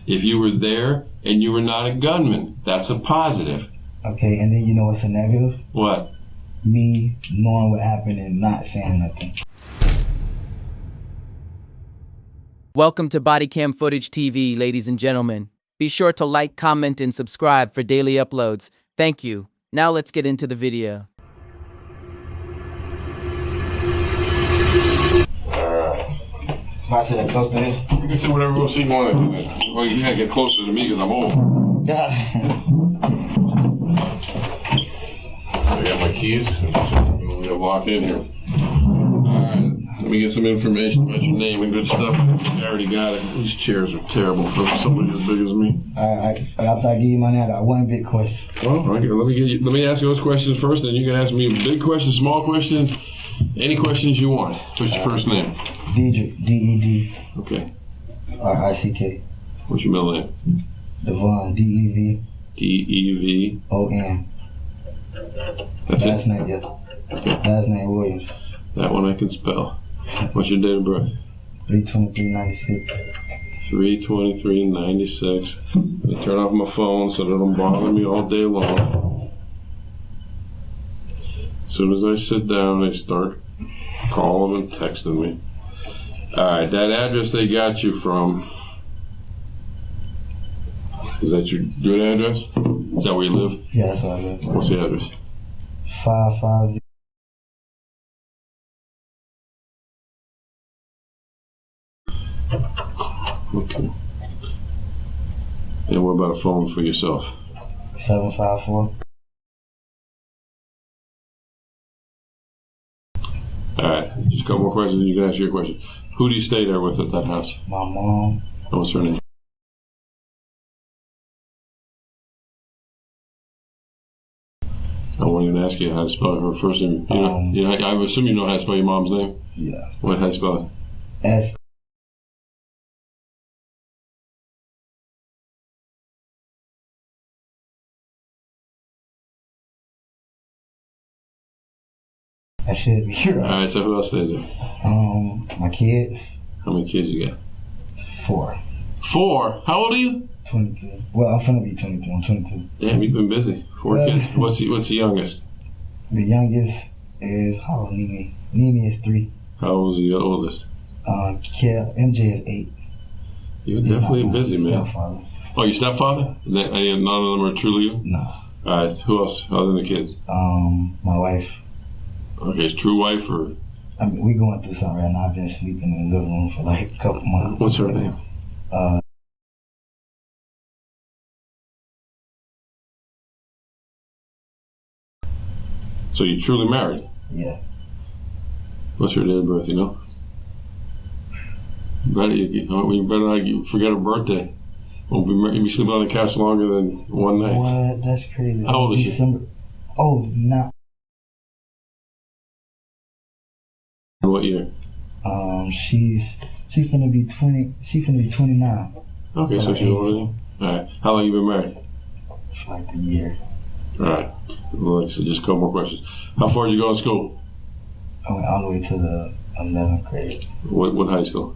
If you were there and you were not a gunman, that's a positive. Okay, and then you know what's a negative? What? Me knowing what happened and not saying nothing. Welcome to BodyCamFootageTV, ladies and gentlemen. Be sure to like, comment, and subscribe for daily uploads. Thank you. Now let's get into the video. I sit close to this? You can say whatever else you want to do. Well, you gotta get closer to me because I'm old. I got my keys. We're locked in here. Alright, let me get some information about your name and good stuff. I already got it. These chairs are terrible for somebody as big as me. After I give you my name, I got one big question. Well, okay, let me ask you those questions first, then you can ask me big questions, small questions, any questions you want. What's your first name? Dedrick, D-E-D. Okay. R-I-C-K. What's your middle name? Devon, D-E-V. D-E-V. O-N. That's Last it? name, yes. Okay. Last name Williams. That one I can spell. What's your date of birth? 3/23/96. 3/23/96. Let me turn off my phone so they don't bother me all day long. As soon as I sit down, they start calling and texting me. Alright, that address they got you from, is that your good address? Is that where you live? Yeah, that's where I live. What's the address? 550. Okay. And what about a phone for yourself? 754. Alright, just a couple more questions and you can ask your question. Who do you stay there with at that house? My mom. And what's her name? I wasn't going to ask you how to spell her first name. I assume you know how to spell your mom's name? Yeah. How do you spell it? S. That should be right. Alright, so who else stays there? My kids. How many kids you got? 4. 4? How old are you? 22. Well, I'm finna be 22. I'm 22. Damn, you've been busy. 4 kids. What's the youngest? The youngest is, Nene. Nene is 3. How old is the oldest? MJ is 8. You're definitely busy, man. Stepfather. Oh, your stepfather? None of them are truly you? No. Alright, who else other than the kids? My wife. Okay, his true wife or? I mean, we going through something right now. I've been sleeping in the living room for like a couple months. What's her name? So you're truly married? Yeah. What's her date of birth, you know? You better not forget her birthday. You'll be sleeping on the couch longer than one night. What? That's crazy. How old is December. she? Oh, not. What year? She's finna be 20. She's finna be 29. Okay, so she's older than you. Alright. How long you been married? For like a year. Alright. Well, so just a couple more questions. How far did you go to school? I went all the way to the 11th grade. What high school?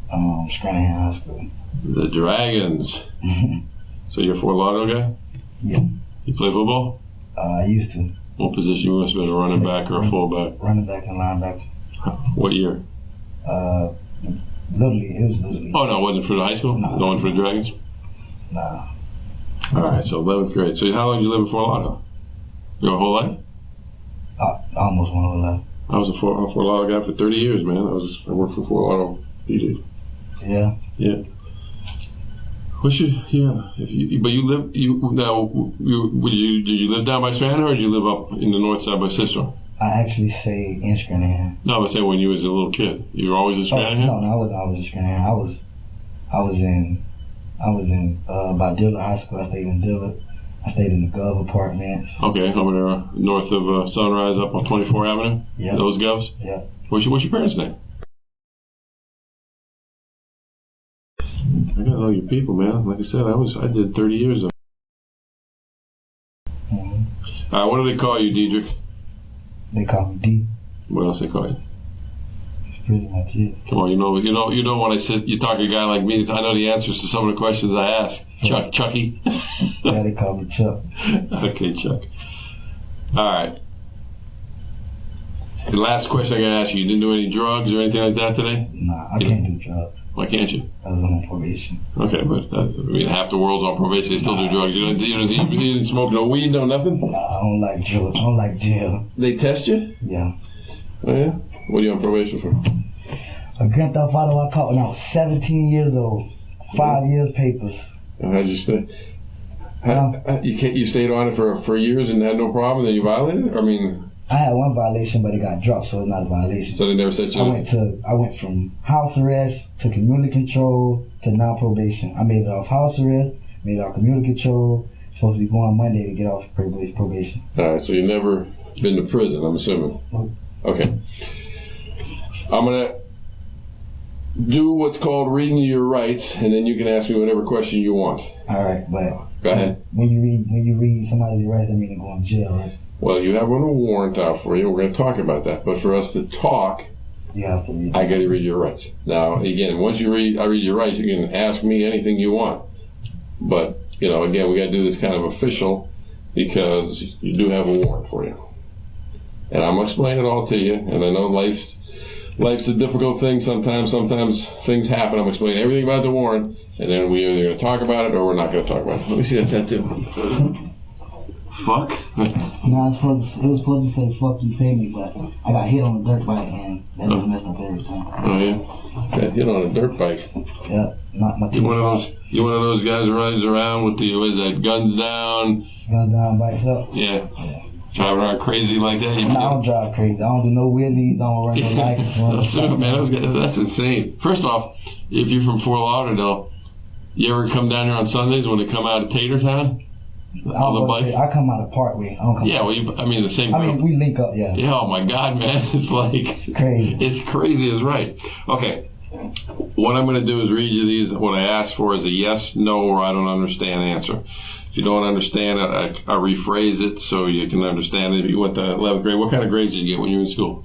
Scranton High School. The Dragons. So you're a Fort Lauderdale guy? Yeah. You play football? I used to. What position? You must have been a running back or a fullback? Running back and linebacker. What year? Little League. It was Little League. Oh, no, it wasn't for the high school? No. The one for the Dragons? Nah. Alright, so 11th grade. So how long did you live in Fort Lauderdale? Your whole life? Almost one whole life. I was a Fort Lauderdale guy for 30 years, man. I worked for Fort Lauderdale. You did? Yeah. Yeah. Did you live down by Scranton or did you live up in the north side by Cicero? I actually say in Scranton. No, I was saying when you was a little kid. You were always in Scranton? No, I was in Scranton. I was in by Dillard High School. I stayed in Dillard. I stayed in the Gov apartments. Okay, over there north of Sunrise up on 24 Avenue? Yeah. Those Govs? Yeah. What's your parents' name? I gotta know your people, man. Like I said, I did 30 years of. Mm-hmm. What do they call you, Dedrick? They call me D. What else they call you? pretty much it. Come on, you know when you talk to a guy like me, I know the answers to some of the questions I ask. Chucky. Yeah, they call me Chuck. Okay, Chuck. All right. The last question I gotta ask you: you didn't do any drugs or anything like that today? Nah, I can't do drugs. Why can't you? I was on probation. Okay, but half the world's on probation. They still do drugs. You didn't smoke no weed, no nothing? Nah, I don't like jail. I don't like jail. They test you? Yeah. Oh yeah? What are you on probation for? A grand theft auto I caught when I was 17 years old. 5 years papers. How'd you stay? You stayed on it for years and had no problem, then you violated it? I had one violation, but it got dropped, so it's not a violation. So they never set you I went from house arrest to community control to non-probation. I made it off house arrest, made it off community control. Supposed to be going Monday to get off probation. All right, so you've never been to prison, I'm assuming. Nope. Okay. I'm gonna do what's called reading your rights, and then you can ask me whatever question you want. All right, but go ahead. When you read somebody's rights, that means they're going to jail, right? Well, you have a warrant out for you. We're going to talk about that. But for us to talk, you have to read. I got to read your rights. Now, again, once I read your rights, you can ask me anything you want. But again, we got to do this kind of official because you do have a warrant for you, and I'm going to explain it all to you. And I know life's a difficult thing sometimes. Sometimes things happen. I'm explaining everything about the warrant, and then we're either going to talk about it or we're not going to talk about it. Let me see that tattoo. Fuck? No, it was supposed to say fuck you, pay me, but I got hit on a dirt bike and that just messed up everything. Oh yeah? Got hit on a dirt bike. Yeah, not my You one of those guys who rides around with guns down? Guns down, bikes up? Yeah. Driving around crazy like that? No, I don't drive crazy. I don't do no wheelies, I don't run no lights. Man, that's insane. First off, if you're from Fort Lauderdale, you ever come down here on Sundays when they come out of Tatertown? On the bike? I come out of Parkway. I don't come the same. We link up, yeah. Yeah, oh my God, man. It's like crazy. It's crazy as right. Okay. What I'm going to do is read you these. What I ask for is a yes, no, or I don't understand answer. If you don't understand it, I rephrase it so you can understand it. If you went to 11th grade, what kind of grades did you get when you were in school?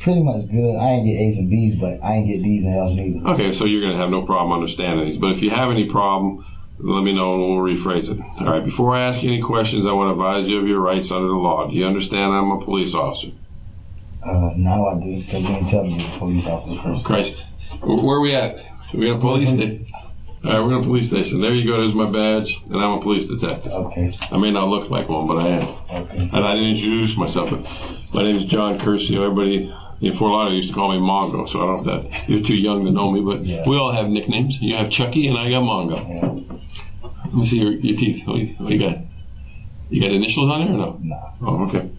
Pretty much good. I ain't get A's and B's, but I ain't get D's and L's neither. Okay, so you're going to have no problem understanding these. But if you have any problem, let me know and we'll rephrase it. All right, before I ask you any questions, I want to advise you of your rights under the law. Do you understand I'm a police officer? Now I do, because you didn't tell me you're a police officer first. Christ. Where are we at? We got a police station? All right, we're in a police station. There you go. There's my badge, and I'm a police detective. Okay. I may not look like one, but I am. Okay. And I didn't introduce myself, but my name is John Curcio. Everybody in Fort Lauderdale used to call me Mongo, so I don't know if you're too young to know me, but we all have nicknames. You have Chucky, and I got Mongo. Yeah. Let me see your teeth. What you got? You got initials on there or no? No. Oh, okay.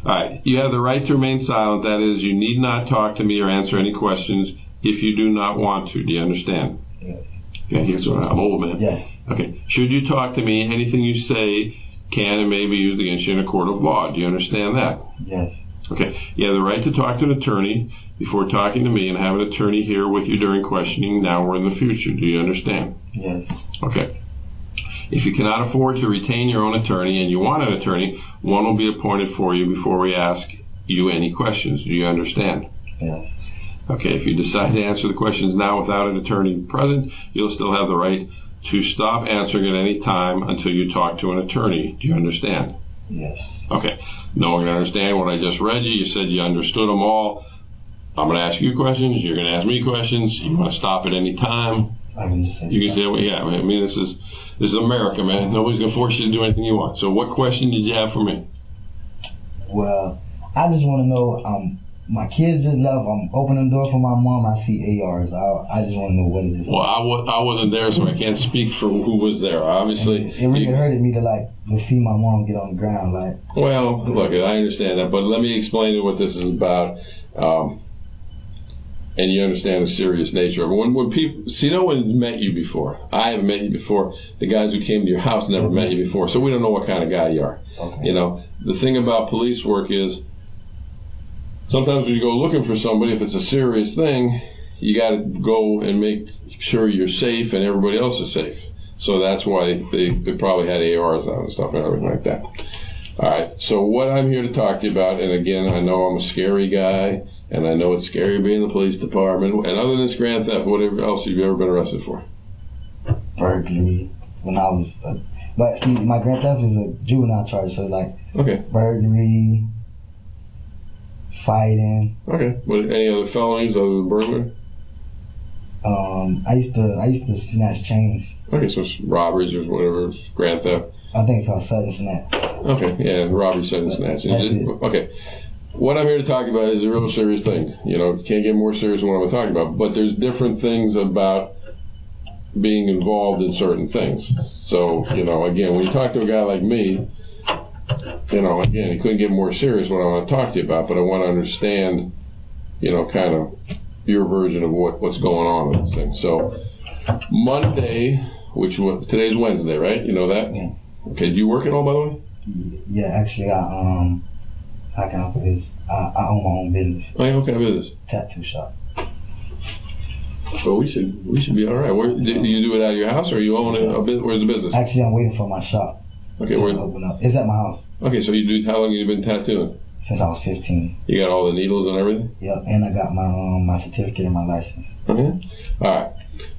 All right. You have the right to remain silent. That is, you need not talk to me or answer any questions if you do not want to. Do you understand? Yes. Okay, here's what I'm old, man. Yes. Okay. Should you talk to me, anything you say can and may be used against you in a court of law. Do you understand that? Yes. Okay. You have the right to talk to an attorney before talking to me and have an attorney here with you during questioning now or in the future. Do you understand? Yes. Okay. If you cannot afford to retain your own attorney and you want an attorney, one will be appointed for you before we ask you any questions. Do you understand? Yes. Okay, if you decide to answer the questions now without an attorney present, you'll still have the right to stop answering at any time until you talk to an attorney. Do you understand? Yes. Okay. No one can understand what I just read you. You said you understood them all. I'm going to ask you questions. You're going to ask me questions. You want to stop at any time. I can just say you can say, well, yeah. I mean, this is America, man. Nobody's going to force you to do anything you want. So what question did you have for me? Well, I just want to know, my kids just left. I'm opening the door for my mom. I see ARs. I just want to know what it is. Well, I wasn't there, so I can't speak for who was there. Obviously, it really hurted me to see my mom get on the ground. Well, look, I understand that, but let me explain to you what this is about, and you understand the serious nature of it. When people see, no one's met you before. I haven't met you before. The guys who came to your house never met you before, so we don't know what kind of guy you are. Okay. You know, the thing about police work is, sometimes when you go looking for somebody, if it's a serious thing, you got to go and make sure you're safe and everybody else is safe. So that's why they probably had ARs on and stuff and everything like that. All right, so what I'm here to talk to you about, and again, I know I'm a scary guy, And I know it's scary being in the police department. And other than this grand theft, whatever else have you ever been arrested for? Burglary. When I was, but see, my grand theft is a juvenile charge, so like burglary, fighting. Okay. What, any other felonies other than burglary? I used to snatch chains. Okay, so it's robberies or whatever, grand theft. I think it's called sudden snatch. Okay, yeah, robbery, sudden snatch. Okay. What I'm here to talk about is a real serious thing. You know, can't get more serious than what I'm talking about. But there's different things about being involved in certain things. So, you know, again, when you talk to a guy like me, you know, again, it couldn't get more serious what I want to talk to you about, but I want to understand, you know, kind of your version of what's going on with this thing. So, Monday, today's Wednesday, right? You know that? Yeah. Okay, do you work at all, by the way? Yeah, actually, how can I put this? I own my own business. Oh, yeah, what kind of business? Tattoo shop. So we should be all right. Where, do you do it out of your house, or you own a business? Where's the business? Actually, I'm waiting for my shop. Okay, where? Open up. It's at my house. Okay, so how long have you been tattooing? Since I was 15. You got all the needles and everything? Yep, and I got my certificate and my license. Okay. All right.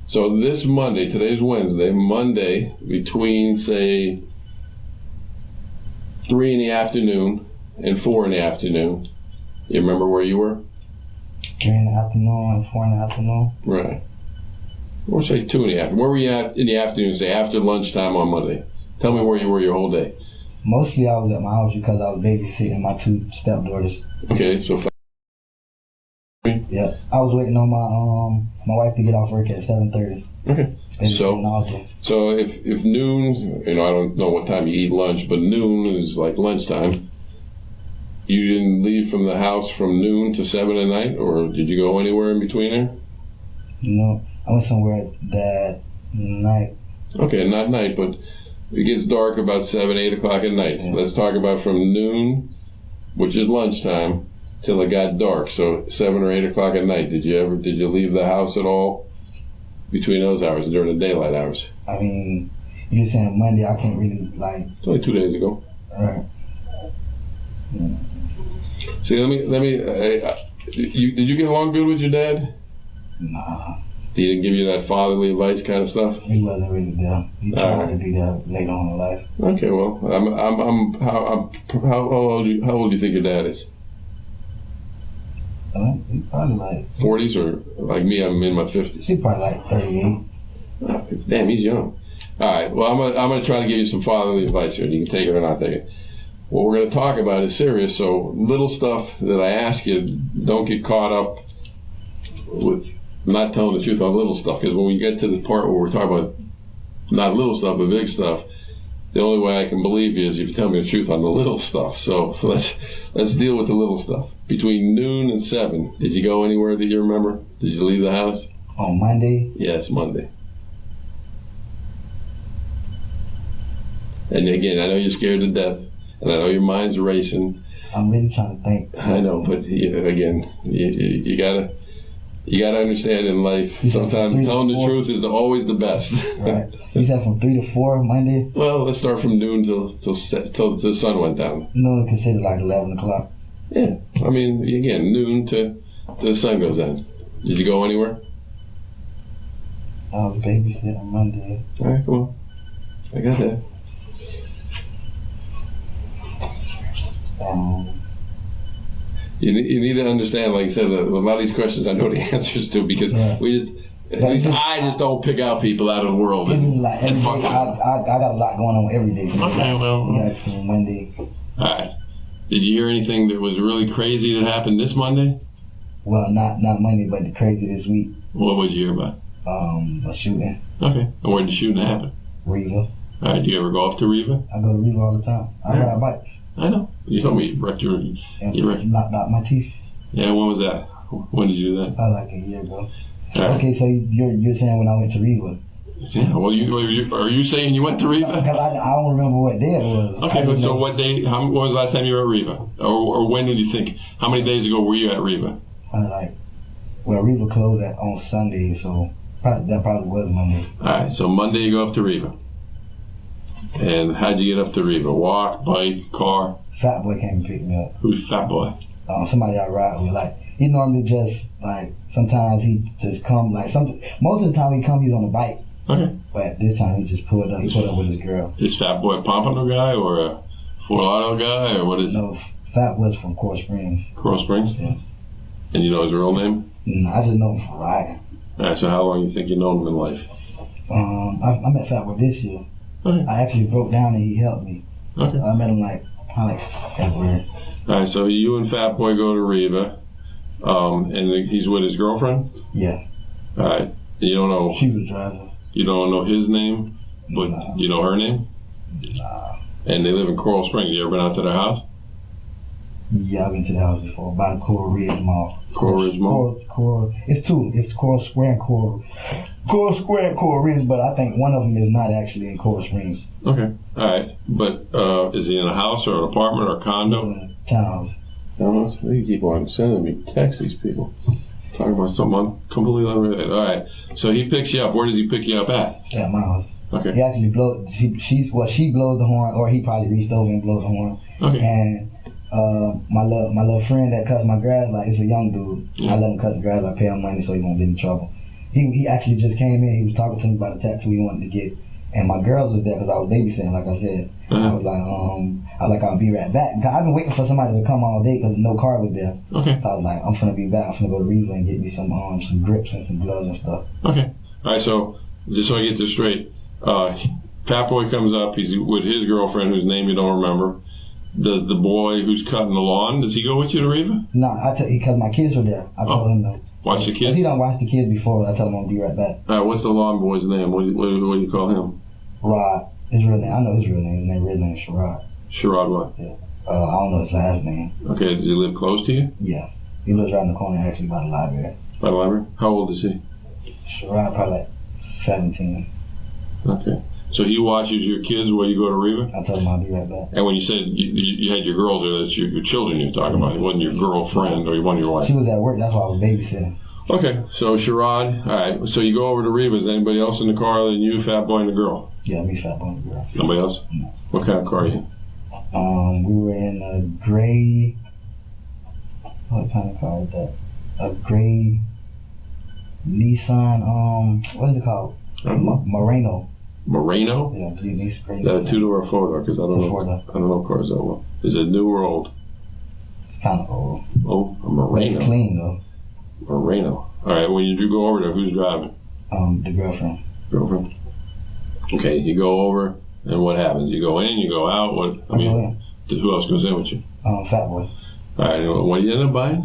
So this Monday, today's Wednesday, Monday between say 3 in the afternoon and 4 in the afternoon. You remember where you were? 3 in the afternoon and 4 in the afternoon. Right. Or say 2 in the afternoon. Where were you at in the afternoon? Say after lunchtime on Monday. Tell me where you were your whole day. Mostly I was at my house because I was babysitting my 2 stepdaughters. Okay, so. Yeah, I was waiting on my wife to get off work at 7:30. Okay. So if noon, you know, I don't know what time you eat lunch, but noon is like lunchtime. You didn't leave from the house from noon to 7 at night, or did you go anywhere in between there? No, I went somewhere that night. Okay, not night, but it gets dark about 7, 8 o'clock at night. Yeah. Let's talk about from noon, which is lunchtime, till it got dark. So 7 or 8 o'clock at night. Did you leave the house at all between those hours, during the daylight hours? I mean, you're saying Monday, I can't really like. It's only 2 days ago. Alright. Yeah. See, let me. Did you get along good with your dad? Nah. He didn't give you that fatherly advice kind of stuff? He wasn't really there. He tried to be there later on in life. Okay, well, how old do you think your dad is? He's probably like 40s, or like me, I'm in my 50s. He's probably like 38. Damn, he's young. All right, well, I'm gonna try to give you some fatherly advice here. You can take it or not take it. What we're gonna talk about is serious, so little stuff that I ask you, don't get caught up with not telling the truth on little stuff, because when we get to the part where we're talking about not little stuff but big stuff, the only way I can believe you is if you tell me the truth on the little stuff. So let's deal with the little stuff. Between noon and 7, did you go anywhere that you remember? Did you leave the house? On Monday? Yes, Monday. And again, I know you're scared to death, and I know your mind's racing. I'm really trying to think. I know, but again, you gotta understand in life, sometimes telling the truth is always the best. Right. You said from 3 to 4 Monday? Well, let's start from noon till the sun went down. No, consider like 11 o'clock. Yeah. I mean, again, noon to the sun goes down. Did you go anywhere? I was babysitting on Monday. All right, cool. I got that. You need to understand, like I said, a lot of these questions I know the answers to, because I just don't pick out people out of the world. Like every day, I got a lot going on every day. So okay, well. That's Monday. All right. Did you hear anything that was really crazy that happened this Monday? Well, not Monday, but the crazy this week. What would you hear about? A shooting. Okay. And where did the shooting happen? Riva. All right. Do you ever go up to Riva? I go to Riva all the time. I ride bikes. I know. You told me you wrecked knocked out my teeth. Yeah, when was that? When did you do that? Like a year ago. Right. Okay, so you're saying when I went to Riva? Yeah. Well, are you saying you went to Riva? Because I don't remember what day it was. Okay, but so what day? When was the last time you were at Riva? Or when did you think? How many days ago were you at Riva? Riva closed on Sunday, so that probably was Monday. All right, so Monday you go up to Riva. And how'd you get up to Riva? Walk, bike, car? Fat boy came and picked me up. Who's Fat Boy? Somebody I ride with. He normally just, like, sometimes he just come, like, most of the time he come, he's on a bike. Okay. But this time he just pulled up. He pulled up with his girl. Is Fat Boy a Pompano guy or a Fort Lauderdale guy, or what is it? No, Fat Boy's from Coral Springs. Coral Springs? Yeah. And you know his real name? I just know him from riding. Alright, so how long you think you know him in life? I met Fat Boy this year. Okay. I actually broke down and he helped me. Okay. I met him like February. Alright, so you and Fat Boy go to Riva, and he's with his girlfriend? Yeah. Alright. You don't know. She was driving. You don't know his name, but you know her name? Nah. And they live in Coral Springs. You ever been out to their house? Yeah, I've been to the house before. By the Coral Ridge Mall. Coral Ridge Mall? Coral. It's two. It's Coral Square and Coral Square and Coral Ridge, but I think one of them is not actually in Coral Springs. Okay. Alright. But is he in a house or an apartment or a condo? Townhouse. Townhouse? They keep on sending me texts, these people. Talking about something completely unrelated. Alright. So he picks you up. Where does he pick you up at? At my house. Okay. He actually she blows the horn, or he probably reached over and blows the horn. Okay. And my little friend that cuts my grass, like, it's a young dude. Yeah. I let him cut the grass. I pay him money so he won't get in trouble. He actually just came in. He was talking to me about the tattoo he wanted to get, and my girls was there because I was babysitting, like I said. I was like, I'll be right back. I've been waiting for somebody to come all day because no car was there. Okay. So I was like, I'm finna be back. I'm finna go to Riva and get me some grips and some gloves and stuff. Okay. All right. So just so I get this straight, Fat Boy comes up. He's with his girlfriend, whose name you don't remember. Does the boy who's cutting the lawn, does he go with you to Riva? No, because my kids were there. I told him to watch the kids. He don't watch the kids before. I told him I'll be right back. What's the lawn boy's name? What do you call him? Rod. His real name. I know his real name. His real name is Sherrod. Sherrod what? Yeah. I don't know his last name. Okay. Does he live close to you? Yeah. He lives right in the corner, actually, by the library. By the library? How old is he? Sherrod, probably like 17. Okay. So he watches your kids while you go to Riva? I told him I'll be right back. And when you said you had your girls there, that's your children you're talking about. It wasn't your girlfriend or one of your wife. She was at work. That's why I was babysitting. Okay. So Sherrod, all right. So you go over to Riva. Is anybody else in the car other than you, Fat Boy, and the girl? Yeah, me, Fat Boy, and the girl. Nobody else? No. What kind of car are you in? We were in a gray. What kind of car is that? A gray Nissan. What is it called? Moreno. Moreno? Yeah, these gray. Is that a two-door or four-door? Because I don't know cars that well. Is it new or old? It's kind of old. Oh, a Moreno. It's clean though. Moreno. All right. When you do go over there, who's driving? The girlfriend. Girlfriend. Okay. You go over, and what happens? You go in. You go out. What? I mean, who else goes in with you? Fat Boy. All right. What do you end up buying?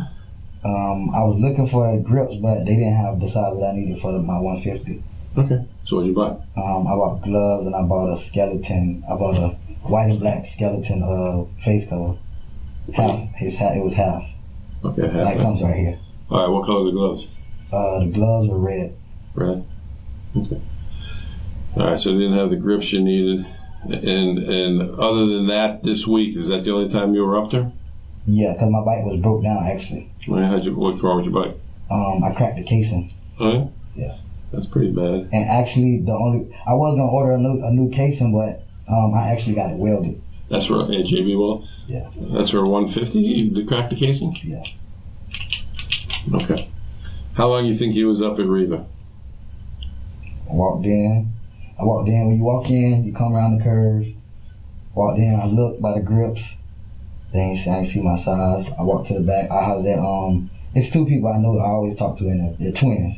I was looking for grips, but they didn't have the size that I needed for my 150. Okay. So what did you buy? I bought gloves and I bought a skeleton. I bought a white and black skeleton face cover. Half. His hat. It was half. Okay. Half. That comes right here. All right. What color are the gloves? The gloves were red. Red. Okay. All right. So you didn't have the grips you needed, and other than that, this week is that the only time you were up there? Yeah, because my bike was broke down actually. What's wrong with your bike? I cracked the casing. Oh yeah. That's pretty bad. And actually, I was gonna order a new casing, but I actually got it welded. That's for a JB weld? Yeah. That's for a 150 to crack the casing? Yeah. Okay. How long you think he was up at Riva? I walked in. When you walk in, you come around the curve. Walked in. I looked by the grips. I ain't see my size. I walked to the back. I hollered at it's two people I know I always talk to in there. They're twins.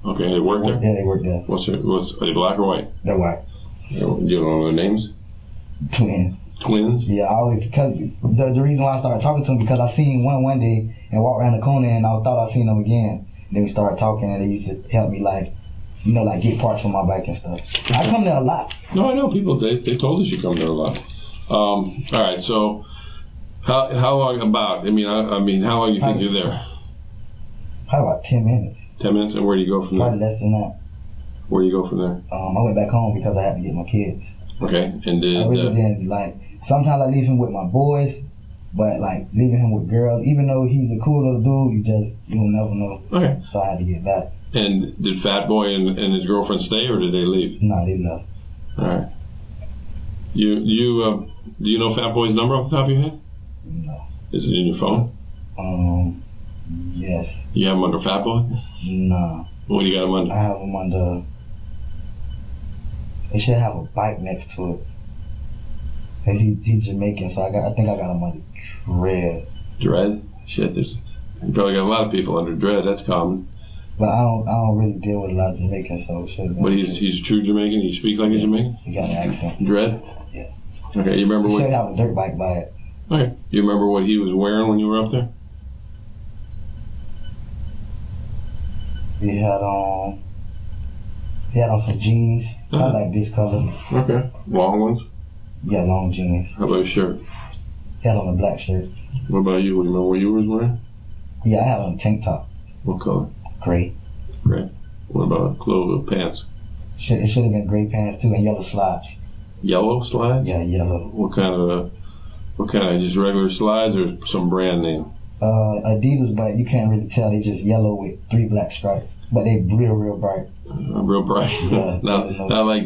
Okay, they work there? Yeah, they work there. Are they black or white? They're white. You don't know their names? Twins. Twins? Yeah, I always, because the reason why I started talking to them, because I seen one day and walked around the corner and I thought I seen them again. Then we started talking and they used to help me like get parts for my bike and stuff. I come there a lot. No, I know people, they told us you come there a lot. All right, so how long about? I mean, how long you think you're there? Probably about 10 minutes. 10 minutes, and where do you go from there? Probably less than that. Where do you go from there? I went back home because I had to get my kids. Okay, and did... I really didn't, sometimes I leave him with my boys, but, leaving him with girls, even though he's a cool little dude, you'll never know. Okay. So I had to get back. And did Fat Boy and his girlfriend stay, or did they leave? No, they left. All right. Do you know Fat Boy's number off the top of your head? No. Is it in your phone? Yes. You have him under Fat Boy? Nah. What do you got him under? I have him under. They should have a bike next to it. Cause he's Jamaican, so I think I got him under Dread. Dread? Shit, you probably got a lot of people under Dread. That's common. But I don't really deal with a lot of Jamaicans, so it should. But he's true Jamaican. He speaks like a Jamaican. He got an accent. Dread? Yeah. Okay, you remember what? Should have a dirt bike by it. Okay, you remember what he was wearing when you were up there? He had on some jeans. I like this color. Okay, long ones. Yeah, long jeans. How about his shirt? He had on a black shirt. What about you? You remember what you was wearing? Yeah, I had on a tank top. What color? Gray. Gray. What about clothes, pants? It should have been gray pants too and yellow slides. Yellow slides? Yeah, yellow. What kind of just regular slides or some brand name? Adidas, but you can't really tell. They just yellow with 3 black stripes, but they real bright. Real bright. Yeah, not like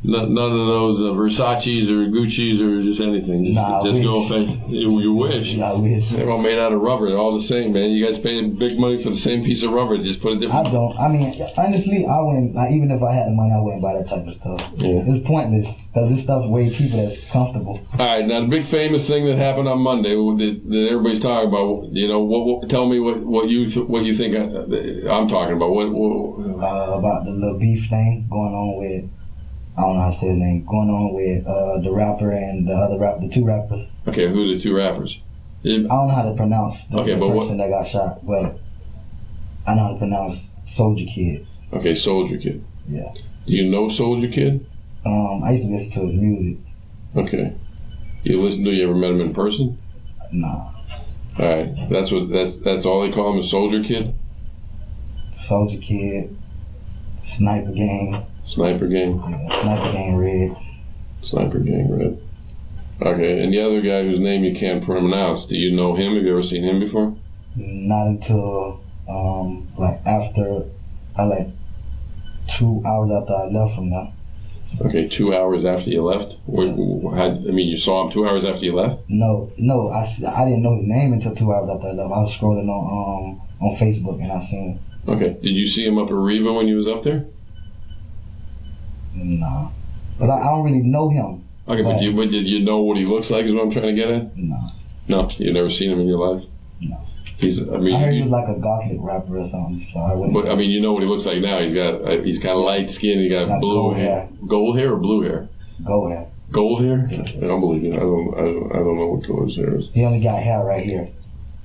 none of those Versace's or Gucci's or just anything. Just go face. You wish. Yeah, I wish. They're all made out of rubber. They're all the same, man. You guys pay big money for the same piece of rubber. Just put a different. I don't. I mean, honestly, I wouldn't. Like, even if I had the money, I wouldn't buy that type of stuff. Yeah. It's pointless because this stuff's way cheaper. That's comfortable. All right, now the big famous thing that happened on Monday that everybody's talking about. You know, tell me what you think I'm talking about. About the little beef thing going on with, I don't know how to say his name, going on with the rapper and the 2 rappers. Okay, who are the 2 rappers? I don't know how to pronounce the person that got shot, but I know how to pronounce Soldier Kid. Okay, Soldier Kid. Yeah. Do you know Soldier Kid? I used to listen to his music. Okay. You ever met him in person? Nah. All right. That's all they call him, is Soldier Kid? Soldier Kid. Sniper Gang. Sniper Gang? Yeah, Sniper Gang Red. Sniper Gang Red. Okay, and the other guy whose name you can't pronounce, do you know him? Have you ever seen him before? Not until, after, 2 hours after I left from there. Okay, 2 hours after you left? You saw him 2 hours after you left? No, I didn't know his name until 2 hours after I left. I was scrolling on Facebook and I seen him. Okay, did you see him up at Riva when you was up there? Nah. But I don't really know him. Okay, but did you know what he looks like is what I'm trying to get at? No. No? You've never seen him in your life? No. I heard he was like a gothic rapper or something, so I wouldn't. But you know what he looks like now. He's kind of light skin. He got blue hair. Gold hair or blue hair? Gold hair. Gold hair? Yeah. I don't believe it. I don't know what color his hair is. He only got hair right here.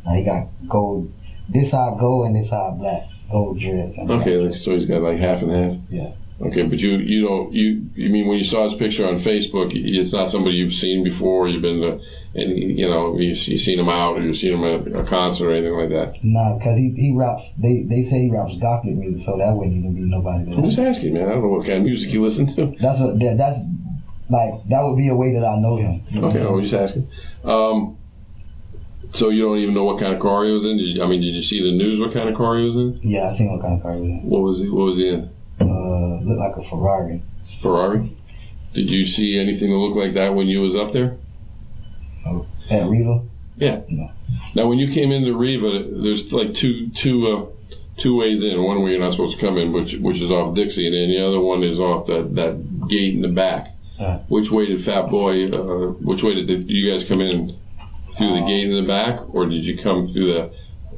Now he got gold. This side gold and this side black. Gold dreads. Okay, so he's got like half and half. Yeah. Okay, but you mean when you saw his picture on Facebook, it's not somebody you've seen before. You've been to, and you've seen him out, or you've seen him at a concert or anything like that. No, because he raps. They say he raps gothic music, so that wouldn't even be nobody. I'm just asking, man. I don't know what kind of music you listen to. That would be a way that I know him. Okay, I was just asking. So you don't even know what kind of car he was in? Did you see the news? What kind of car he was in? Yeah, I seen what kind of car he was in. What was he in? Looked like a Ferrari. Ferrari? Did you see anything that looked like that when you was up there? Oh, at Riva? Yeah. No. Now, when you came into Riva, there's like two ways in. One way you're not supposed to come in, which is off Dixie, and then the other one is off that gate in the back. Which way did Fat Boy? Which way did you guys come in? Through the gate in the back, or did you come through the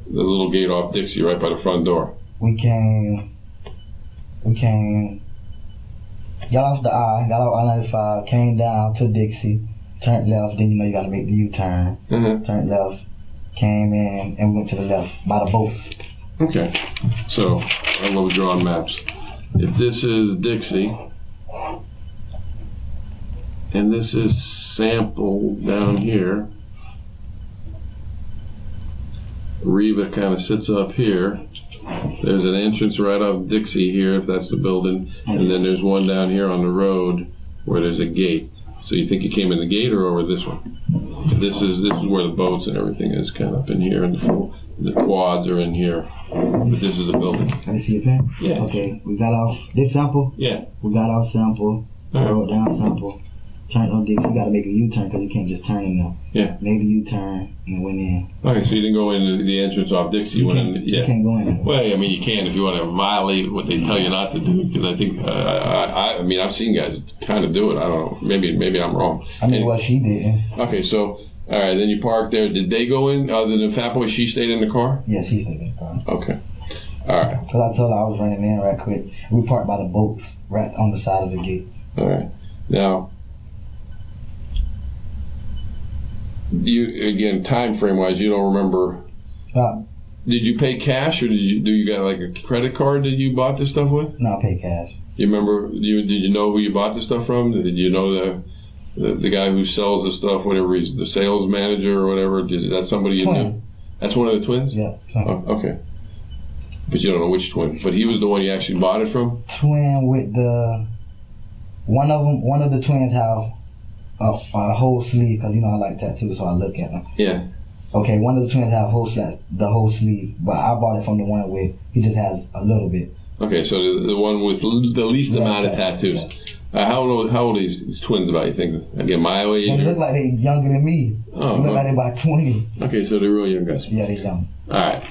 little gate off Dixie right by the front door? We came. Got off the got off I-95, came down to Dixie, turned left. Then you got to make the U-turn. Mm-hmm. Turned left, came in, and went to the left by the boats. Okay, so I love drawing maps. If this is Dixie, and this is Sample down here, Riva kind of sits up here. There's an entrance right off Dixie here, if that's the building, and then there's one down here on the road where there's a gate. So you think you came in the gate or over this one? This is where the boats and everything is, kind of up in here, and the quads are in here. But this is the building. Can you see your pen? Yeah. Okay, we got off this Sample. Yeah. We got off Sample. Wrote down Sample. Turned on Dix, you got to make a U-turn because you can't just turn in there. Yeah. Made a U-turn and went in. Okay, so you didn't go into the entrance off Dixie. You went in. Yeah. You can't go in there. Well, I mean, you can if you want to violate what they tell you not to do. Because I think, I mean, I've seen guys kind of do it. I don't know. Maybe I'm wrong. I mean, well, she didn't. Okay, so all right, then you parked there. Did they go in? Other than Fat Boy, she stayed in the car. Yeah, she stayed in the car. Okay. All right. Because I told her I was running in right quick. We parked by the boats right on the side of the gate. All right. Now, you again, time frame wise, you don't remember. Did you pay cash or did you got like a credit card that you bought this stuff with? No, I paid cash. You remember? Did you know who you bought this stuff from? Did you know the guy who sells the stuff? Whatever he's the sales manager or whatever. Is that somebody you knew? That's one of the twins. Yeah. Twin. Oh, okay. But you don't know which twin. But he was the one you actually bought it from. Twin with the one of the twins have a whole sleeve because you know I like tattoos, so I look at them. Yeah. Okay, one of the twins have the whole sleeve, but I bought it from the one with he just has a little bit. Okay, so the one with the least amount of tattoos. Yeah. How old are these twins about, you think? Again, my age? They look like they're younger than me. Oh, they look like they're about 20. Okay, so they're real young guys. Yeah, they're young. All right.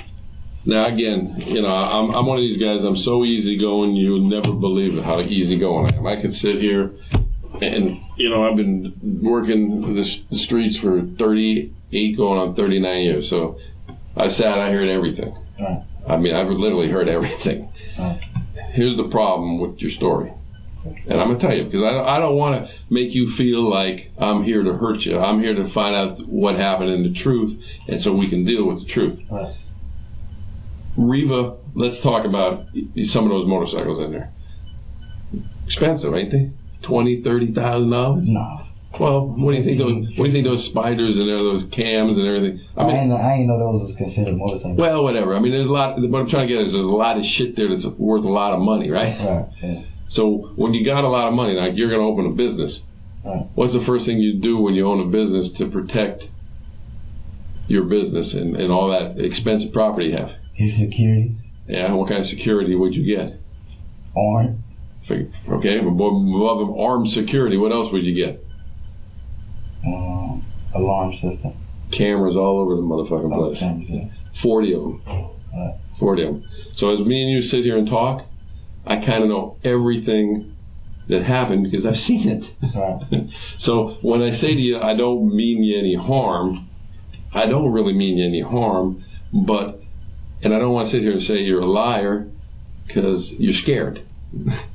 Now, again, you know, I'm one of these guys, I'm so easygoing, you'll never believe how easygoing I am. I could sit here and, you know, I've been working the streets for 38 going on 39 years. So I heard everything. Right. I mean, I've literally heard everything. Right. Here's the problem with your story. And I'm going to tell you, because I don't want to make you feel like I'm here to hurt you. I'm here to find out what happened and the truth, and so we can deal with the truth. Right. Reva, let's talk about some of those motorcycles in there. Expensive, ain't they? $20,000-$30,000? No. Well, what do you think those spiders and there, those cams and everything? I mean, I ain't know those was considered motorcycles. Well, whatever. I mean, there's a lot. What I'm trying to get is there's a lot of shit there that's worth a lot of money, right? Right. Yeah. So when you got a lot of money, like you're going to open a business, right. What's the first thing you do when you own a business to protect your business and all that expensive property you have? Your security. Yeah. What kind of security would you get? Armed. Okay. Above armed security, what else would you get? Alarm system. Cameras all over the motherfucking place. Cameras, yeah. 40 of them. Right. 40 of them. So as me and you sit here and talk, I kind of know everything that happened because I've seen it. Right. So when I say to you, I don't mean you any harm, I don't really mean you any harm, and I don't want to sit here and say you're a liar because you're scared.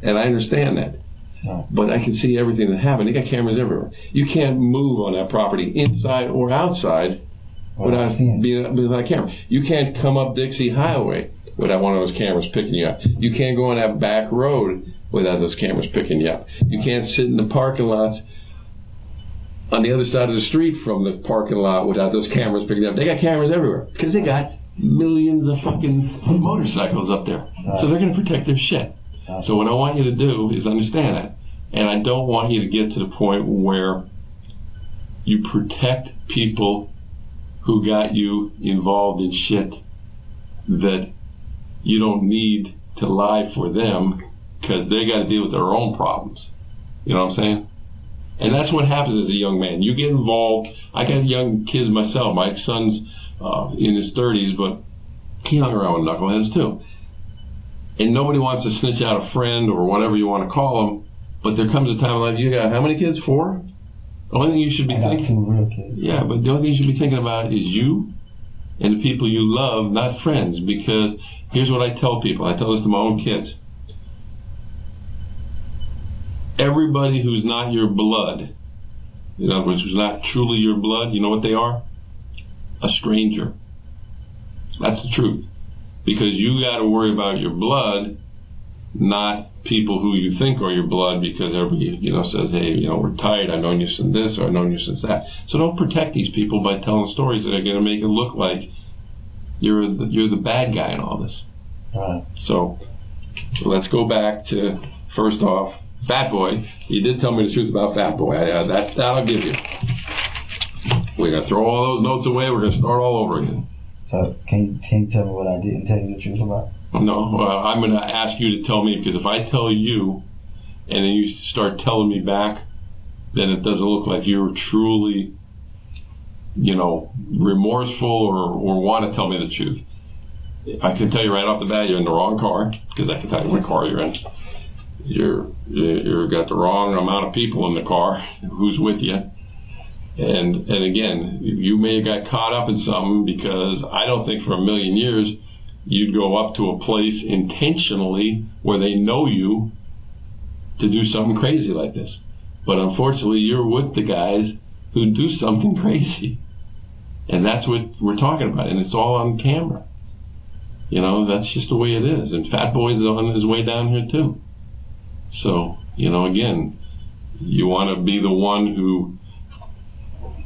And I understand that. Right. But I can see everything that happened. They got cameras everywhere. You can't move on that property inside or outside without being a camera. You can't come up Dixie Highway without one of those cameras picking you up. You can't go on that back road without those cameras picking you up. You can't sit in the parking lots on the other side of the street from the parking lot without those cameras picking you up. They got cameras everywhere because they got millions of fucking motorcycles up there. So they're going to protect their shit. So what I want you to do is understand that. And I don't want you to get to the point where you protect people who got you involved in shit that you don't need to lie for them because they got to deal with their own problems. You know what I'm saying? And that's what happens as a young man. You get involved. I got young kids myself. My son's in his 30s, but he hung around with knuckleheads too. And nobody wants to snitch out a friend or whatever you want to call them. But there comes a time in life, you got how many kids? 4? The only thing you should be thinking. 2 real kids. Yeah, but the only thing you should be thinking about is you and the people you love, not friends. Because here's what I tell people. I tell this to my own kids. Everybody who's not your blood, in other words, who's not truly your blood, you know what they are? A stranger. That's the truth. Because you got to worry about your blood, not people who you think are your blood, because everybody, says, hey, we're tired, I've known you since this, or I've known you since that. So don't protect these people by telling stories that are going to make it look like you're the bad guy in all this. Right. So let's go back to, first off, Fat Boy. You did tell me the truth about Fat Boy. That I'll give you. We're going to throw all those notes away. We're going to start all over again. So can you tell me what I didn't tell you the truth about? No, I'm going to ask you to tell me, because if I tell you and then you start telling me back then it doesn't look like you're truly, remorseful or want to tell me the truth. I can tell you right off the bat, you're in the wrong car, because I can tell you what car you're in. You're got the wrong amount of people in the car. Who's with you? And again, you may have got caught up in something, because I don't think for a million years you'd go up to a place intentionally where they know you to do something crazy like this. But unfortunately, you're with the guys who do something crazy. And that's what we're talking about. And it's all on camera. That's just the way it is. And Fat Boy's on his way down here too. So, again, you want to be the one who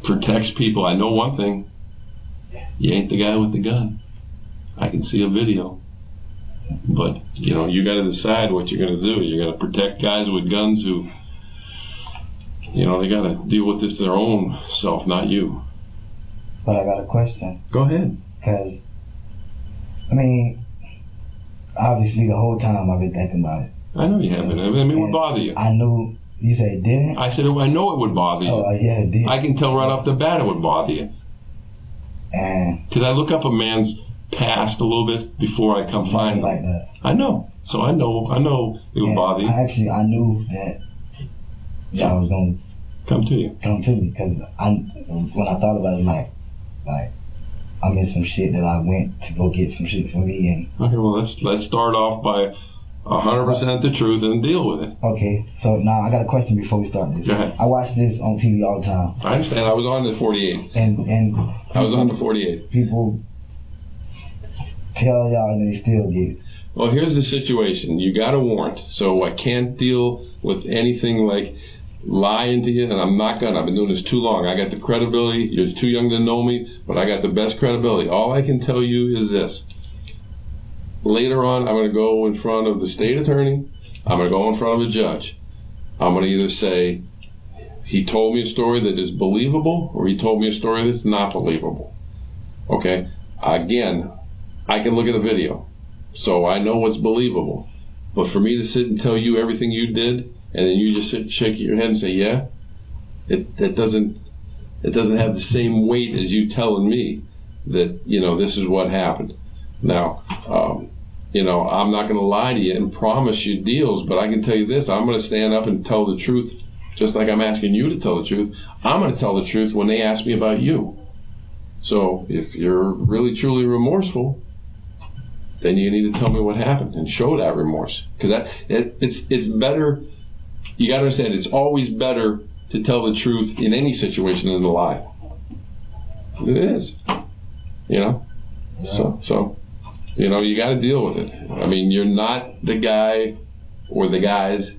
protects people. I know one thing. You ain't the guy with the gun. I can see a video. But, you got to decide what you're going to do. You're going to protect guys with guns who, they got to deal with this their own self, not you. But I got a question. Go ahead. Because, obviously the whole time I've been thinking about it. I know you haven't. It would bother you. I knew. You said it didn't? I said, I know it would bother you. Oh, yeah, it did. I can tell right off the bat it would bother you. And because I look up a man's past a little bit before I come find him. Like that. I know. So I know it would bother you. I knew that I was going to come to you. Because when I thought about it, like I'm in some shit that I went to go get some shit for me. And okay, well let's start off by 100% the truth and deal with it. Okay, so now I got a question before we start this. Go ahead. I watch this on TV all the time. I understand. I was on the 48. And I was on the 48. People tell y'all and they still get it. Well, here's the situation. You got a warrant, so I can't deal with anything like lying to you, and I'm not gonna. I've been doing this too long. I got the credibility. You're too young to know me, but I got the best credibility. All I can tell you is this. Later on, I'm going to go in front of the state attorney. I'm going to go in front of a judge. I'm going to either say, he told me a story that is believable, or he told me a story that's not believable. Okay? Again, I can look at a video, so I know what's believable. But for me to sit and tell you everything you did, and then you just sit and shake your head and say, yeah, it doesn't have the same weight as you telling me that, this is what happened. Now, I'm not going to lie to you and promise you deals, but I can tell you this, I'm going to stand up and tell the truth, just like I'm asking you to tell the truth. I'm going to tell the truth when they ask me about you. So if you're really, truly remorseful, then you need to tell me what happened and show that remorse. Because it's better, you got to understand, it's always better to tell the truth in any situation than to lie. It is. Yeah. So. You got to deal with it. You're not the guy or the guys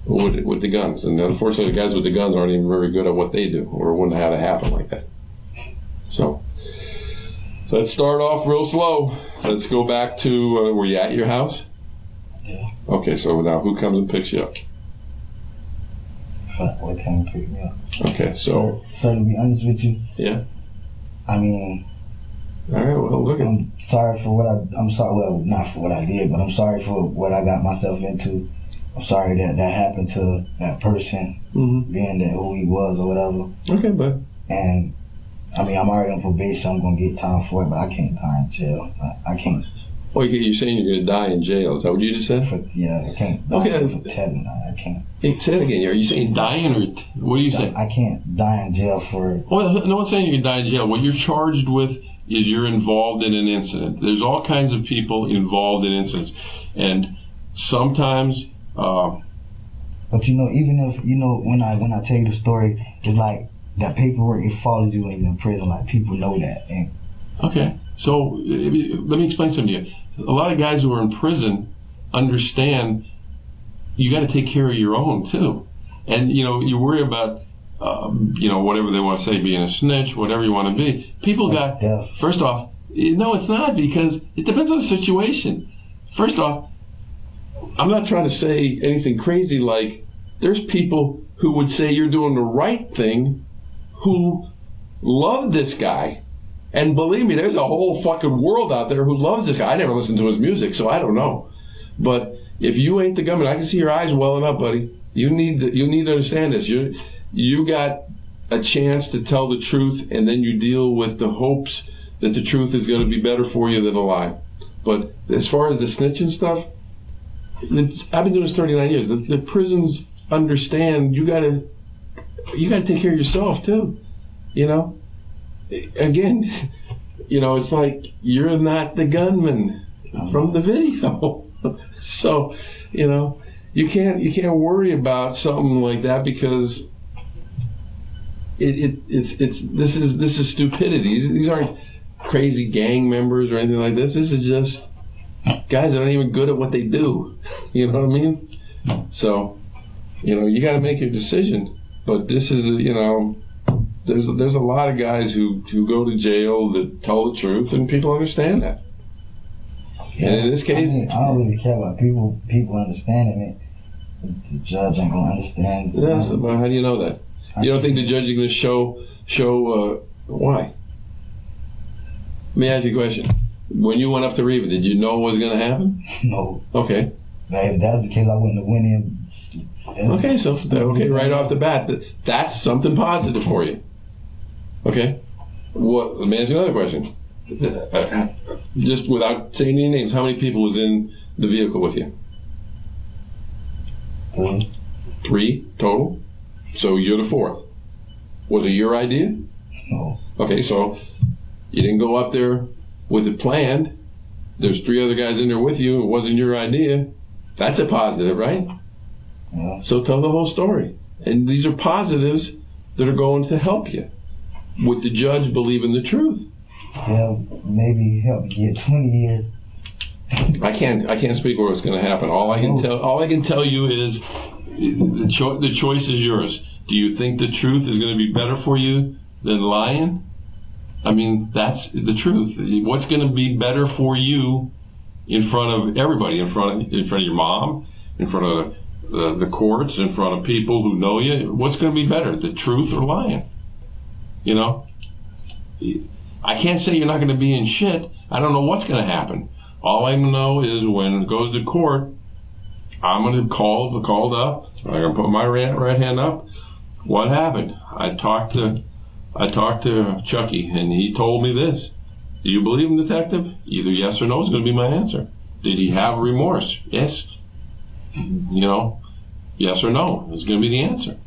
with the guns. And unfortunately, the guys with the guns aren't even very good at what they do, or wouldn't have had it happen like that. So, let's start off real slow. Let's go back to, were you at your house? Yeah. Okay, so now who comes and picks you up? Fat Boy came and picked me up. Okay, so. So to be honest with you. Yeah. All right, well, look at. I'm sorry for what I'm sorry, well, not for what I did, but I'm sorry for what I got myself into. I'm sorry that happened to that person, being that who he was or whatever. Okay, but. And, I'm already on probation, I'm going to get time for it, but I can't die in jail. I can't. Well, you're saying you're going to die in jail. Is that what you just said? Yeah, I can't die for telling. I can't. Hey, say it again. Are you saying dying, or what are you saying? I can't die in jail for... Well, no one's saying you can die in jail. What you're charged with is you're involved in an incident. There's all kinds of people involved in incidents. And sometimes... But even if, when I tell you the story, it's like that paperwork, it follows you when you're in prison. Like, people know that. And okay. So, let me explain something to you. A lot of guys who are in prison understand you got to take care of your own, too. And, you worry about, whatever they want to say, being a snitch, whatever you want to be. People got, first off, no, it's not, because it depends on the situation. First off, I'm not trying to say anything crazy like there's people who would say you're doing the right thing who love this guy. And believe me, there's a whole fucking world out there who loves this guy. I never listened to his music, so I don't know. But if you ain't the gunman, I can see your eyes welling up, buddy. You need to understand this. you got a chance to tell the truth, and then you deal with the hopes that the truth is going to be better for you than a lie. But as far as the snitching stuff, I've been doing this 39 years. The prisons understand you gotta take care of yourself too. You know, again, you know, it's like you're not the gunman from the video. So, you know, you can't worry about something like that because this is stupidity. These aren't crazy gang members or anything like this. This is just guys that aren't even good at what they do. You know what I mean? So, you know, you got to make your decision. But this is, you know, there's a lot of guys who go to jail that tell the truth, and people understand that. Yeah, and in this case, I mean, I don't really care about people understanding it. The judge ain't gonna understand. Yes, well, how do you know that? You don't think the judge is going to show why? Let me ask you a question. When you went up to Reva, did you know what was going to happen? No. Okay. If that was the case, I wouldn't have went in. Okay, so right off the bat, that's something positive for you. Okay. Let me ask you another question. Just without saying any names, how many people was in the vehicle with you? 3. 3 total? So you're the 4th. Was it your idea? No. Okay, so you didn't go up there with it planned. There's 3 other guys in there with you. It wasn't your idea. That's a positive, right? Yeah. So tell the whole story. And these are positives that are going to help you with the judge believing the truth. Yeah, maybe help get 20 years. I can't speak what's going to happen. All I can tell you is the choice is yours. Do you think the truth is going to be better for you than lying? I mean, that's the truth. What's going to be better for you in front of everybody, in front of your mom, in front of the courts, in front of people who know you? What's going to be better, the truth or lying? You know, I can't say you're not going to be in shit. I don't know what's going to happen. All I know is when it goes to court, I'm going to called up. I'm going to put my right hand up. What happened? I talked to Chucky, and he told me this. Do you believe him, detective? Either yes or no is going to be my answer. Did he have remorse? Yes. You know, yes or no is going to be the answer.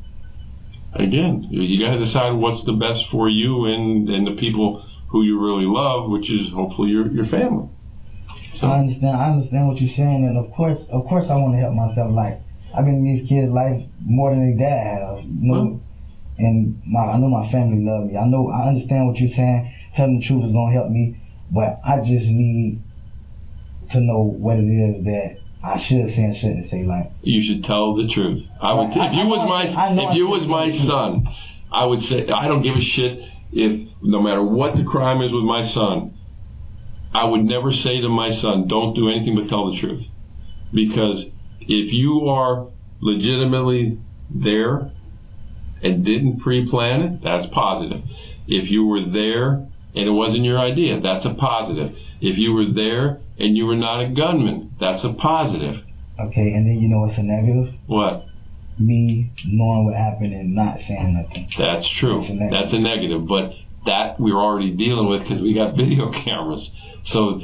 Again, you got to decide what's the best for you and the people who you really love, which is hopefully your family. So. I understand what you're saying, and of course I want to help myself. Like, I've been in these kids' life more than their dad has, you know. And I know my family love me. I understand what you're saying. Telling the truth is gonna help me, but I just need to know what it is that I should say and shouldn't say. Like, you should tell the truth. If you was my son, I would say I don't give a shit if no matter what the crime is with my son. I would never say to my son, don't do anything but tell the truth. Because if you are legitimately there and didn't pre-plan it, that's positive. If you were there and it wasn't your idea, that's a positive. If you were there and you were not a gunman, that's a positive. Okay, and then you know what's a negative? What? Me knowing what happened and not saying nothing. That's true. That's a negative. But that we're already dealing with because we got video cameras. So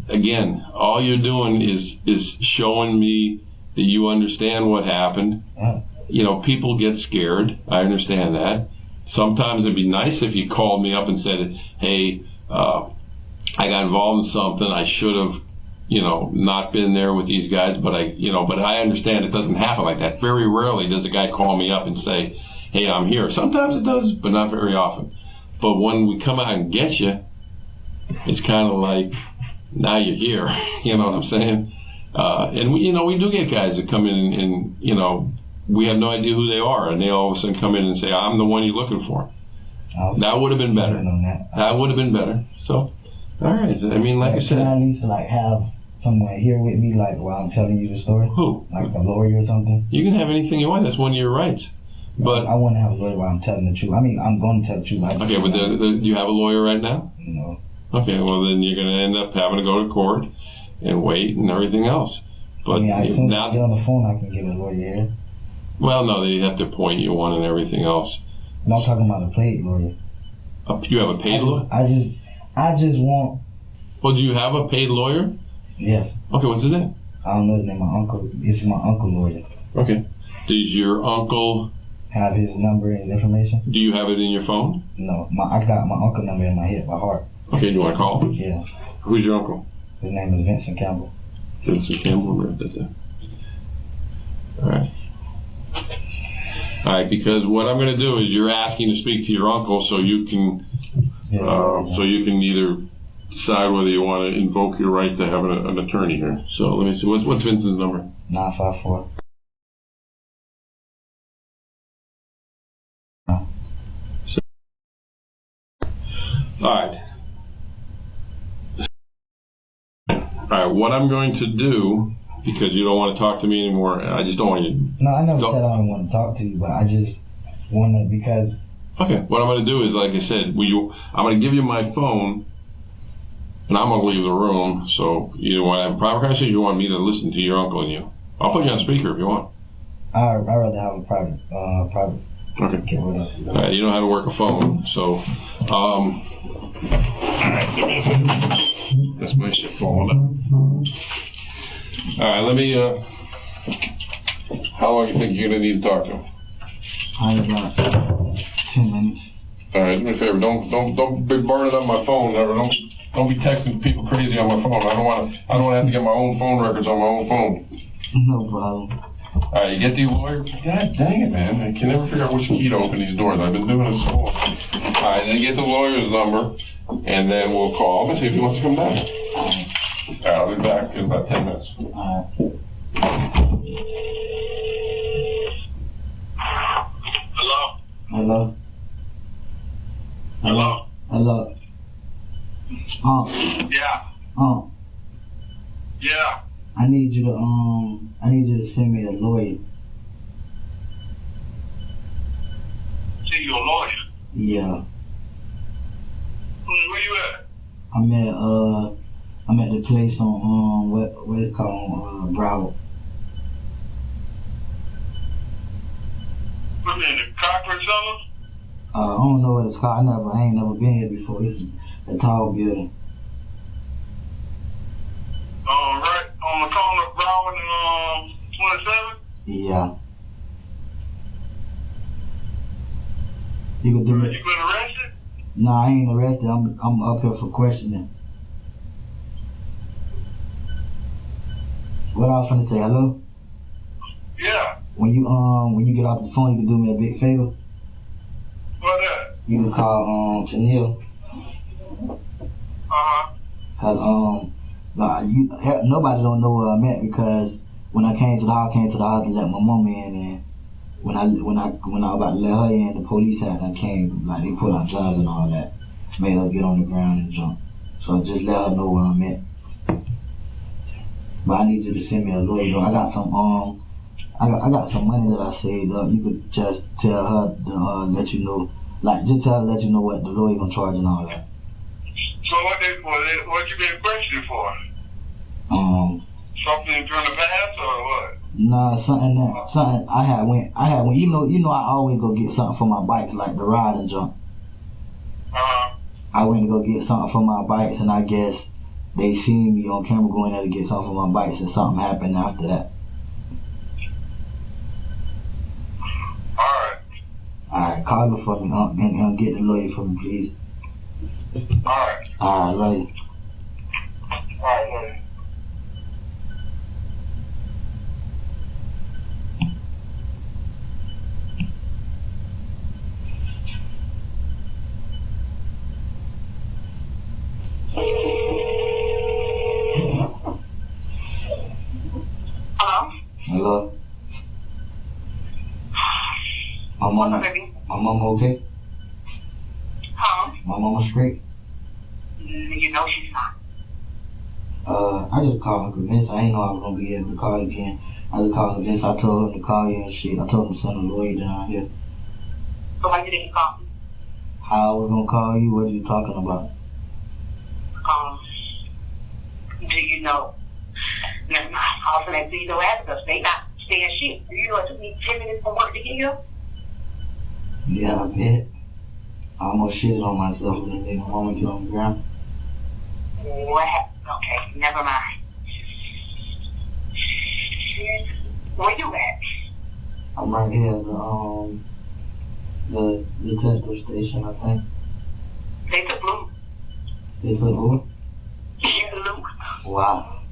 again, all you're doing is showing me that you understand what happened. Yeah. You know, people get scared. I understand that. Sometimes it'd be nice if you called me up and said, hey, I got involved in something. I should have, you know, not been there with these guys, but I understand it doesn't happen like that. Very rarely does a guy call me up and say, hey, I'm here. Sometimes it does, but not very often. But when we come out and get you, it's kind of like, now you're here. You know what I'm saying? And we do get guys that come in and, you know, we have no idea who they are, and they all of a sudden come in and say, I'm the one you're looking for. That would have been better. That would have been better. So, all right. I mean, like I said. Can I at least have someone here with me, like, while I'm telling you the story? Who? Like a lawyer or something? You can have anything you want. That's one of your rights. But I want to have a lawyer while I'm telling the truth. I mean, I'm going to tell the truth. Okay, but do you have a lawyer right now? No. Okay, well then you're going to end up having to go to court and wait and everything else. But I mean, as soon as I get on the phone, I can get a lawyer here. Well, no, they have to point you one and everything else. No, I'm talking about a paid lawyer. You have a paid lawyer? I just want. Well, do you have a paid lawyer? Yes. Okay, what's his name? I don't know his name. My uncle. It's my uncle lawyer. Okay. Does your uncle have his number and information? Do you have it in your phone? No, I got my uncle number in my head, by heart. Okay, do you want to call him? Yeah. Who's your uncle? His name is Vincent Campbell. Vincent Campbell, wrote that down. Alright. Alright, because what I'm going to do is you're asking to speak to your uncle so you can so you can either decide whether you want to invoke your right to have an attorney here. So let me see, what's Vincent's number? 954. Alright. Alright, what I'm going to do, because you don't want to talk to me anymore, I just don't want you to... No, I never said I don't want to talk to you, but I just want to, because... Okay, what I'm going to do is, like I said, I'm going to give you my phone, and I'm going to leave the room, so you want to have a private conversation, or you want me to listen to your uncle and you? I'll put you on speaker if you want. I'd rather have a private. Okay. Alright, you know how to work a phone, so, alright, give me a second. That's my shit falling out. Alright, let me, how long do you think you're going to need to talk to him? About 10 minutes. Alright, do me a favor, don't be burning up my phone, or don't be texting people crazy on my phone. I don't want to have to get my own phone records on my own phone. No problem. Alright, you get the lawyer? God dang it, man. I can never figure out which key to open these doors. I've been doing this so long. Alright, then get the lawyer's number, and then we'll call him and see if he wants to come back. Alright, I'll be back in about 10 minutes. Alright. Hello? Hello? Hello? Hello? Yeah. Yeah. I need you to send me a lawyer. See you a lawyer? Yeah. Where you at? I'm at the place on what it's called Broward. What in the Copper Cellar? I don't know what it's called. I ain't never been here before. It's a tall building. Right on the corner of Broward and 27? Yeah. You could do it. You been arrested? No, I ain't arrested. I'm up here for questioning. What I was finna say, hello? Yeah. When you get off the phone, you can do me a big favor. What that? You can call Chanel. Cause nobody don't know where I'm at, because when I came to the house to let my mama in, and when I was about to let her in, the police had came, like they put on drugs and all that, made her get on the ground and jump. So just let her know where I'm at. But I need you to send me a lawyer. Though. I got some money that I saved up. You could just tell her to let you know, like just tell her, let you know what the lawyer gonna charge and all that. So what you been questioning for? Something during the past or what? Nah, something I had when you know I always go get something for my bike, like the ride and jump. I went to go get something for my bikes, and I guess they seen me on camera going there to get something for my bikes, and something happened after that. Alright, call her for me, and get the lawyer for me, please. Alright, love you. Alright, love you. Hello? My mama okay? My mama straight? You know she's not. I just called him Vince. I ain't know I was gonna be able to call you again. I just called him Vince. I told him to call you and shit. I told him to send a lawyer down here. So why you didn't call me? How I was gonna call you? What are you talking about? Do you know? I was gonna see the because they not saying shit. Do you know it took me 10 minutes from work to get here? Yeah, I bet. I almost shitted on myself when they moment you on the ground. What happened? Okay, never mind. Where you at? I'm right here at the detective station, I think. They took Luke. They took who? Yeah, Luke. Wow.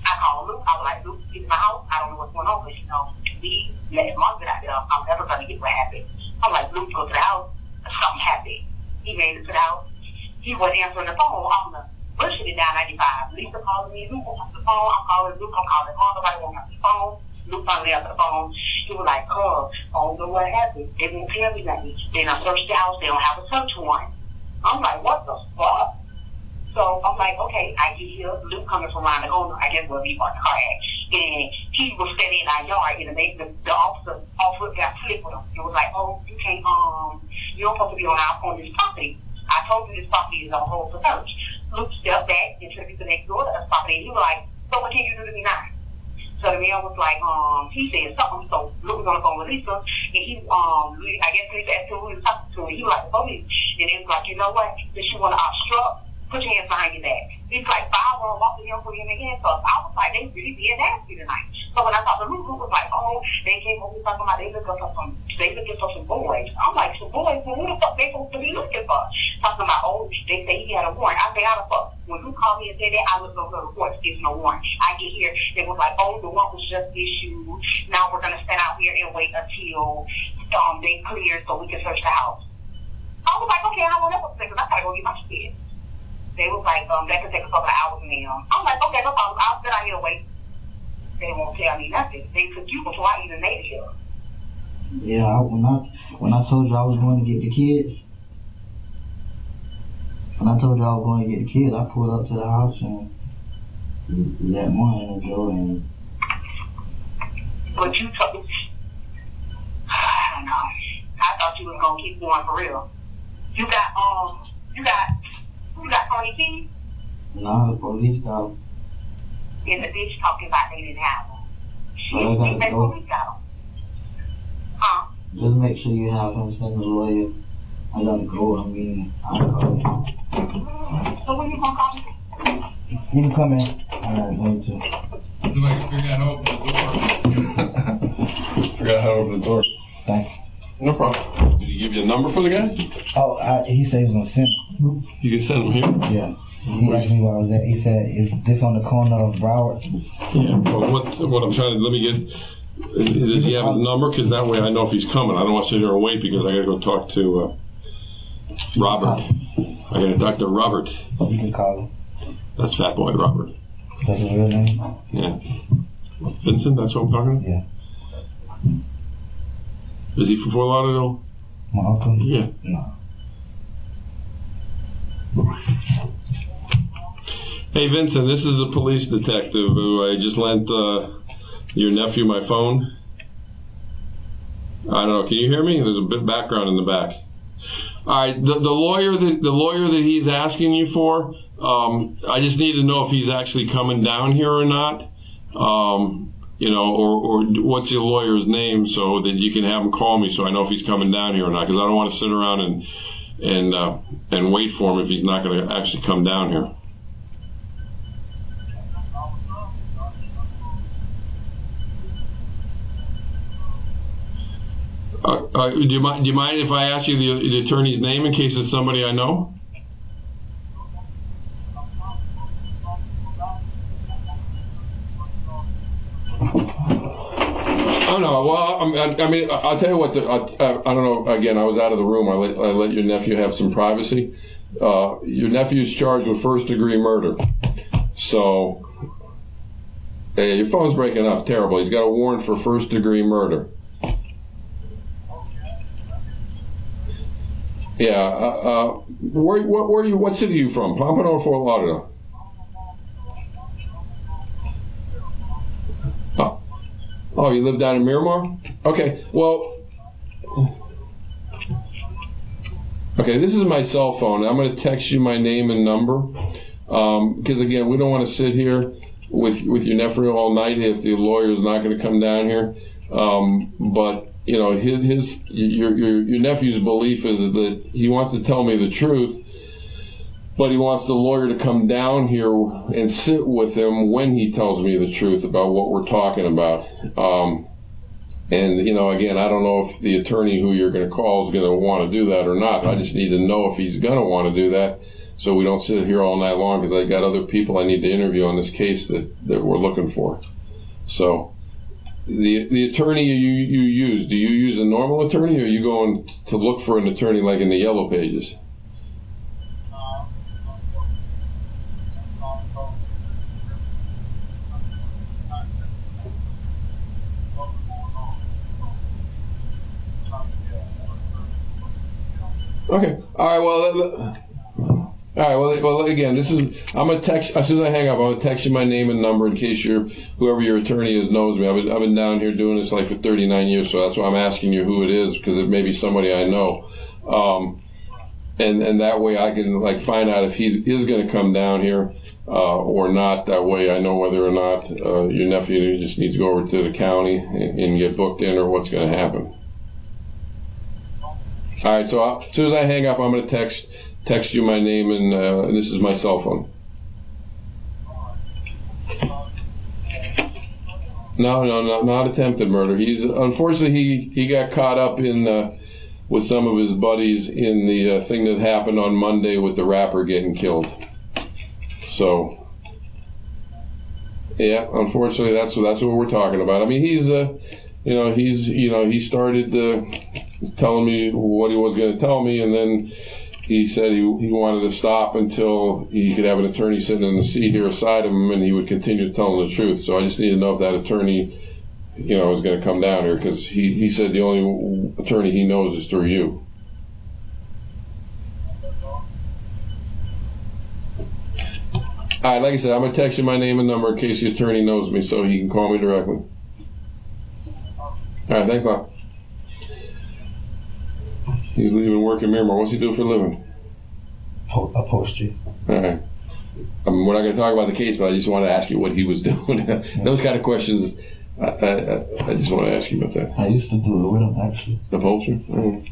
I called Luke. I was like, Luke, get in my house. I don't know what's going on, because, you know, we let months out there. I'm never going to get what happened. I'm like, Luke, go to the house. Something happened. He made it to the house. He wasn't answering the phone. I'm like, pushing it down 95. Lisa calling me. Luke won't answer the phone. I'm calling Luke. I'm calling her. Nobody won't answer the phone. Luke finally answered the phone. He was like, I don't know what happened. They won't tell me nothing. Then I searched the house. They don't have a search warrant. I'm like, what the fuck? So I'm like, okay, I get here. Luke coming from around the corner. I guess where we bought the car at. And he was standing in our yard, and the officer got flipped with him. It was like, oh, you can't, you're supposed to be on this property. I told you this property is on hold for search. Luke stepped back and took me to the next door to the property, and he was like, so what can you do to me now? So the man was like, he said something, so Luke was on the phone with Lisa, and he, I guess Lisa asked him who he was talking to, and he was like, the police. And it was like, you know what, since you want to obstruct, put your hands behind your back. He's like, I want to walk with him, put him in hands. So I was like, they really being nasty tonight. So when I talked to Luke, Luke was like, they came over talking about they looking for some boys. I'm like, some boys? Well, who the fuck they supposed to be looking for? Talking about, they say he had a warrant. I say, how the fuck? When Luke called me and said that, I looked over the reports, there's no warrant. I get here, they was like, the warrant was just issued. Now we're going to stand out here and wait until they clear so we can search the house. I was like, okay, I don't know what to say, because I got to go get my shit. They was like, that could take a couple of hours in them. I'm like, okay, no problem. I'll sit out here and wait. They won't tell me nothing. They took you before I even made it here. Yeah, when I told you I was going to get the kids, I pulled up to the house and let one go and. But you told me, I don't know. I thought you was gonna keep going for real. You got Tony Keys? No, the police got him. And the bitch talking about they didn't have him. So I gotta go. Police got him. Huh? Just make sure you have him send the lawyer. I gotta go. I call you. So when you gonna call me? You can come in. Alright, me too. Somebody forgot how to open the door. Forgot how to open the door. Thanks. No problem. Did he give you a number for the guy? He said he was gonna send him. You can send him here? Yeah. He asked me where I was at. He said, is this on the corner of Broward? Yeah. Well, what I'm trying to, let me get, does he have his number? Because that way I know if he's coming. I don't want to sit here and wait because I got to go talk to Robert. I got to talk to Robert. You can call him. That's Fat Boy Robert. That's his real name? Yeah. Vincent, that's what I'm talking about? Yeah. Is he from Fort Lauderdale? My uncle? Yeah. No. Hey Vincent, this is a police detective who I just lent your nephew my phone. I don't know. Can you hear me? There's a bit of background in the back. All right, the lawyer that he's asking you for, I just need to know if he's actually coming down here or not. You know, or what's your lawyer's name so that you can have him call me so I know if he's coming down here or not, because I don't want to sit around and wait for him if he's not going to actually come down here. Do you mind if I ask you the attorney's name in case it's somebody I know? Oh no. Well, I mean, I'll tell you what. I don't know. Again, I was out of the room. I let your nephew have some privacy. Your nephew's charged with first-degree murder. So, hey, your phone's breaking up terrible. He's got a warrant for first-degree murder. Yeah. Where are you? What city are you from? Pompano or Fort Lauderdale? Oh, you live down in Miramar? Okay. Well. Okay, this is my cell phone. I'm going to text you my name and number because again, we don't want to sit here with your nephew all night if the lawyer is not going to come down here. But you know, your nephew's belief is that he wants to tell me the truth, but he wants the lawyer to come down here and sit with him when he tells me the truth about what we're talking about. And, you know, again, I don't know if the attorney who you're going to call is going to want to do that or not. I just need to know if he's going to want to do that so we don't sit here all night long, because I got other people I need to interview on this case that we're looking for. So the attorney you use, do you use a normal attorney, or are you going to look for an attorney like in the Yellow Pages? Okay. All right. Well, again, I'm gonna text as soon as I hang up. I'm gonna text you my name and number in case whoever your attorney is knows me. I've been down here doing this like for 39 years, so that's why I'm asking you who it is, because it may be somebody I know. And that way I can like find out if he is gonna come down here or not. That way I know whether or not your nephew just needs to go over to the county and get booked in, or what's gonna happen. All right, so as soon as I hang up, I'm going to text you my name, and this is my cell phone. No, not attempted murder. Unfortunately, he got caught up in with some of his buddies in the thing that happened on Monday with the rapper getting killed. So, yeah, unfortunately, that's what we're talking about. I mean, he started telling me what he was going to tell me, and then he said he wanted to stop until he could have an attorney sitting in the seat here beside him, and he would continue to tell him the truth. So I just need to know if that attorney, is going to come down here, because he said the only attorney he knows is through you. All right, like I said, I'm going to text you my name and number in case the attorney knows me, so he can call me directly. All right, thanks a lot. He's leaving work in Miramar. What's he do for a living? Upholstery. All right. We're not going to talk about the case, but I just want to ask you what he was doing. Those kind of questions, I just want to ask you about that. I used to do it with him, actually. Upholstery? Mm-hmm.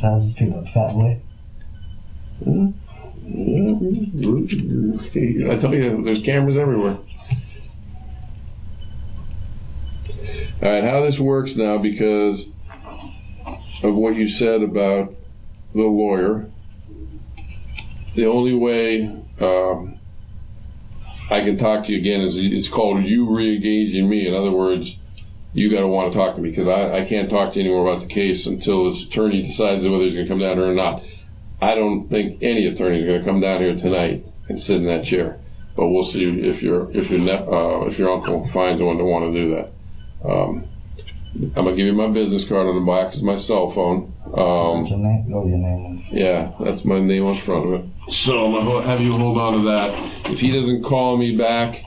So I just picked up fat boy. Mm-hmm. I tell you, there's cameras everywhere. All right, how this works now, because of what you said about the lawyer, the only way I can talk to you again is it's called you re-engaging me. In other words, you got to want to talk to me, because I can't talk to you anymore about the case until this attorney decides whether he's going to come down here or not. I don't think any attorney is going to come down here tonight and sit in that chair, but we'll see if your uncle finds one to want to do that. I'm gonna give you my business card on the box. It's my cell phone. What's your name? Your name. Yeah, that's my name on front of it. So I'm gonna have you hold on to that. If he doesn't call me back,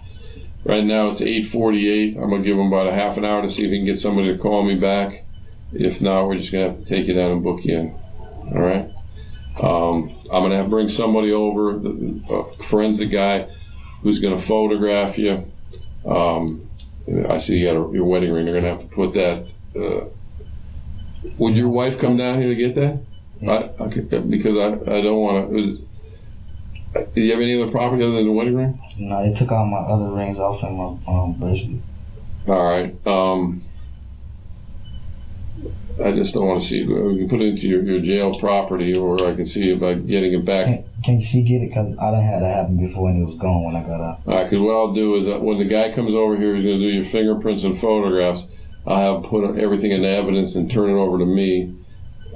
right now it's 8:48. I'm gonna give him about a half an hour to see if he can get somebody to call me back. If not, we're just gonna have to take you down and book you in. All right. I'm going to have to bring somebody over, a forensic guy, who's going to photograph you. I see you got your wedding ring. They're going to have to put that. Would your wife come down here to get that? Yeah. Because I don't want to. Do you have any other property other than the wedding ring? No, they took all my other rings off and my bracelet. All right. I just don't want to see it. We can put it into your jail property, or I can see about getting it back. Can she get it? Because I done had that happen before and it was gone when I got out. All right, because what I'll do is that when the guy comes over here, he's going to do your fingerprints and photographs. I'll have put everything in evidence and turn it over to me,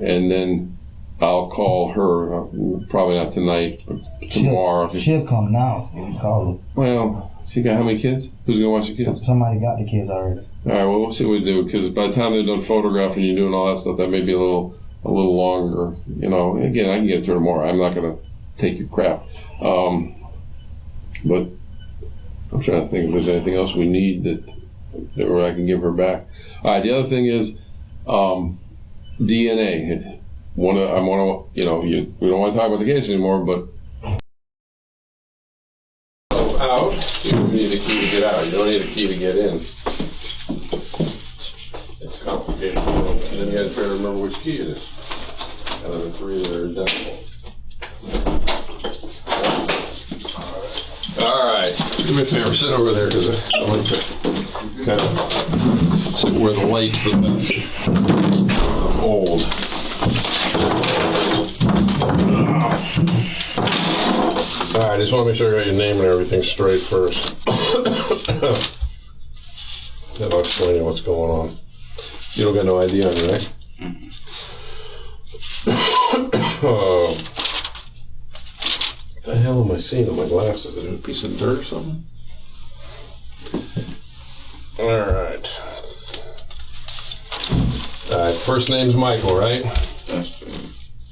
and then I'll call her. Probably not tonight, but tomorrow. She'll come now if you call her. Well, she got how many kids? Who's going to watch the kids? Somebody got the kids already. All right, well, we'll see what we do, because by the time they're done photographing you doing all that stuff, that may be a little longer. Again, I can get it to her tomorrow. I'm not going to take your crap. But I'm trying to think if there's anything else we need that where I can give her back. All right, the other thing is, DNA. We don't want to talk about the case anymore, but out. You don't need a key to get out. You don't need a key to get in. It's complicated. And then you got to try to remember which key it is. Out of the three that are identical. All right. Do me a favor. Sit over there because I like to kind of sit where the light's the best. I'm old. All right. I just want to make sure I got your name and everything straight first. Then I'll explain to you what's going on. You don't got no ID on you, right? What the hell am I seeing on my glasses? Is it a piece of dirt or something? Alright. Alright, first name's Michael, right? Yes.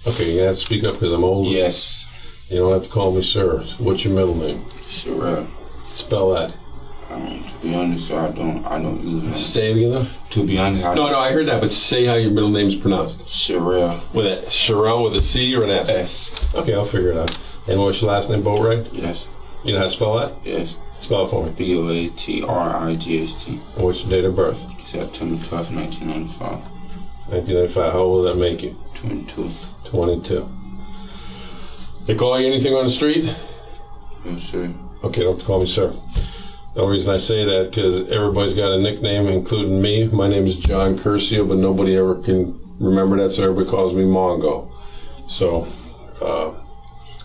Okay, you're gonna have to speak up because I'm old. Yes. You don't have to call me sir. What's your middle name? Sherelle. Spell that. To be honest, sir, I don't either. Say it again. To be honest, No, I heard that, but say how your middle name's pronounced. Sherelle. With a Sherelle with a C or an S? S. Okay, I'll figure it out. And what's your last name, Boatwright? Yes. You know how to spell that? Yes. Spell it for me. BOATRIGHT. And what's your date of birth? September 12th, 1995. 1995. How old does that make you? 22. 22. They call you anything on the street? Yes, sir. Okay, don't call me sir. The only reason I say that because everybody's got a nickname, including me. My name is John Curcio, but nobody ever can remember that, so everybody calls me Mongo. So,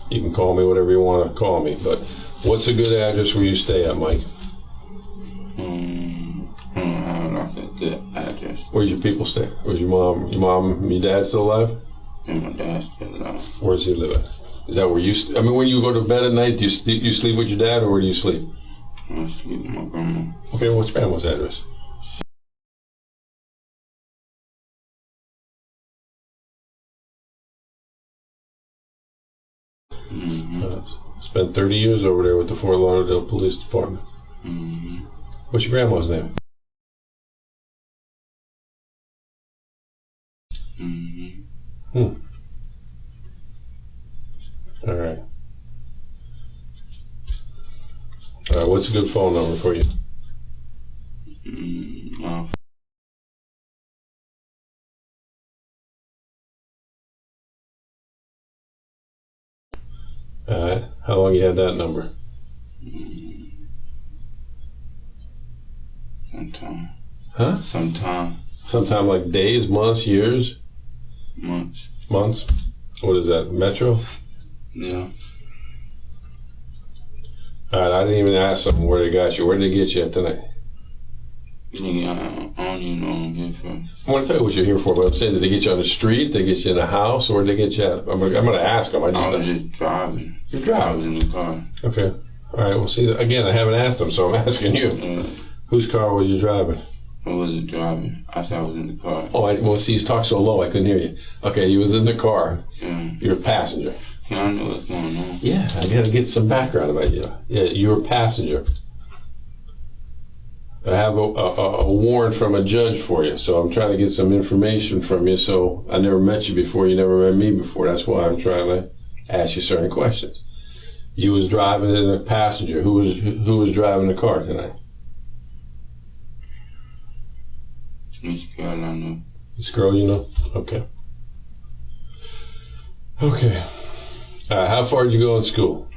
you can call me whatever you want to call me. But what's a good address where you stay at, Mike? I don't have like a good address. Where's your people stay? Where's your mom? Your dad still alive? And my dad's still alive. Where's he live at? Is that where you I mean, when you go to bed at night, do you sleep with your dad, or where do you sleep? I sleep with my grandma. Okay, what's your grandma's address? Spent 30 years over there with the Fort Lauderdale Police Department. What's your grandma's name? All right. What's a good phone number for you? How long you had that number? Sometime. Huh? Sometime like days, months, years? Months. Months? What is that, Metro? Yeah. Alright, I didn't even ask them where they got you. Where did they get you at tonight? Nigga, I don't even know what I'm here for. I want to tell you what you're here for, but I'm saying, did they get you on the street? Did they get you in a house? Or where did they get you at? I'm going to ask them. I was just driving. You're driving? I was in the car. Okay. Alright, well, see, again, I haven't asked them, so I'm asking you. Whose car were you driving? I wasn't driving. I said I was in the car. Oh, well, see, you talk so low, I couldn't hear you. Okay, you was in the car. Yeah. You're a passenger. Yeah, I know what's going on. Yeah, I got to get some background about you. Yeah, you're a passenger. I have a warrant from a judge for you, so I'm trying to get some information from you. So I never met you before, you never met me before. That's why I'm trying to ask you certain questions. You was driving in a passenger. Who was driving the car tonight? This girl I know. This girl you know? Okay. Okay. How far did you go in school?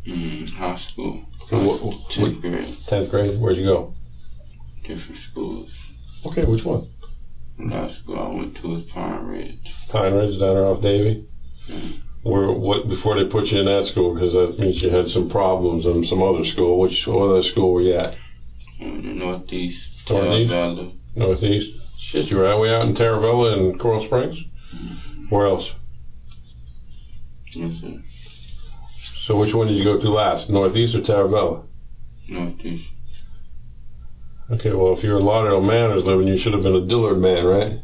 High school. 10th grade. 10th grade? Where'd you go? Different schools. Okay, which one? Last school I went to was Pine Ridge. Pine Ridge down there off Davie? Yeah. Before they put you in that school, because that means you had some problems in some other school. What other school were you at? The Northeast. Northeast? Northeast? Shit, you were all the way out in Terravella and Coral Springs? Where else? Yes, sir. So which one did you go to last, Northeast or Terravella? Northeast. Okay, well, if you're a Lauderdale Manors living, you should have been a Dillard man, right?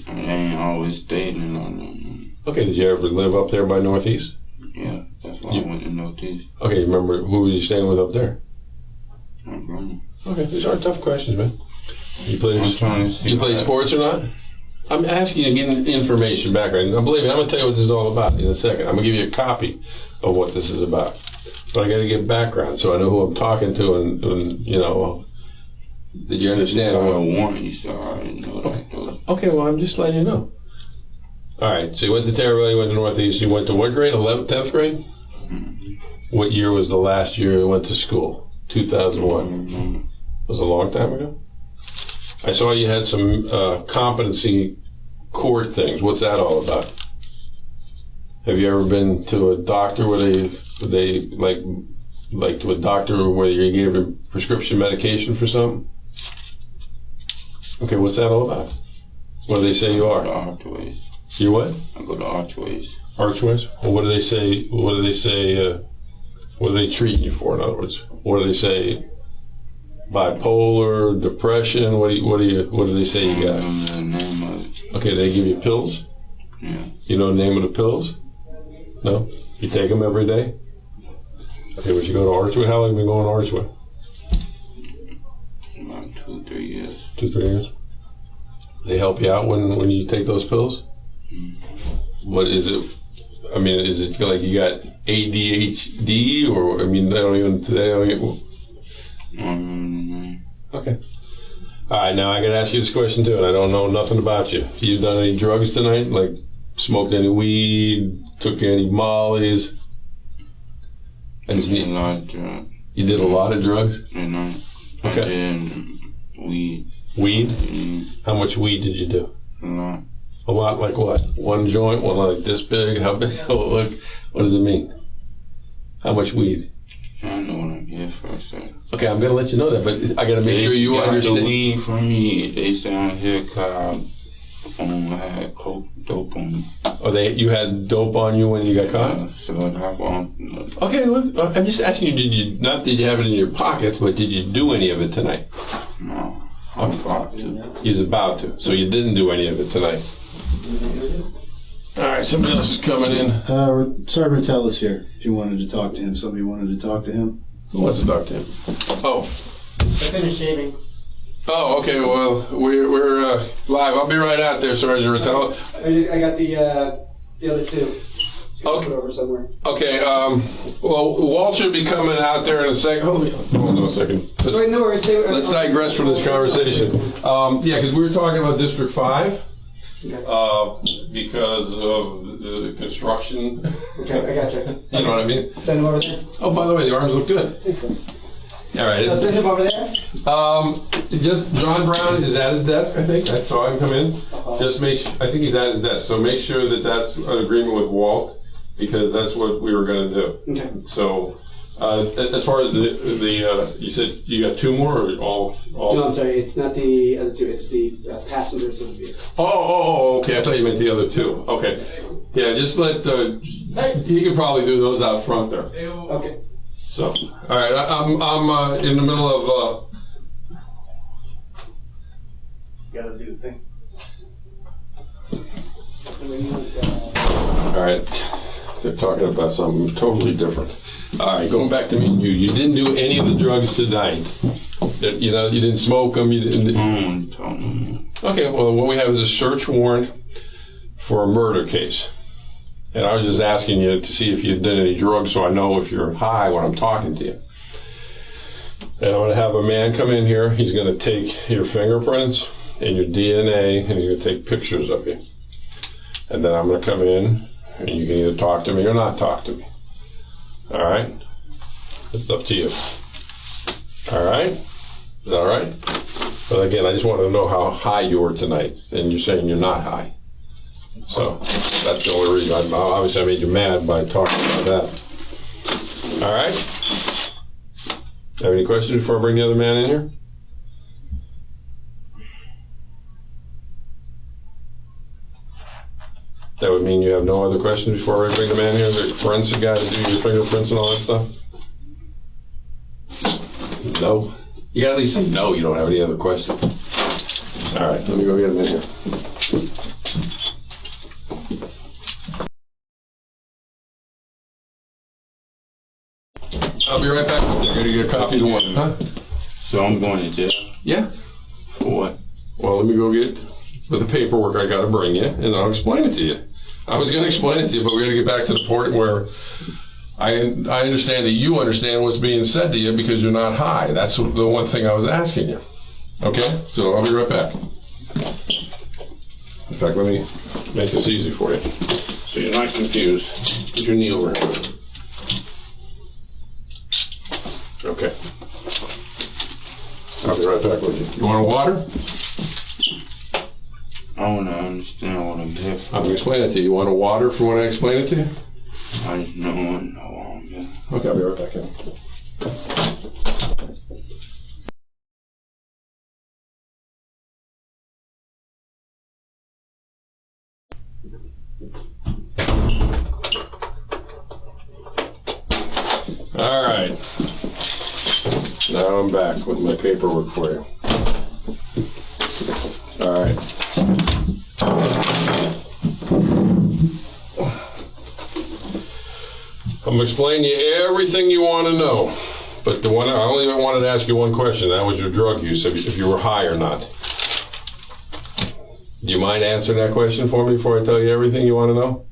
I ain't always stayed in Lauderdale. Okay, did you ever live up there by Northeast? Yeah, that's why I went to Northeast. Okay, remember, who were you staying with up there? My grandma. Okay, these aren't tough questions, man. You play I'm trying to see sports or not? I'm asking you to get information background. Now, believe me, I'm going to tell you what this is all about in a second. I'm going to give you a copy of what this is about. But I got to get background so I know who I'm talking to and you know, did you understand? I don't want you, so I didn't know that. Okay, well, I'm just letting you know. All right, so you went to Terraville, you went to Northeast, you went to what grade? 11th, 10th grade? Mm-hmm. What year was the last year you went to school? 2001. Mm-hmm. Was it a long time ago? I saw you had some competency court things. What's that all about? Have you ever been to a doctor where they like to a doctor where you gave a prescription medication for something? Okay, what's that all about? What do they say you are? Archways. You what? I go to Archways. Archways? Well, what do they say? What do they say? What are they treating you for? In other words, what do they say? Bipolar, depression. What do they say you got? I don't know the name of it. Okay, they give you pills. Yeah. You know the name of the pills? No. You take them every day. Okay, would you go to Archway? How long have you been going to Archway? About 2-3 years. 2-3 years. They help you out when you take those pills. What is it? I mean, is it like you got ADHD or I mean they don't even. Okay. All right, now I got to ask you this question too, and I don't know nothing about you. You done any drugs tonight? Like smoked any weed? Took any mollies? I just need a lot of drugs. You did a lot of drugs? And I Okay. did weed. Weed? Mm, How much weed did you do? a lot. A lot, like what? One joint? One like this big? How big? Look, what does it mean? How much weed? I know what I'm here for a second. Okay, I'm gonna let you know that, but I gotta make sure you got understand. the weed from me. They say I'm here 'cause I had coke dope on me. Oh, you had dope on you when you got caught? So I got on. Okay, well, I'm just asking you, not did you have it in your pocket, but did you do any of it tonight? No, I'm about to. You was about to, so you didn't do any of it tonight. All right, somebody else is coming in. Sergeant Tell is here. If you wanted to talk to him, somebody wanted to talk to him. Who wants to talk to him? Oh. I finished shaving. Oh, okay, well, we're live. I'll be right out there, Sergeant Rattel. I got the other two. Okay. Put over somewhere. Okay, well, Walt should be coming out there in a second. Hold on a second. Wait, no worries. Let's digress from this conversation. Yeah, because we were talking about District 5. Okay. Because of the construction. Okay, I gotcha. You know what I mean? Send him over there? Oh, by the way, the arms look good. All right. I'll send him over there? Just John Brown is at his desk, I think. I saw him come in. Just I think he's at his desk. So make sure that that's an agreement with Walt, because that's what we were going to do. Okay. So, as far as you said you got two more or all? No, I'm sorry. It's not the other two. It's the passengers of the vehicle. Oh, okay. I thought you meant the other two. Okay. Yeah, just let, he could probably do those out front there. Okay. So, all right, I'm in the middle of. Gotta do the thing. All right, they're talking about something totally different. All right, going back to me and you. You didn't do any of the drugs tonight. You know, you didn't smoke them. You didn't. Okay, well, what we have is a search warrant for a murder case. And I was just asking you to see if you did any drugs so I know if you're high when I'm talking to you. And I'm going to have a man come in here. He's going to take your fingerprints and your DNA, and he's going to take pictures of you. And then I'm going to come in, and you can either talk to me or not talk to me. All right? It's up to you. All right? Is that all right? But again, I just wanted to know how high you were tonight, and you're saying you're not high. So that's the only reason. Obviously, I made you mad by talking about that. All right? Have any questions before I bring the other man in here? That would mean you have no other questions before I bring the man here? The forensic guy to do your fingerprints and all that stuff? No? You gotta at least say no, you don't have any other questions. All right, let me go get him in here. I'll be right back. I'm going to get a copy of the warrant, huh? So I'm going to jail? Yeah. For what? Well, let me go get with the paperwork I got to bring you, and I'll explain it to you. I was going to explain it to you, but we're going to get back to the point where I understand that you understand what's being said to you because you're not high. That's the one thing I was asking you. Okay? So I'll be right back. In fact, let me make this easy for you so you're not confused. Put your knee over here. Okay. I'll be right back with you. You want a water? I want to understand what I'm here for. I'm going to explain it to you. You want a water for when I explain it to you? I just don't want to know what I'm here. Okay, I'll be right back in. All right. Now I'm back with my paperwork for you. All right. I'm going to explain to you everything you want to know. But I only wanted to ask you one question. That was your drug use, if you were high or not. Do you mind answering that question for me before I tell you everything you want to know?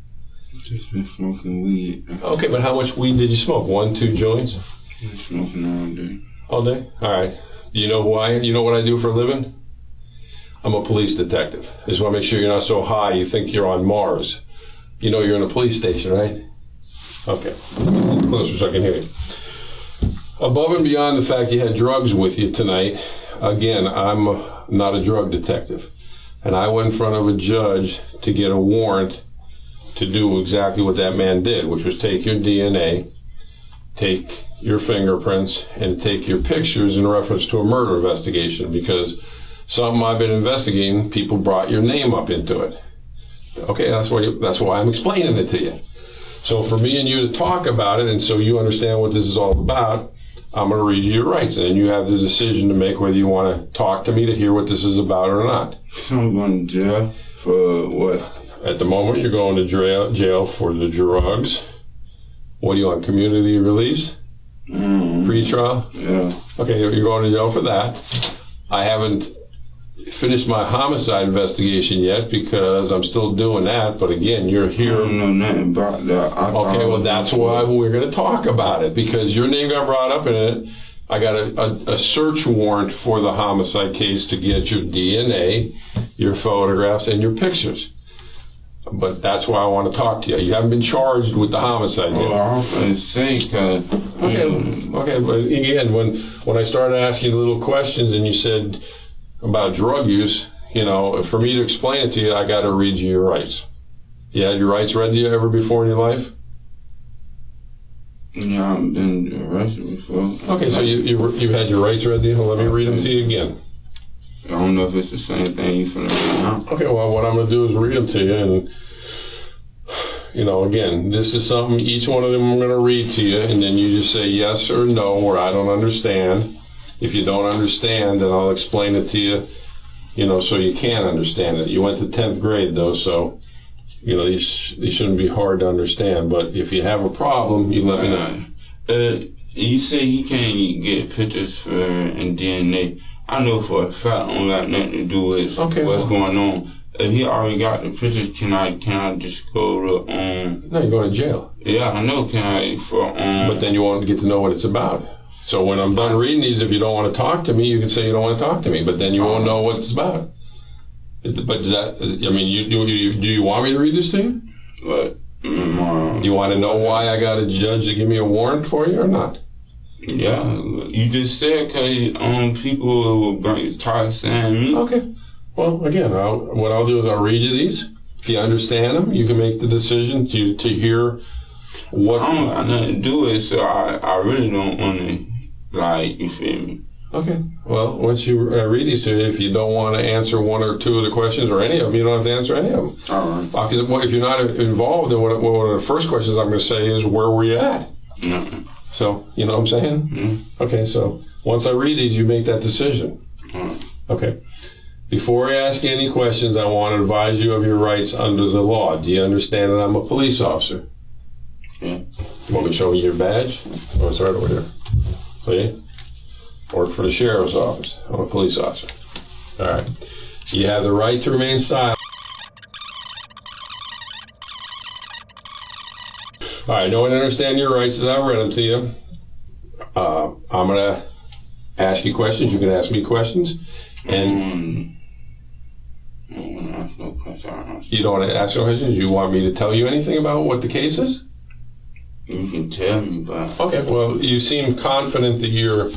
Just been smoking weed. Okay, but how much weed did you smoke? 1, 2 joints? Been smoking all day. All day? All right. Do you know who I am? You know what I do for a living? I'm a police detective. I just want to make sure you're not so high you think you're on Mars. You know you're in a police station, right? Okay. Let me sit closer so I can hear you. Above and beyond the fact you had drugs with you tonight, again, I'm not a drug detective. And I went in front of a judge to get a warrant to do exactly what that man did, which was take your DNA, take your fingerprints, and take your pictures in reference to a murder investigation, because something I've been investigating, people brought your name up into it. Okay, that's why I'm explaining it to you. So for me and you to talk about it, and so you understand what this is all about, I'm going to read you your rights, and then you have the decision to make whether you want to talk to me to hear what this is about or not. So I'm going to jail for what? At the moment, you're going to jail for the drugs. What do you want, community release? Pre-trial? Yeah. Okay, you're going to jail for that. I haven't finished my homicide investigation yet because I'm still doing that, but again, you're here. I don't know nothing about that. Okay, well, that's why we're going to talk about it, because your name got brought up in it. I got a search warrant for the homicide case to get your DNA, your photographs, and your pictures. But that's why I want to talk to you. You haven't been charged with the homicide yet. Well, I was going to say, because... Okay, but again, when I started asking you little questions and you said about drug use, you know, for me to explain it to you, I got to read you your rights. You had your rights read to you ever before in your life? Yeah, I've been arrested before. Okay, so you had your rights read to you? Well, let me read them to you again. I don't know if it's the same thing you finna read now. Okay, well, what I'm going to do is read them to you, and, you know, again, this is something, each one of them I'm going to read to you, and then you just say yes or no, or I don't understand. If you don't understand, then I'll explain it to you, you know, so you can understand it. You went to 10th grade, though, so, you know, these shouldn't be hard to understand, but if you have a problem, you let me know. You say he can't get pictures and DNA. I know for a fact I don't got nothing to do with what's going on. If he already got the pictures, can I just go to No, you're going to jail. Yeah, I know. Can I But then you won't get to know what it's about. So when I'm done reading these, if you don't want to talk to me, you can say you don't want to talk to me. But then you won't know what it's about. But is that? I mean, do you want me to read this to you? What? You want to know why I got a judge to give me a warrant for you or not? Yeah, you just said because people will try saying me. Okay. Well, again, what I'll do is I'll read you these. If you understand them, you can make the decision to hear what. I don't got nothing to do with it, so I really don't want to, you feel me? Okay. Well, once you read these to you, if you don't want to answer one or two of the questions or any of them, you don't have to answer any of them. All right. Because if you're not involved, then one of the first questions I'm going to say is, where were you at? No. So, you know what I'm saying? Mm-hmm. Okay, so once I read these, you make that decision. Right. Okay. Before I ask you any questions, I want to advise you of your rights under the law. Do you understand that I'm a police officer? Yeah. You want me to show you your badge? Oh, it's right over there. See? Work for the sheriff's office. I'm a police officer. All right. You have the right to remain silent. All right, no one understand your rights as I read them to you. I'm going to ask you questions. You can ask me questions. And I don't want to ask no questions. you don't want to ask no questions? You want me to tell you anything about what the case is? You can tell me, but... Okay, well, you seem confident that you're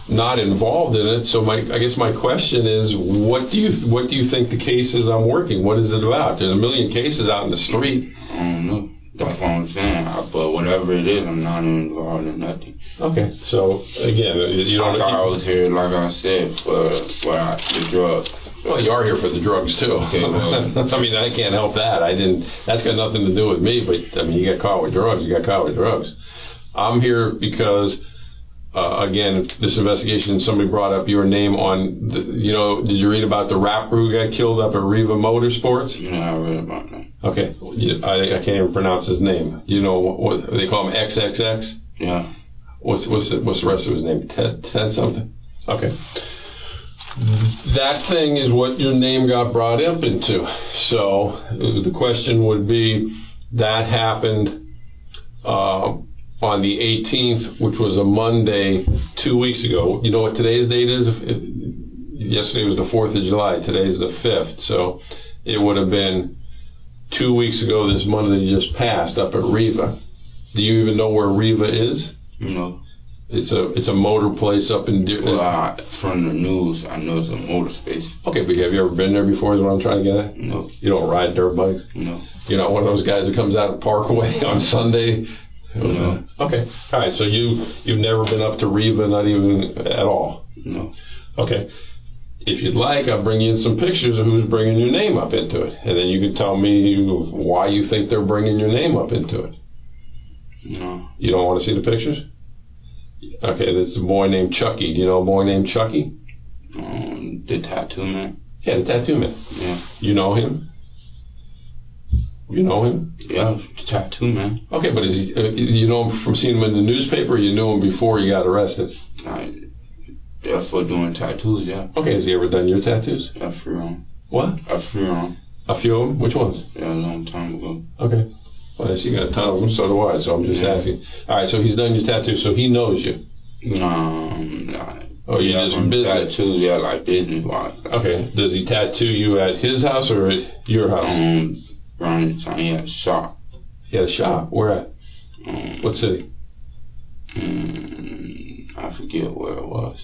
not involved in it, so I guess my question is, what do you think the case is I'm working? What is it about? There's a million cases out in the street. I don't know. That's what I'm saying. But whatever it is, I'm not involved in nothing. Okay, so again, you don't... I was here, like I said, for the drugs. Well, you are here for the drugs too. Okay, well, I mean, I can't help that. That's got nothing to do with me, but I mean, you got caught with drugs, you got caught with drugs. I'm here because... again, this investigation, somebody brought up your name on, did you read about the rapper who got killed up at Riva Motorsports? Yeah, I read about that. Okay, I can't even pronounce his name. You know what they call him, XXX? Yeah. What's the rest of his name? Ted something? Okay. That thing is what your name got brought up into. So the question would be, that happened on the 18th, which was a Monday 2 weeks ago. You know what today's date is? Yesterday was the 4th of July. Today's the 5th. So it would have been 2 weeks ago this Monday just passed up at Riva. Do you even know where Riva is? No. It's a motor place up in... from the news, I know it's a motor space. Okay, but have you ever been there before is what I'm trying to get at? No. You don't ride dirt bikes? No. You're not one of those guys that comes out of Parkway on Sunday? No. Okay. All right. So you've never been up to Riva, not even at all? No. Okay. If you'd like, I'll bring you in some pictures of who's bringing your name up into it, and then you can tell me why you think they're bringing your name up into it. No. You don't want to see the pictures? Okay. There's a boy named Chucky. Do you know a boy named Chucky? The tattoo man. Yeah, the tattoo man. Yeah. You know him? You know him? Yeah, the tattoo man. Okay, but is he, you know him from seeing him in the newspaper, or you knew him before he got arrested? Yeah, for doing tattoos, yeah. Okay, has he ever done your tattoos? A few of them. What? A few of them. A few of them? Which ones? Yeah, a long time ago. Okay. Well, you got a ton of them, so do I, so I'm just asking. All right, so he's done your tattoos, so he knows you? No, Oh, you just business? Tattoos, yeah, like business-wise. Okay. Does he tattoo you at his house or at your house? Around the time he had a shop. He had a shop? Where at? What city? I forget where it was.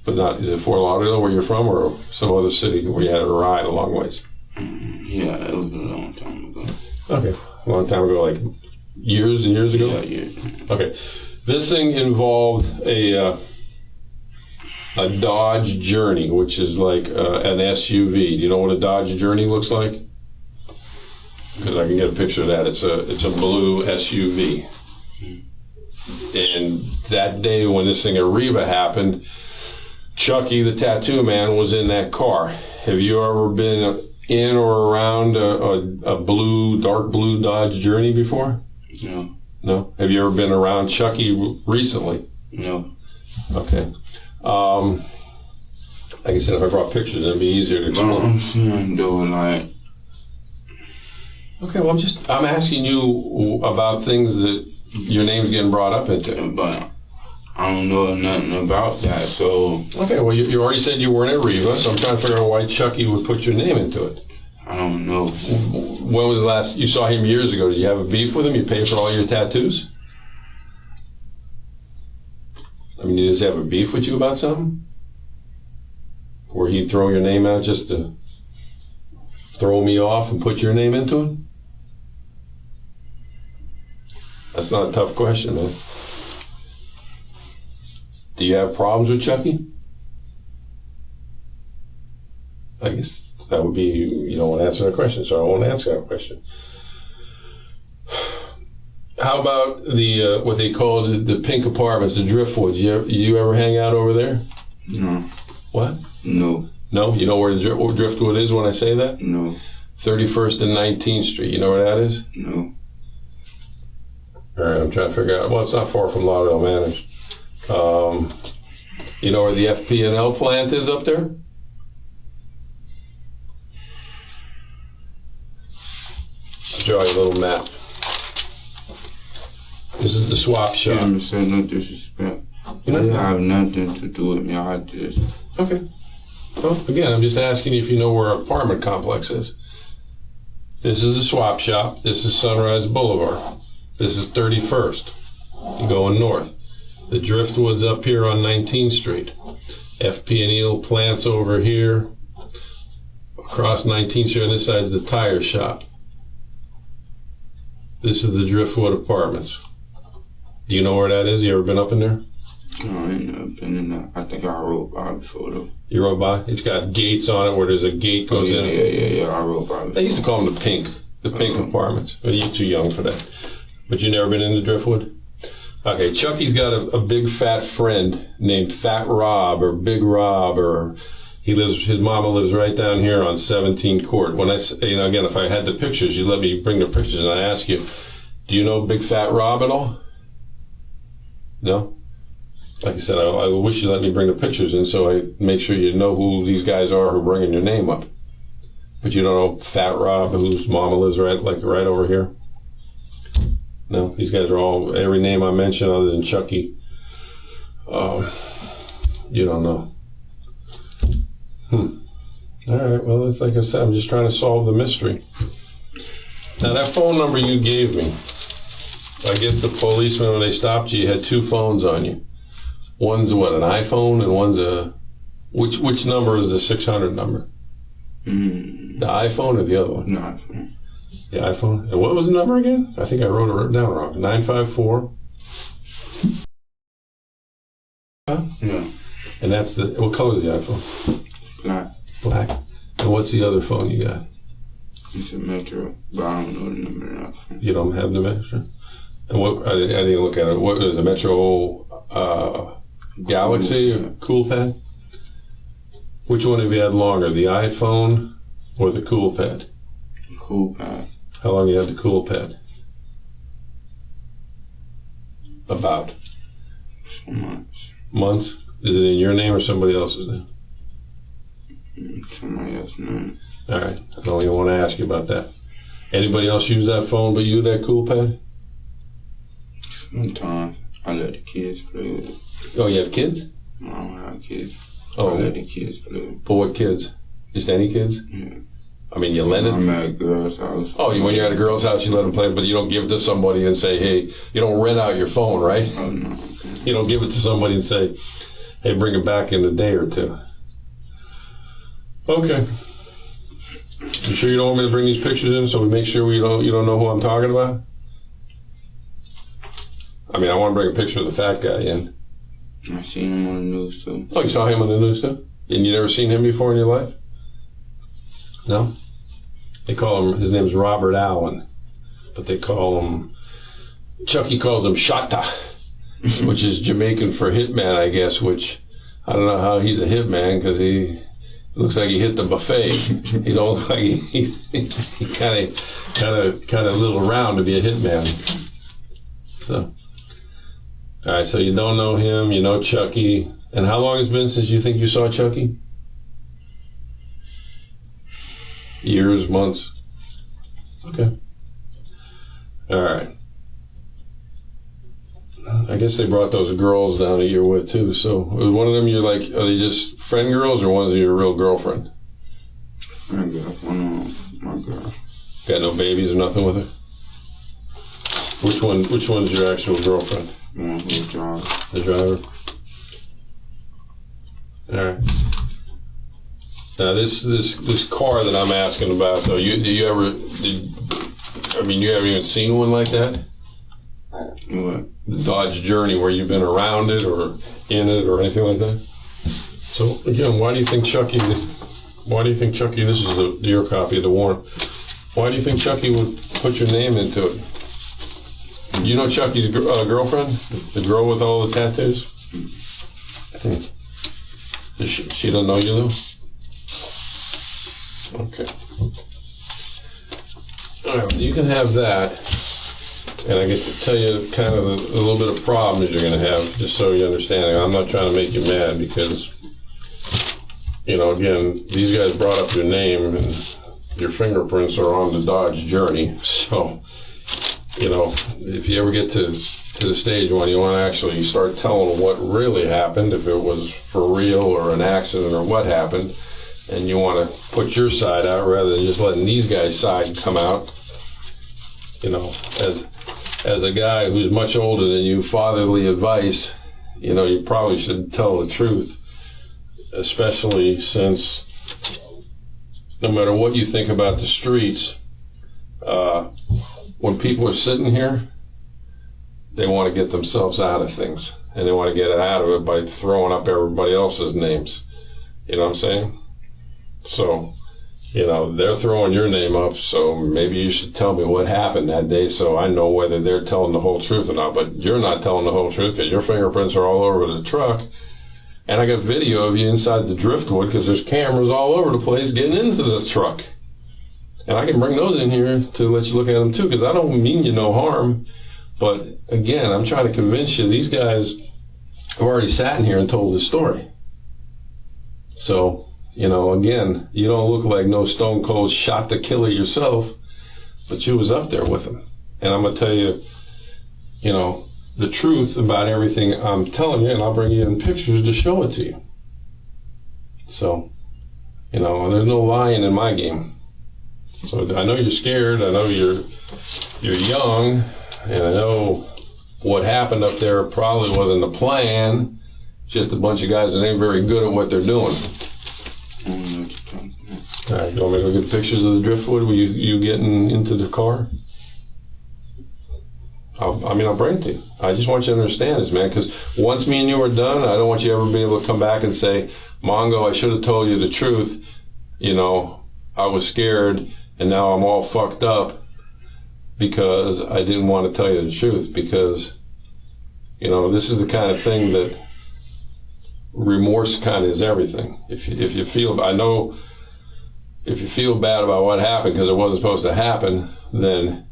But not, is it Fort Lauderdale where you're from, or some other city where you had to ride a long ways? Yeah, it was a long time ago. Okay. A long time ago, like years and years ago? Yeah, years. Okay. This thing involved a Dodge Journey, which is like an SUV. Do you know what a Dodge Journey looks like? Because I can get a picture of that. It's a blue SUV. And that day when this thing at Riva happened, Chucky, the tattoo man, was in that car. Have you ever been in or around a dark blue Dodge Journey before? No. No? Have you ever been around Chucky recently? No. Okay. Like I said, if I brought pictures, it'd be easier to explain. I'm saying, though, like... Okay, well, I'm asking you about things that your name's getting brought up into. But I don't know nothing about that, so... Okay, well, you already said you weren't at Riva, so I'm trying to figure out why Chucky would put your name into it. I don't know. When was the last... You saw him years ago. Did you have a beef with him? You paid for all your tattoos? I mean, did he have a beef with you about something? Where he'd throw your name out just to throw me off and put your name into it? That's not a tough question, man. Do you have problems with Chucky? I guess that would be, you don't want to answer that question, so I won't answer that question. How about the what they call the pink apartments, the Driftwoods? You ever hang out over there? No. What? No. No? You know where the Driftwood is when I say that? No. 31st and 19th Street. You know where that is? No. All right, I'm trying to figure out. Well, it's not far from Lauderdale Manors. You know where the FP&L plant is up there? show you a little map. This is the swap shop. Yeah, say no disrespect. You know, I have nothing to do with me. I just. Okay. Well, again, I'm just asking you if you know where our apartment complex is. This is the swap shop. This is Sunrise Boulevard. This is 31st. You're going north. The Driftwood's up here on 19th Street. FP&E plants over here. Across 19th Street on this side is the tire shop. This is the Driftwood Apartments. Do you know where that is? You ever been up in there? No, I ain't never been in that. I think I rode by before though. You rode by? It's got gates on it where there's a gate goes in. Yeah, I rode by. They used to call them the pink apartments. Well, you're too young for that. But you never been into Driftwood? Okay, Chucky's got a big fat friend named Fat Rob or Big Rob, or his mama lives right down here on 17th Court. When I, again, if I had the pictures, you'd let me bring the pictures, and I ask you, do you know Big Fat Rob at all? No? Like I said, I wish you let me bring the pictures in so I make sure you know who these guys are who are bringing your name up. But you don't know Fat Rob, whose mama lives right over here? No, these guys are all, every name I mentioned other than Chucky, you don't know. All right, well, it's like I said, I'm just trying to solve the mystery. Now, that phone number you gave me, I guess the policeman, when they stopped you, had two phones on you. One's what, an iPhone, and one's a, which number is the 600 number? The iPhone or the other one? No, iPhone. The iPhone? And what was the number again? I think I wrote it down wrong. 954? Yeah. And that's the, what color is the iPhone? Black. Black. And what's the other phone you got? It's a Metro, but I don't know the number of that phone. You don't have the Metro? And what, I didn't look at it. What is a Metro Galaxy or Cool-Pad? Which one have you had longer, the iPhone or the Cool-Pad? Cool-Pad. How long you had the Cool-Pad? About? Some months. Months? Is it in your name or somebody else's name? Somebody else's name. All right. I don't even want to ask you about that. Anybody else use that phone but you, that Cool-Pad? Sometimes I let the kids play with it. Oh, you have kids? I don't have kids. Oh. I let the kids play with it. But what kids? Just any kids? Yeah. I mean, you lend it? I'm at a girl's house. Oh, when you're at a girl's house, you let them play, but you don't give it to somebody and say, hey, you don't rent out your phone, right? Oh, no. You don't give it to somebody and say, hey, bring it back in a day or two. Okay. You sure you don't want me to bring these pictures in so we make sure you don't know who I'm talking about? I mean, I want to bring a picture of the fat guy in. I seen him on the news too. Oh, you saw him on the news too? And you never seen him before in your life? No? They call him, his name's Robert Allen, but they call him, Chucky calls him Shatta, which is Jamaican for hitman, I guess, which I don't know how he's a hitman because he looks like he hit the buffet. He don't look like he kind of little round to be a hitman. So, all right, so you don't know him, you know Chucky. And how long has it been since you think you saw Chucky? Years, months? Okay. All right. I guess they brought those girls down that you're with too. So, was one of them you're like, are they just friend girls or one of them your real girlfriend? Friend girl, one of my girl. Got no babies or nothing with her? Which one's your actual girlfriend? The one who's driver. The driver? Alright. Now this car that I'm asking about though, you haven't even seen one like that? What? The Dodge Journey where you've been around it or in it or anything like that? So again, why do you think Chucky, this is your copy of the warrant, why do you think Chucky would put your name into it? You know Chucky's girlfriend? The girl with all the tattoos? She don't know you though? Okay. Alright, you can have that. And I get to tell you kind of a little bit of problems you're going to have, just so you understand. I'm not trying to make you mad because, again, these guys brought up your name and your fingerprints are on the Dodge Journey. So, you know, if you ever get to the stage when you want to actually start telling what really happened, if it was for real or an accident or what happened, and you want to put your side out rather than just letting these guys' side come out, you know, as a guy who's much older than you, fatherly advice, you know, you probably should tell the truth, especially since no matter what you think about the streets, when people are sitting here, they want to get themselves out of things, and they want to get out of it by throwing up everybody else's names. You know what I'm saying? So, you know, they're throwing your name up, so maybe you should tell me what happened that day so I know whether they're telling the whole truth or not. But you're not telling the whole truth because your fingerprints are all over the truck. And I got video of you inside the driftwood because there's cameras all over the place getting into the truck. And I can bring those in here to let you look at them too, because I don't mean you no harm. But again, I'm trying to convince you, these guys have already sat in here and told this story. So, you know, again, you don't look like no stone cold shot the killer yourself, but you was up there with him. And I'm going to tell you, you know, the truth about everything I'm telling you, and I'll bring you in pictures to show it to you. So, you know, there's no lying in my game. So I know you're scared, I know you're young, and I know what happened up there probably wasn't the plan, just a bunch of guys that ain't very good at what they're doing. Alright, you want me to go get pictures of the driftwood? Were you getting into the car? I'll bring it to you. I just want you to understand this, man, because once me and you are done, I don't want you ever to be able to come back and say, Mongo, I should have told you the truth. You know, I was scared, and now I'm all fucked up because I didn't want to tell you the truth. Because, you know, this is the kind of thing that remorse kind of is everything. If you feel, I know, if you feel bad about what happened because it wasn't supposed to happen, then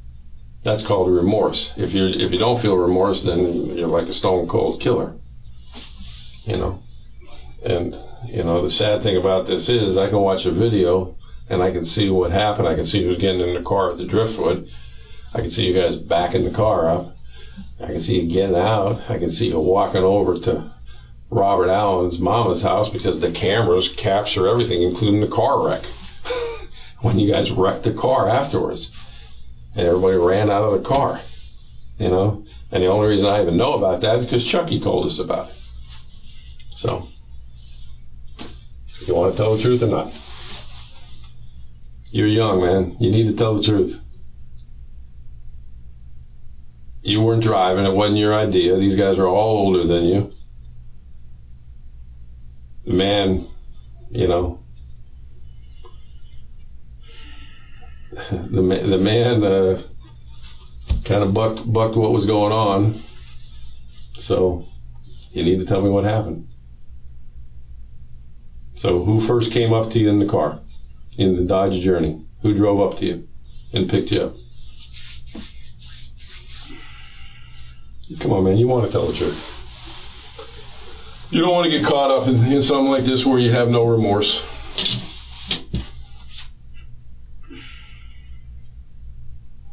that's called remorse. If you don't feel remorse, then you're like a stone cold killer. You know, and you know the sad thing about this is I can watch a video and I can see what happened. I can see who's getting in the car at the driftwood. I can see you guys backing the car up. I can see you getting out. I can see you walking over to Robert Allen's mama's house because the cameras capture everything, including the car wreck. When you guys wrecked the car afterwards. And everybody ran out of the car, you know. And the only reason I even know about that is because Chucky told us about it. So, you want to tell the truth or not? You're young, man. You need to tell the truth. You weren't driving. It wasn't your idea. These guys are all older than you. The man, you know, the man kind of bucked what was going on. So you need to tell me what happened. So who first came up to you in the car, in the Dodge Journey? Who drove up to you and picked you up? Come on, man, you want to tell the truth. You don't want to get caught up in something like this where you have no remorse.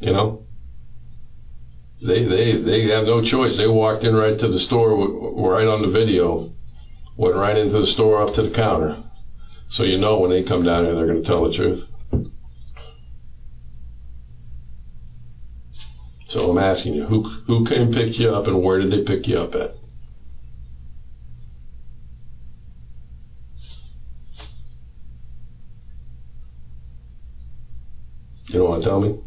You know, they have no choice. They walked in right to the store, right on the video, went right into the store up to the counter. So you know when they come down here, they're going to tell the truth. So I'm asking you, who came pick you up and where did they pick you up at? You don't want to tell me?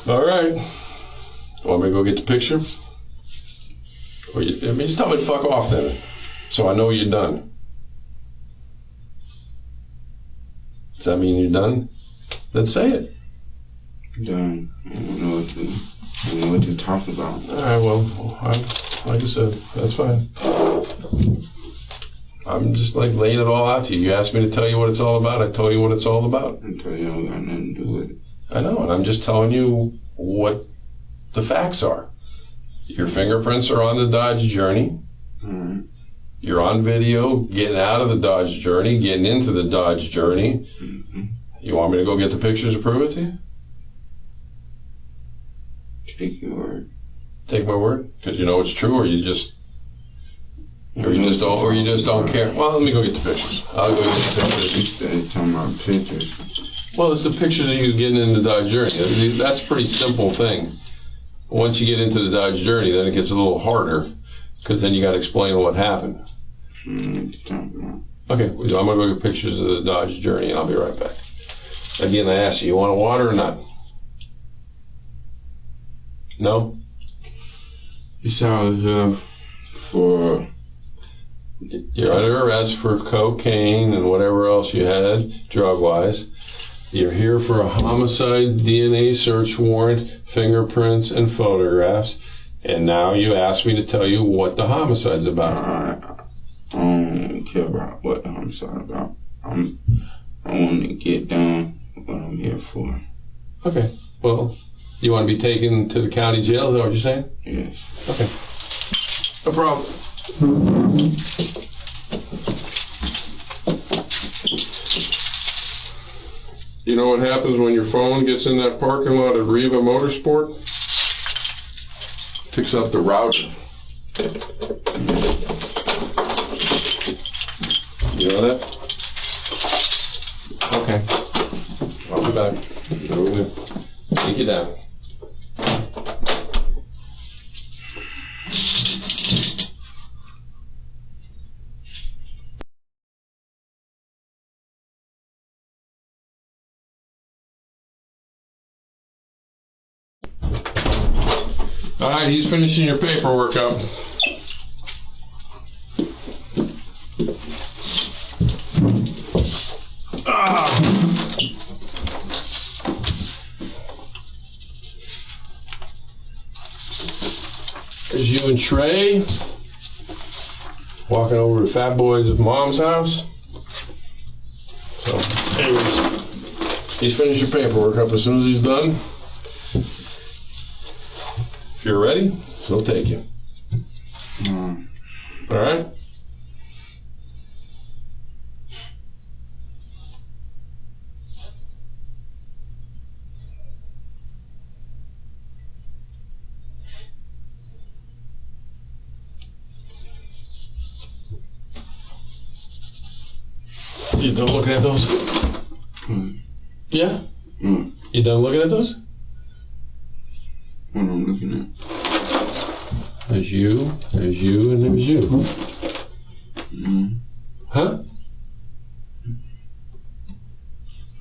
All right. Want me to go get the picture? Or just tell me to fuck off then, so I know you're done. Does that mean you're done? Then say it. Done. I don't know what to talk about. All right. Well, like I said, that's fine. I'm just like laying it all out to you. You asked me to tell you what it's all about. I told you what it's all about. I tell you I don't got nothing to do with it. I know, and I'm just telling you what the facts are. Your fingerprints are on the Dodge Journey. All right. You're on video, getting out of the Dodge Journey, getting into the Dodge Journey. Mm-hmm. You want me to go get the pictures to prove it to you? Take your word. Take my word? Because you know it's true, or you just don't care. Well, let me go get the pictures. I'll go get the pictures. Instead of talking about pictures. Well, it's the pictures of you getting into the Dodge Journey. That's a pretty simple thing. Once you get into the Dodge Journey, then it gets a little harder, because then you got to explain what happened. Okay, so I'm going to go get pictures of the Dodge Journey, and I'll be right back. Again, I asked you want a water or not? No? You said I was here for... You're under arrest for cocaine and whatever else you had, drug-wise. You're here for a homicide DNA search warrant, fingerprints, and photographs. And now you ask me to tell you what the homicide's about. I don't care about what the homicide about. I want to get done what I'm here for. Okay. Well, you want to be taken to the county jail? Is that what you're saying? Yes. Okay. No problem. You know what happens when your phone gets in that parking lot at Riva Motorsport? Picks up the router. You know that? Okay. I'll be back. I'm going to take you down. All right, he's finishing your paperwork up. There's you and Trey walking over to Fat Boy's mom's house. So, anyways, he's finished your paperwork up. As soon as he's done, if you're ready, he'll take you. All right? You done looking at those? Yeah? You done looking at those? What I'm looking at? There's you, and there's you. Huh?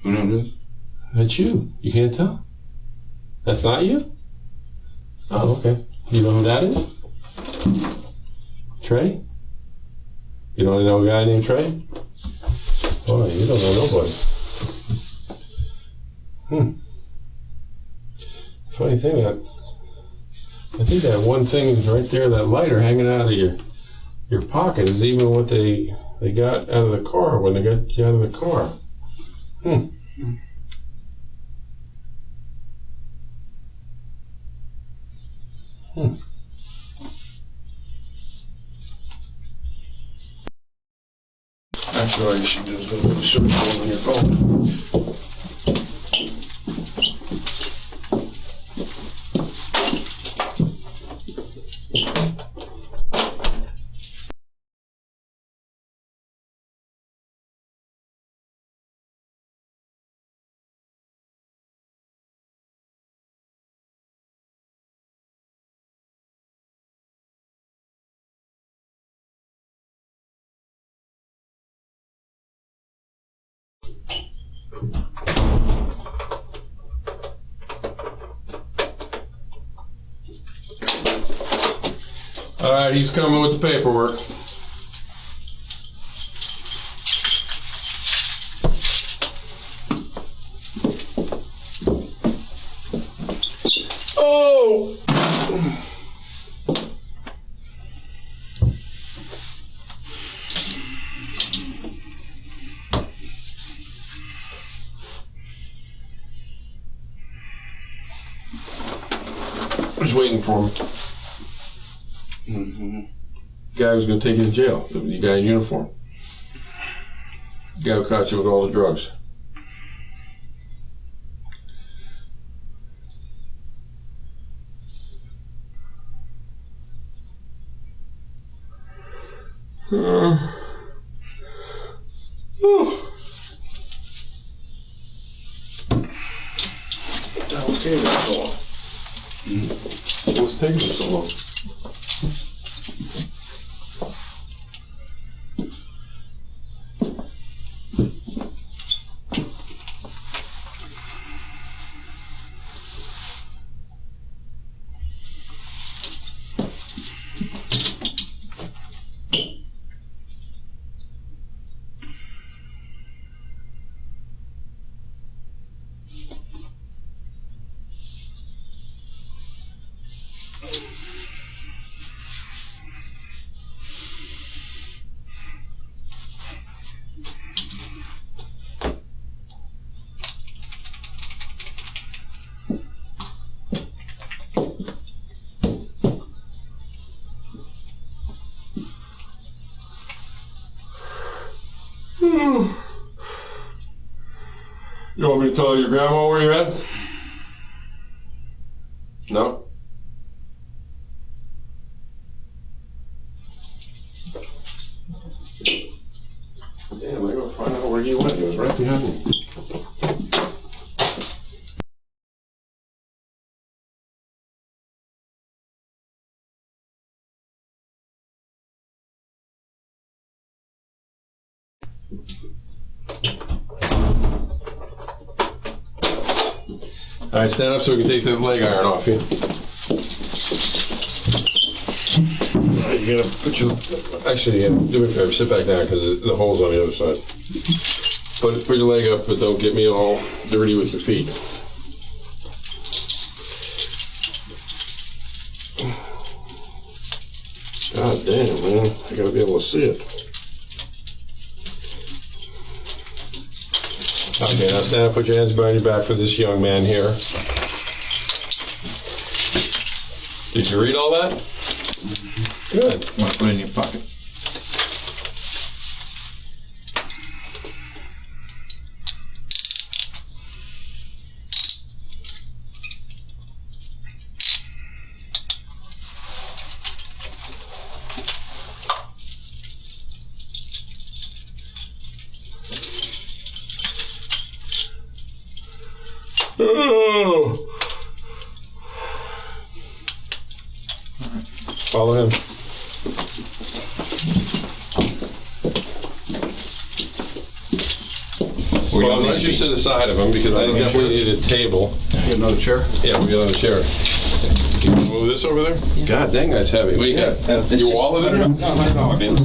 What is this? That's you. You can't tell? That's not you? Oh, okay. You know who that is? Trey? You don't know a guy named Trey? Boy, you don't know nobody. Funny thing, I think that one thing is right there, that lighter hanging out of your pocket is even what they got out of the car when they got you out of the car. Actually, all you should do is go to the search phone on your phone. All right, he's coming with the paperwork. Oh! I was waiting for him. guy who's going to take you to jail, the guy in uniform. The guy who caught you with all the drugs. Okay, that's so long. What's taking you so long? You want me to tell your grandma where you're at? No? Damn, I gotta find out where he went. He was right behind me. All right, stand up so we can take that leg iron off you. All right, you gotta put your, actually, do me a favor, sit back down because the hole's on the other side. Put your leg up, but don't get me all dirty with your feet. God damn, man, I gotta be able to see it. Okay, now stand up, put your hands behind your back for this young man here. Did you read all that? Good. Want to put it in your pocket? Oh. Follow him. Well, unless you sit aside of him, because I definitely need a table. Get another chair? Yeah, we got another chair. Can you move this over there? Yeah. God dang, that's heavy. What do you got? Your wallet in there? No, not at all, man.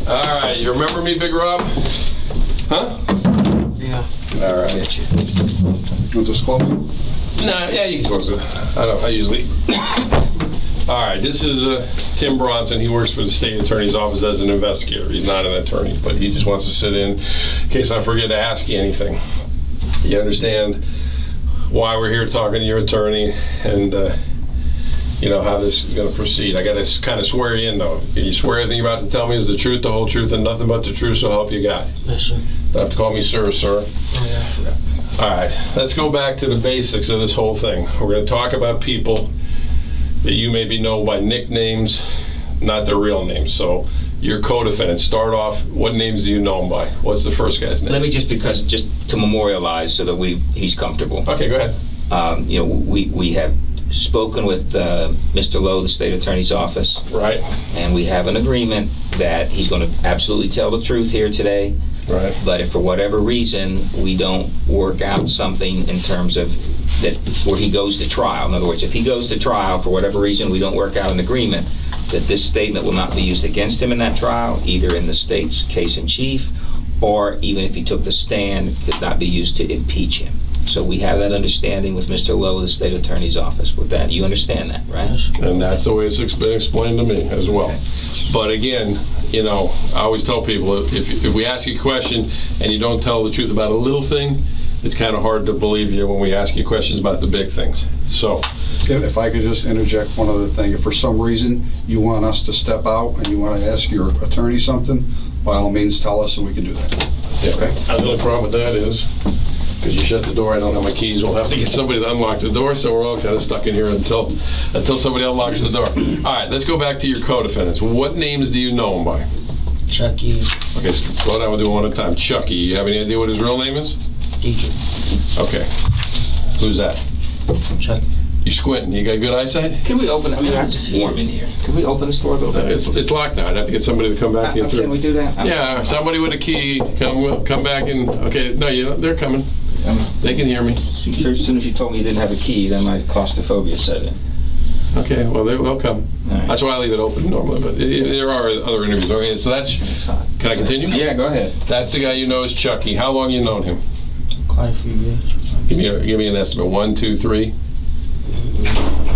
All right, you remember me, Big Rob? Huh? Yeah. All right. Get you. Want this close? No, yeah, you can close it. I usually. All right, this is Tim Bronson. He works for the state attorney's office as an investigator. He's not an attorney, but he just wants to sit in case I forget to ask you anything. You understand why we're here talking to your attorney and you know how this is going to proceed. I got to kind of swear you in, though. Can you swear everything you're about to tell me is the truth, the whole truth, and nothing but the truth, so help you God? Yes, sir. Don't have to call me sir. Oh, yeah, I forgot. All right, let's go back to the basics of this whole thing. We're going to talk about people that you maybe know by nicknames, not their real names. So your co-defendants, start off, what names do you know them by? What's the first guy's name? Let me just to memorialize so that he's comfortable. Okay, go ahead. You know, we have spoken with Mr. Lowe, the state attorney's office. Right. And we have an agreement that he's going to absolutely tell the truth here today. Right. But if for whatever reason we don't work out something in terms of that where he goes to trial, in other words, if he goes to trial for whatever reason we don't work out an agreement, that this statement will not be used against him in that trial, either in the state's case in chief, or even if he took the stand, could not be used to impeach him. So we have that understanding with Mr. Lowe, the state attorney's office with that. You understand that, right? And that's the way it's been explained to me as well. But again, you know, I always tell people, if we ask you a question and you don't tell the truth about a little thing, it's kind of hard to believe you when we ask you questions about the big things. So, If I could just interject one other thing. If for some reason you want us to step out and you want to ask your attorney something, by all means tell us and we can do that. yeah. Okay. The only problem with that is, because you shut the door, I don't have my keys. We'll have to get somebody to unlock the door, so we're all kind of stuck in here until somebody unlocks the door. All right, let's go back to your co-defendants. What names do you know them by? Chucky. Okay, slow down. We'll do one at a time. Chucky. You have any idea what his real name is? Dietrich. Okay. Who's that? Chucky. You squinting. You got good eyesight? Can we open it? I mean, it's warm in here. Can we open this door a little bit? It's locked now. I'd have to get somebody to come back in through. Can we do that? Yeah, somebody with a key. Come back in. Okay, no, they're coming. They can hear me. As soon as you told me you didn't have a key, then my claustrophobia set in. Okay, well, they'll come. Right. That's why I leave it open normally, but there are other interviews. Okay, so that's... Can I continue? Yeah, go ahead. That's the guy you know is Chucky. How long you known him? Quite a few years. Give me an estimate. 1, 2, 3?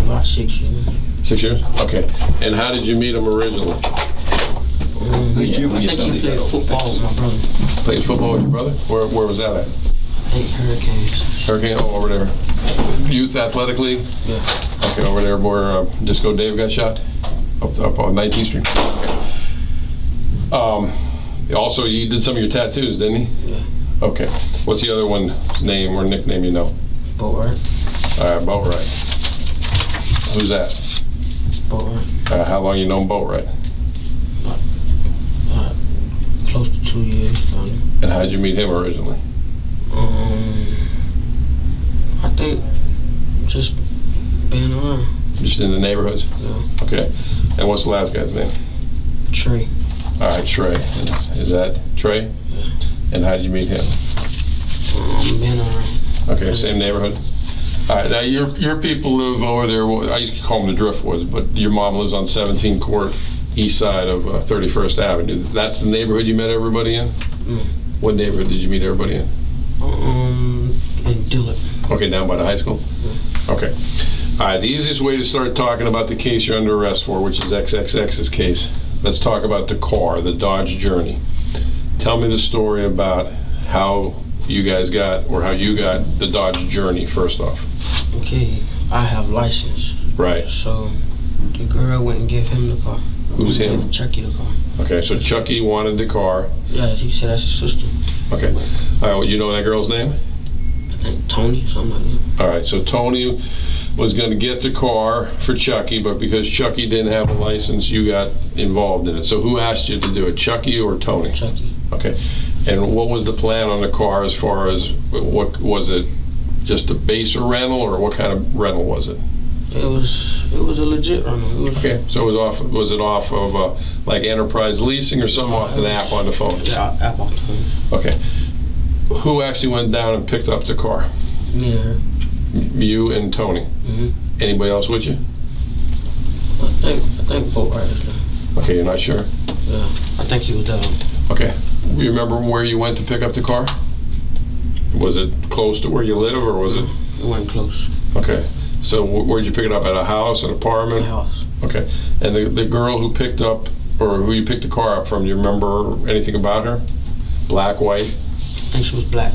About 6 years. 6 years? Okay. And how did you meet him originally? I think he played football with my brother. Played football with your brother? Where was that at? I think Hurricanes. Hurricane? Oh, over there. Youth Athletic League? Yeah. Okay, over there where Disco Dave got shot? Up on 19th Street? Okay. Also, you did some of your tattoos, didn't he? Yeah. Okay. What's the other one's name or nickname you know? Boatwright. All right, Boatwright. Who's that? Boatwright. How long you known Boatwright? Close to 2 years. And how did you meet him originally? I think just being around. Just in the neighborhoods? Yeah. Okay. And what's the last guy's name? Trey. All right, Trey. Is that Trey? Yeah. And how did you meet him? Being around. Okay, same neighborhood. All right, now your people live over there. I used to call them the Driftwoods, but your mom lives on 17 Court, east side of 31st Avenue. That's the neighborhood you met everybody in? What neighborhood did you meet everybody in? In Dillard. Okay, down by the high school? Yeah. Okay. All right, the easiest way to start talking about the case you're under arrest for, which is XXX's case, let's talk about the car, the Dodge Journey. Tell me the story about how you guys got, or how you got the Dodge Journey, first off. Okay, I have license. Right. So the girl went and gave him the car. Who's him? Gave Chucky the car. Okay, so Chucky wanted the car. Yeah, he said that's his sister. Okay. All right, well, you know that girl's name? I think Tony, something like that. All right, so Tony was going to get the car for Chucky, but because Chucky didn't have a license, you got involved in it. So who asked you to do it, Chucky or Tony? Chucky. Okay. And what was the plan on the car as far as, what was it, just a base or rental, or what kind of rental was it? It was a legit rental. Okay, so was it off of like Enterprise Leasing or something off an app on the phone? Yeah, app on the phone. Okay. Who actually went down and picked up the car? Me and her. You and Tony. Mm-hmm. Anybody else with you? I think both right there. Okay, you're not sure? Yeah, I think he was down. Okay. You remember where you went to pick up the car? Was it close to where you live, or was it? It wasn't close. Okay. So where'd you pick it up? At a house, an apartment? A house. Okay. And the girl who picked up, or who you picked the car up from, do you remember anything about her? Black, white? I think she was black.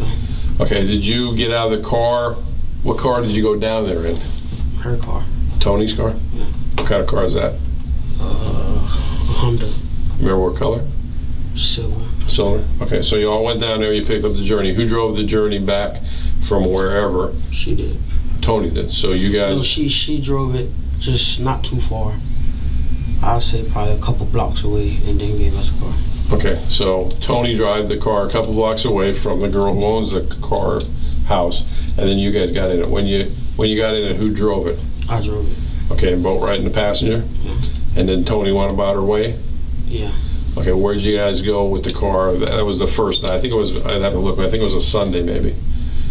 Okay. Did you get out of the car? What car did you go down there in? Her car. Tony's car? Yeah. What kind of car is that? Honda. Remember what color? Silver. Silver? Okay, so you all went down there, you picked up the Journey. Who drove the Journey back from wherever? She did. Tony did. So you guys... No, she drove it just not too far. I'd say probably a couple blocks away, and then gave us a car. Okay, so Tony drove the car a couple blocks away from the girl who owns the car house, and then you guys got in it. When you got in it, who drove it? I drove it. Okay, and boat riding the passenger? Yeah. And then Tony went about her way? Yeah. Okay, where'd you guys go with the car? That was the first night. I think it was, I'd have to look, I think it was a Sunday maybe.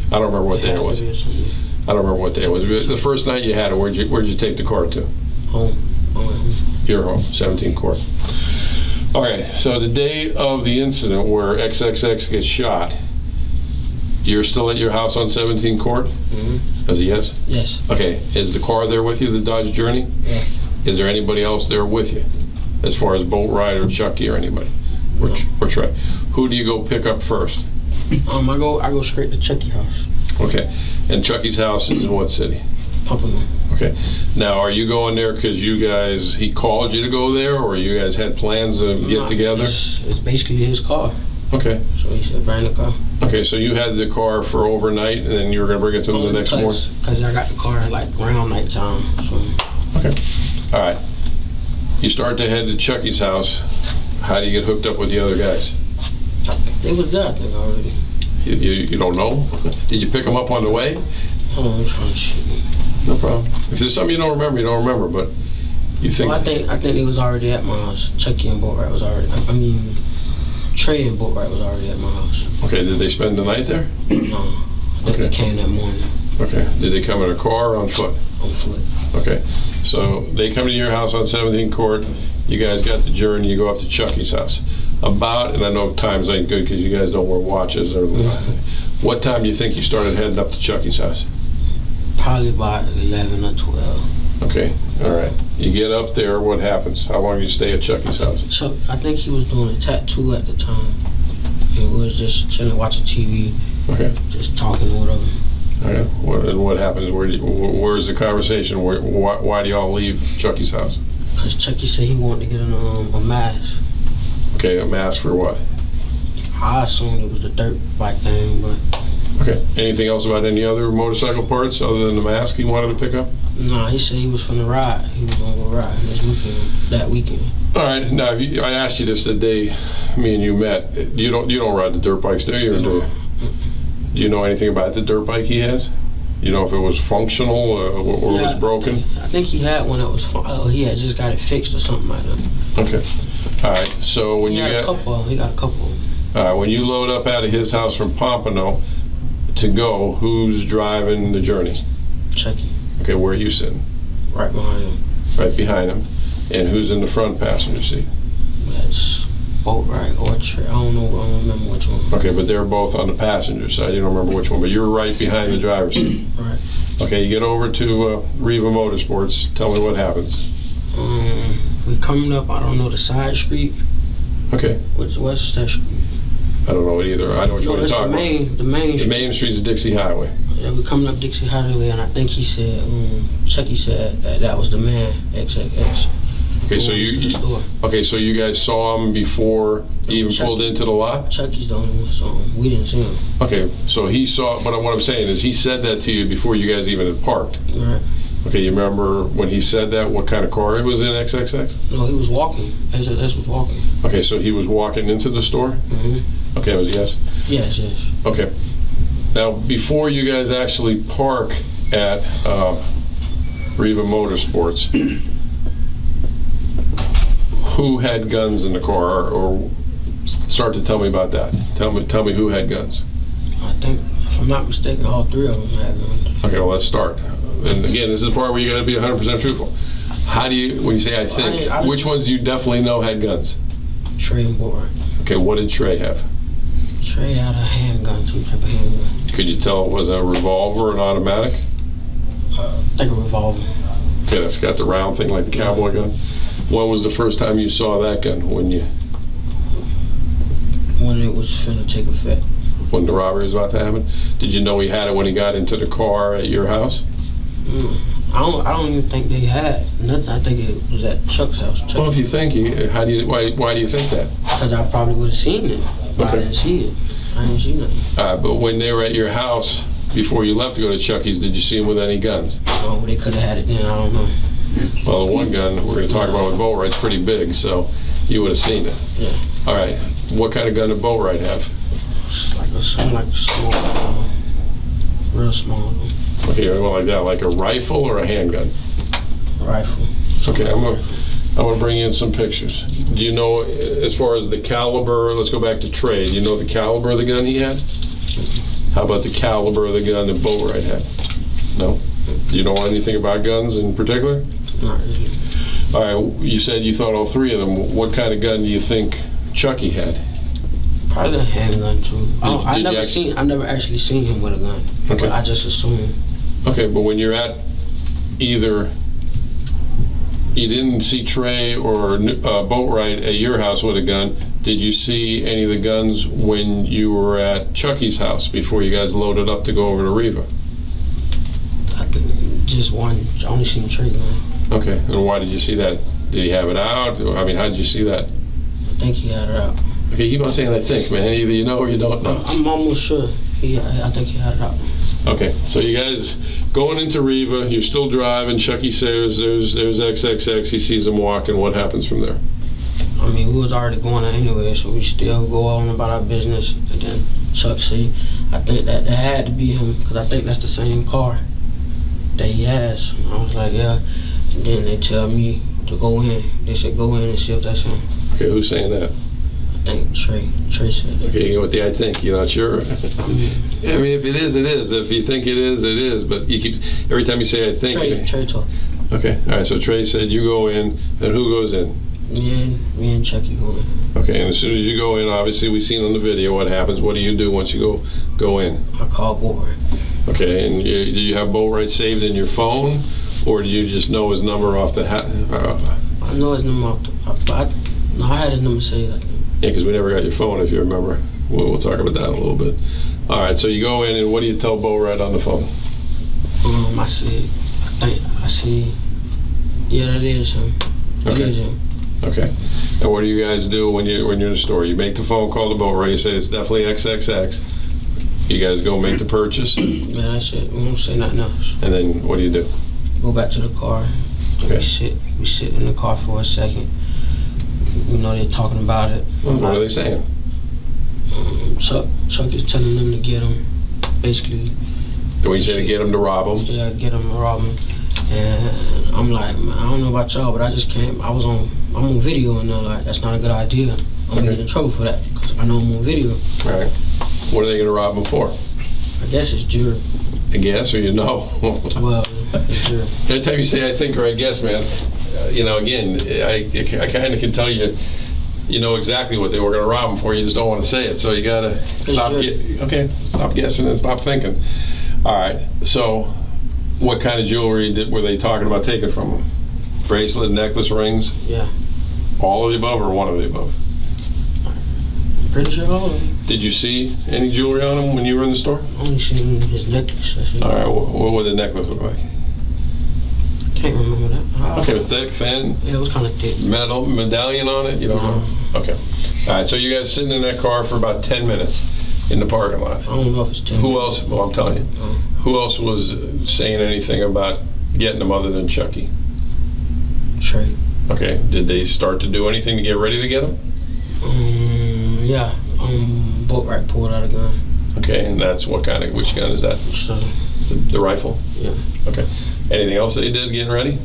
I don't remember what day it was. I don't remember what day it was. The first night you had it, where'd you take the car to? Home. Your home, 17 Court. All right, so the day of the incident where XXX gets shot, You're still at your house on 17 Court? Mm-hmm. Is it yes? Yes. Okay. Is the car there with you, the Dodge Journey? Yes. Is there anybody else there with you, as far as Boat Ride or Chucky or anybody? No. Or Trey? Who do you go pick up first? I go straight to Chucky house. Okay. And Chucky's house is in what city? Pompano. Okay. Now, are you going there because he called you to go there, or you guys had plans to get together? It's basically his car. Okay. So he said, bring the car. Okay, so you had the car for overnight, and then you were going to bring it to him the next morning? Because I got the car like around nighttime. So. Okay. All right. You start to head to Chucky's house. How do you get hooked up with the other guys? They was there, I think, already. You don't know? Did you pick them up on the way? Hold on, I'm trying to see. No problem. If there's something you don't remember, you don't remember, but you think... Well, I think they was already at my house. Chucky and Boat Ride was already... Trey and Boat Ride was already at my house. Okay, did they spend the night there? No. I think they came that morning. Okay. Did they come in a car or on foot? On foot. Okay. So they come to your house on 17 Court. You guys got the Journey. You go up to Chucky's house. About, and I know times ain't good because you guys don't wear watches. Or what time do you think you started heading up to Chucky's house? Probably about 11 or 12. Okay. All right. You get up there. What happens? How long do you stay at Chucky's house? I think he was doing a tattoo at the time. He was just chilling, watching TV. Okay. Just talking or whatever. Okay. What happens? Where's the conversation? Why do y'all leave Chucky's house? Because Chucky said he wanted to get a mask. Okay, a mask for what? I assumed it was the dirt bike thing, but... Okay. Anything else about any other motorcycle parts other than the mask he wanted to pick up? No, he said he was from the ride. He was going to go ride that weekend. All right. Now, I asked you this the day me and you met. You don't ride the dirt bikes, do you? Or do you? Do you know anything about the dirt bike he has? You know if it was functional or was broken? I think he had one that was he had just got it fixed or something like that. Okay. All right. So when he got a couple. All right. When you load up out of his house from Pompano to go, who's driving the Journey? Chucky. Okay. Where are you sitting? Right behind him. Right behind him. And who's in the front passenger seat? That's Boat Ride or Trey. I don't remember which one. Okay, but they're both on the passenger side. You don't remember which one, but you're right behind the driver's seat. Right. Okay, you get over to Riva Motorsports. Tell me what happens. We're coming up, I don't know, the side street. Okay. What's that street? I don't know it either. I know which one you're talking about. The main street. The main street is Dixie Highway. Yeah, we're coming up Dixie Highway, and I think he said, Chucky said that was the man, XXX. Okay, so you guys saw him before he even pulled into the lot? Chucky's the only one saw him. We didn't see him. Okay, so he saw, but what I'm saying is he said that to you before you guys even had parked. Right. Okay, you remember when he said that, what kind of car it was in, XXX? No, he was walking. XXX was walking. Okay, so he was walking into the store? Mm-hmm. Okay, was yes? Yes. Okay. Now, before you guys actually park at Riva Motorsports, who had guns in the car, or start to tell me about that. Tell me who had guns. I think, if I'm not mistaken, all three of them had guns. Okay, well, let's start. And again, this is the part where you got to be 100% truthful. How do you, when you say I think, which ones do you definitely know had guns? Trey and Board. Okay, what did Trey have? Trey had a handgun, some type of handgun. Could you tell it was a revolver or an automatic? I think a revolver. Okay, that's got the round thing like the cowboy gun. When was the first time you saw that gun? When it was finna take effect. When the robbery was about to happen? Did you know he had it when he got into the car at your house? I don't even think they had nothing. I think it was at Chuck's house. Well, if you think, why do you think that? Because I probably would have seen it. But I didn't see it. I didn't see nothing. But when they were at your house before you left to go to Chucky's, did you see him with any guns? Oh, they could have had it then. I don't know. Well, the one gun we're going to talk about with Boat Ride's pretty big, so you would have seen it. Yeah. All right. What kind of gun did Boat Ride have? Something like a small, real small. Okay, well, like that, like a rifle or a handgun? Rifle. Okay, I'm gonna bring in some pictures. Do you know, as far as the caliber? Let's go back to Trey. Do you know the caliber of the gun he had? How about the caliber of the gun that Boat Ride had? No. Do you know anything about guns in particular? Not really. All right. You said you thought all three of them. What kind of gun do you think Chucky had? Probably a handgun too. I never actually seen him with a gun. Okay. But I just assume. Okay, but when you're at either, you didn't see Trey or Boatwright at your house with a gun. Did you see any of the guns when you were at Chucky's house before you guys loaded up to go over to Riva? Just one. I only seen Trey gun. Okay, and why did you see that? Did he have it out? I mean, how did you see that? I think he had it out. Okay, keep on saying I think, man. Either you know or you don't know. I'm almost sure. I think he had it out. Okay, so you guys going into Riva, you're still driving. Chucky says there's XXX. He sees him walking. What happens from there? I mean, we was already going there anyway, so we still go on about our business. And then Chuck said, I think that had to be him, because I think that's the same car that he has. And I was like, yeah. And then they tell me to go in. They said, go in and see if that's him. Okay, who's saying that? I think Trey said that. Okay, you go with the I think. You're not sure? I mean, if it is, it is. If you think it is, it is. But you keep, every time you say I think. Trey told. Okay, all right, so Trey said you go in, and who goes in? Me and Chucky go in. Okay, and as soon as you go in, obviously we've seen on the video what happens. What do you do once you go in? I call Boatwright. Okay, and do you have Boatwright saved in your phone, or do you just know his number off the hat? I know his number off the I had his number saved, I think. Yeah, because we never got your phone, if you remember. We'll talk about that in a little bit. All right, so you go in, and what do you tell Boatwright on the phone? I see, yeah, that is him. That is him. Okay. And what do you guys do when you're in the store? You make the phone call to Boatwright. You say it's definitely XXX. You guys go make the purchase. Yeah, that's it. We don't say nothing else. And then what do you do? Go back to the car. Okay. We sit in the car for a second. You know, they're talking about it. What are they saying? Chuck is telling them to get him, basically. Do you say to get him to rob him? Yeah, get him to rob him. And I'm like, man, I don't know about y'all, but I just came. I'm on video, and they're like, that's not a good idea. I'm gonna get in trouble for that, because I know I'm on video. All right. What are they gonna rob him for? I guess it's jury. I guess, or you know? Well, it's jury. Every time you say I think or I guess, man, again, I kind of can tell you, you know exactly what they were going to rob him for. You just don't want to say it, so you got to stop guessing and stop thinking. All right. So, what kind of jewelry were they talking about taking from him? Bracelet, necklace, rings? Yeah. All of the above, or one of the above? Pretty sure all of them. Did you see any jewelry on him when you were in the store? Only seen his necklace. All right. What would the necklace look like? Can't remember that. Okay, thick, thin? Yeah, it was kind of thick. Metal, medallion on it? You don't know? Okay. All right, so you guys sitting in that car for about 10 minutes in the parking lot. I don't know if it's 10 Who else, well, I'm telling you, who else was saying anything about getting him other than Chucky? Trey. Okay, did they start to do anything to get ready to get him? Yeah, Boatwright pulled out a gun. Okay, and that's which gun is that? The rifle? Yeah. Okay. Anything else they did getting ready?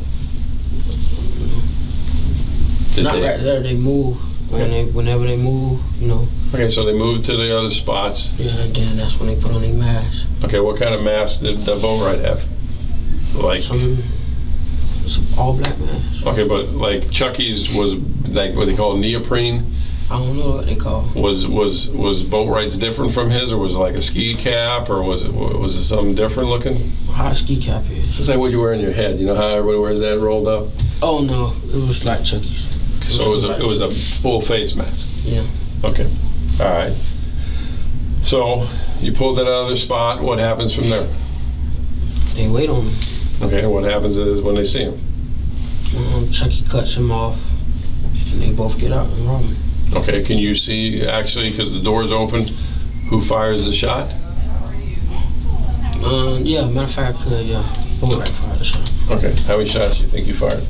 Not right there, they move. Whenever they move, you know. Okay, so they moved to the other spots. Yeah, and then that's when they put on their masks. Okay, what kind of mask did the Boatwright have? Like? Some all black mask. Okay, but like Chucky's was like what they call neoprene. I don't know what they call. Was Boatwright's different from his, or was it like a ski cap, or was it something different looking? How a ski cap is. It's like what you wear in your head. You know how everybody wears that rolled up? Oh no, it was like Chucky's. So it was a full face mask. Yeah. Okay. All right. So you pulled that other spot. What happens from there? They wait on him. Okay. And what happens is when they see him? Chucky cuts him off, and they both get out and rob him. Okay. Can you see actually, because the door's open, who fires the shot? Yeah. Matter of fact, yeah. Boatwright fired the shot. Okay. How many shots do you think you fired?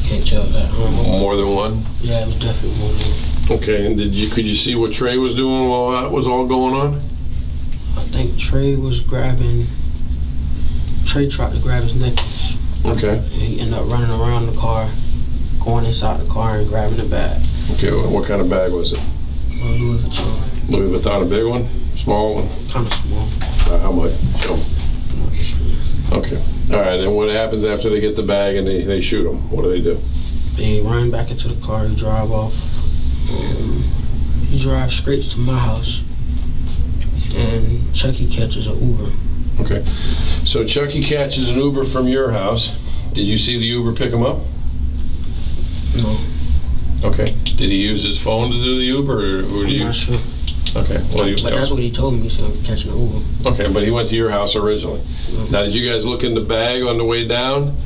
Can't tell that. More than one? Yeah, it was definitely more than one. Okay, and could you see what Trey was doing while that was all going on? I think Trey tried to grab his necklace. Okay. And he ended up running around the car, going inside the car and grabbing the bag. Okay, what kind of bag was it? Louis Vuitton. Louis Vuitton, a big one? Small one? Kind of small. How much? Show me. Okay. All right, and what happens after they get the bag and they shoot him? What do? They run back into the car, they drive off. He drives straight to my house, and Chucky catches an Uber. Okay. So Chucky catches an Uber from your house. Did you see the Uber pick him up? No. Okay. Did he use his phone to do the Uber, or I'm not sure. Okay. Well, But that's what he told me, so I'm catching an Uber. Okay, but he went to your house originally. No. Now, did you guys look in the bag on the way down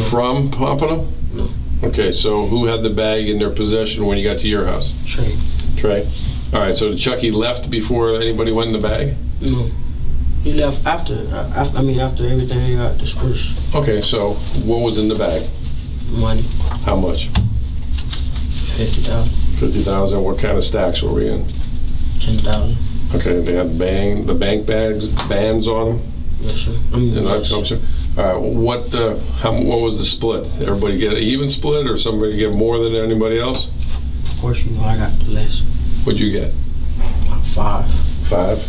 from Pompano? No. Okay, so who had the bag in their possession when you got to your house? Trey. Trey. All right, so Chucky left before anybody went in the bag? No. He left after everything got dispersed. Okay, so what was in the bag? Money. How much? 50,000. 50,000. What kind of stacks were we in? 10,000. Okay, they had the bank bands on them? Yes, sir. Yes. All right, what was the split? Everybody get an even split, or somebody get more than anybody else? Of course, you know I got the less. What'd you get? 5. 5.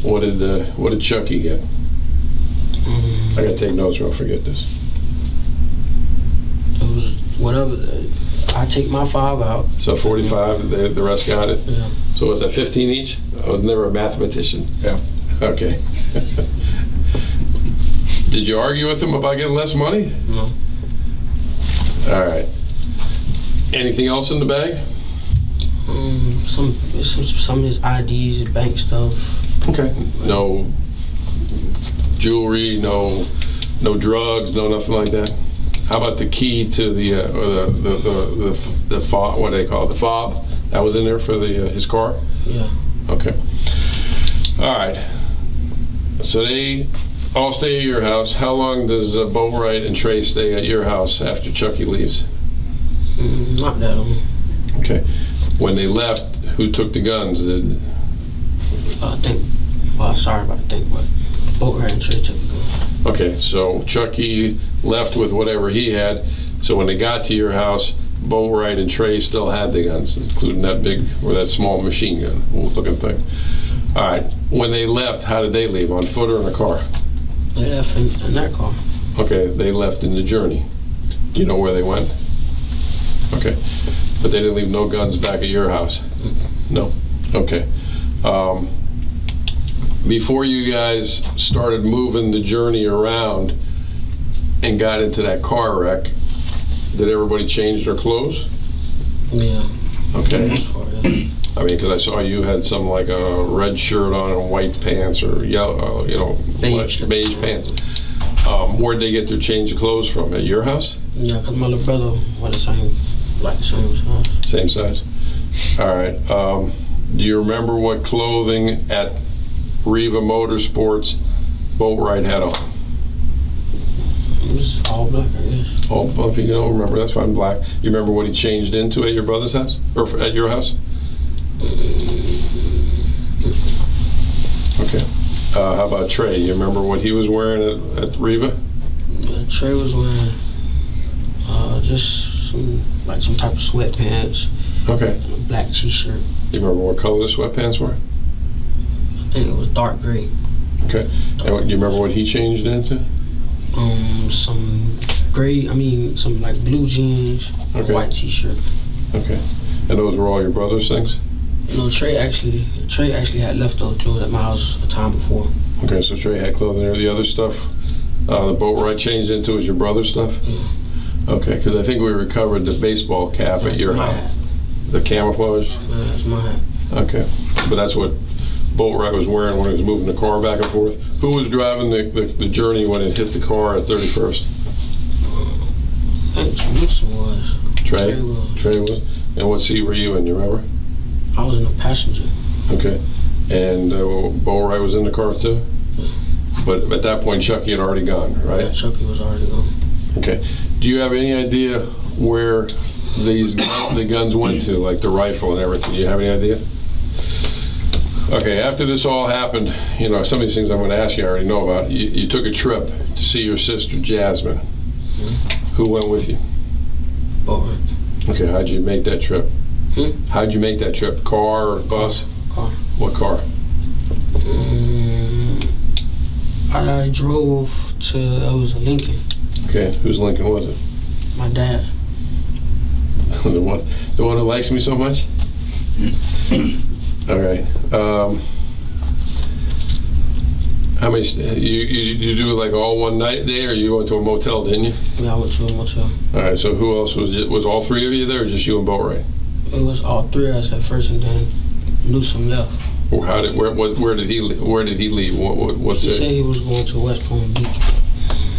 What did Chucky get? I gotta take notes or I'll forget this. It was whatever. I take my 5 out. So 45, the rest got it? Yeah. So was that 15 each? I was never a mathematician. Yeah. Okay. Did you argue with him about getting less money? No. All right. Anything else in the bag? Some of his IDs, his bank stuff. Okay. No jewelry, no drugs, no nothing like that. How about the key to the fob? What do they call it? The fob that was in there for his car? Yeah. Okay. All right. So they all stay at your house. How long does Boatwright and Trey stay at your house after Chucky leaves? Not that long. Okay. When they left, who took the guns? Sorry about the thing, but Boatwright and Trey took the guns. Okay, so Chucky left with whatever he had. So when they got to your house, Boatwright and Trey still had the guns, including that big or that small machine gun looking thing. All right. When they left, how did they leave? On foot or in a car? They left in that car. Okay, they left in the journey. Do you know where they went? Okay. But they didn't leave no guns back at your house? No? Okay. Before you guys started moving the journey around and got into that car wreck, did everybody change their clothes? Yeah. Okay. I mean, because I saw you had some like a red shirt on and white pants or yellow, beige pants. Where'd they get their change of clothes from? At your house? Yeah, because my little brother was the same size. Same size. All right. Do you remember what clothing at Riva Motorsports Boatwright had on? It was all black, I guess. Oh, well, if you don't remember, that's fine. Black. You remember what he changed into at your brother's house or at your house? Okay. How about Trey? You remember what he was wearing at Riva? Trey was wearing just some type of sweatpants. Okay. A black t-shirt. You remember what color the sweatpants were? I think it was dark gray. Okay. And do you remember what he changed into? Some like blue jeans, okay. A white t-shirt. Okay. And those were all your brother's things? No, Trey actually had leftover clothes at my house a time before. Okay, so Trey had clothing there. The other stuff the Boatwright changed into is your brother's stuff? Yeah. Okay, because I think we recovered the baseball cap at your house. Hat. The camouflage? Yeah, that's my hat. Okay, but that's what Boatwright was wearing when he was moving the car back and forth. Who was driving the journey when it hit the car at 31st? I think Wilson was. Trey was. And what seat were you in, you remember? I was in the passenger. Okay. And Boatwright was in the car too? Yeah. But at that point, Chucky had already gone, right? Yeah, Chucky was already gone. Okay. Do you have any idea where the guns went to, like the rifle and everything? Do you have any idea? Okay, after this all happened, some of these things I'm going to ask you I already know about. You took a trip to see your sister, Jasmine. Mm-hmm. Who went with you? Boatwright. Okay, how'd you make that trip? How'd you make that trip? Car or bus? Car. What car? I drove to, it was a Lincoln. Okay, whose Lincoln was it? My dad. the one who likes me so much? All right. How many? You do like all one night there, or you went to a motel, didn't you? Yeah, I went to a motel. All right. So who else was all three of you there, or just you and Boatwright? It was all three of us at first, and then Newsom left. Where did he leave? What city? He said he was going to West Palm Beach.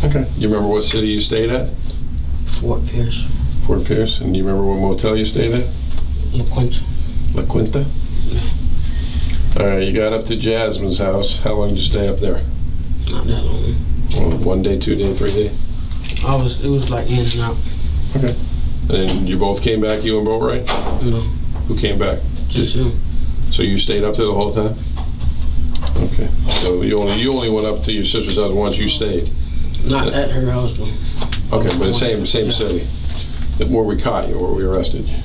Okay. You remember what city you stayed at? Fort Pierce. Fort Pierce. And do you remember what motel you stayed at? La Quinta. La Quinta? Yeah. All right, you got up to Jasmine's house. How long did you stay up there? Not that long. Well, 1 day, 2 day, 3 day? It was like in and out. Okay. And you both came back, you and Boatwright? No. Who came back? Just him. So you stayed up there the whole time? Okay. So you only went up to your sister's house once you stayed? Not at her house, though. Okay, but the same city. Where we caught you, where we arrested you.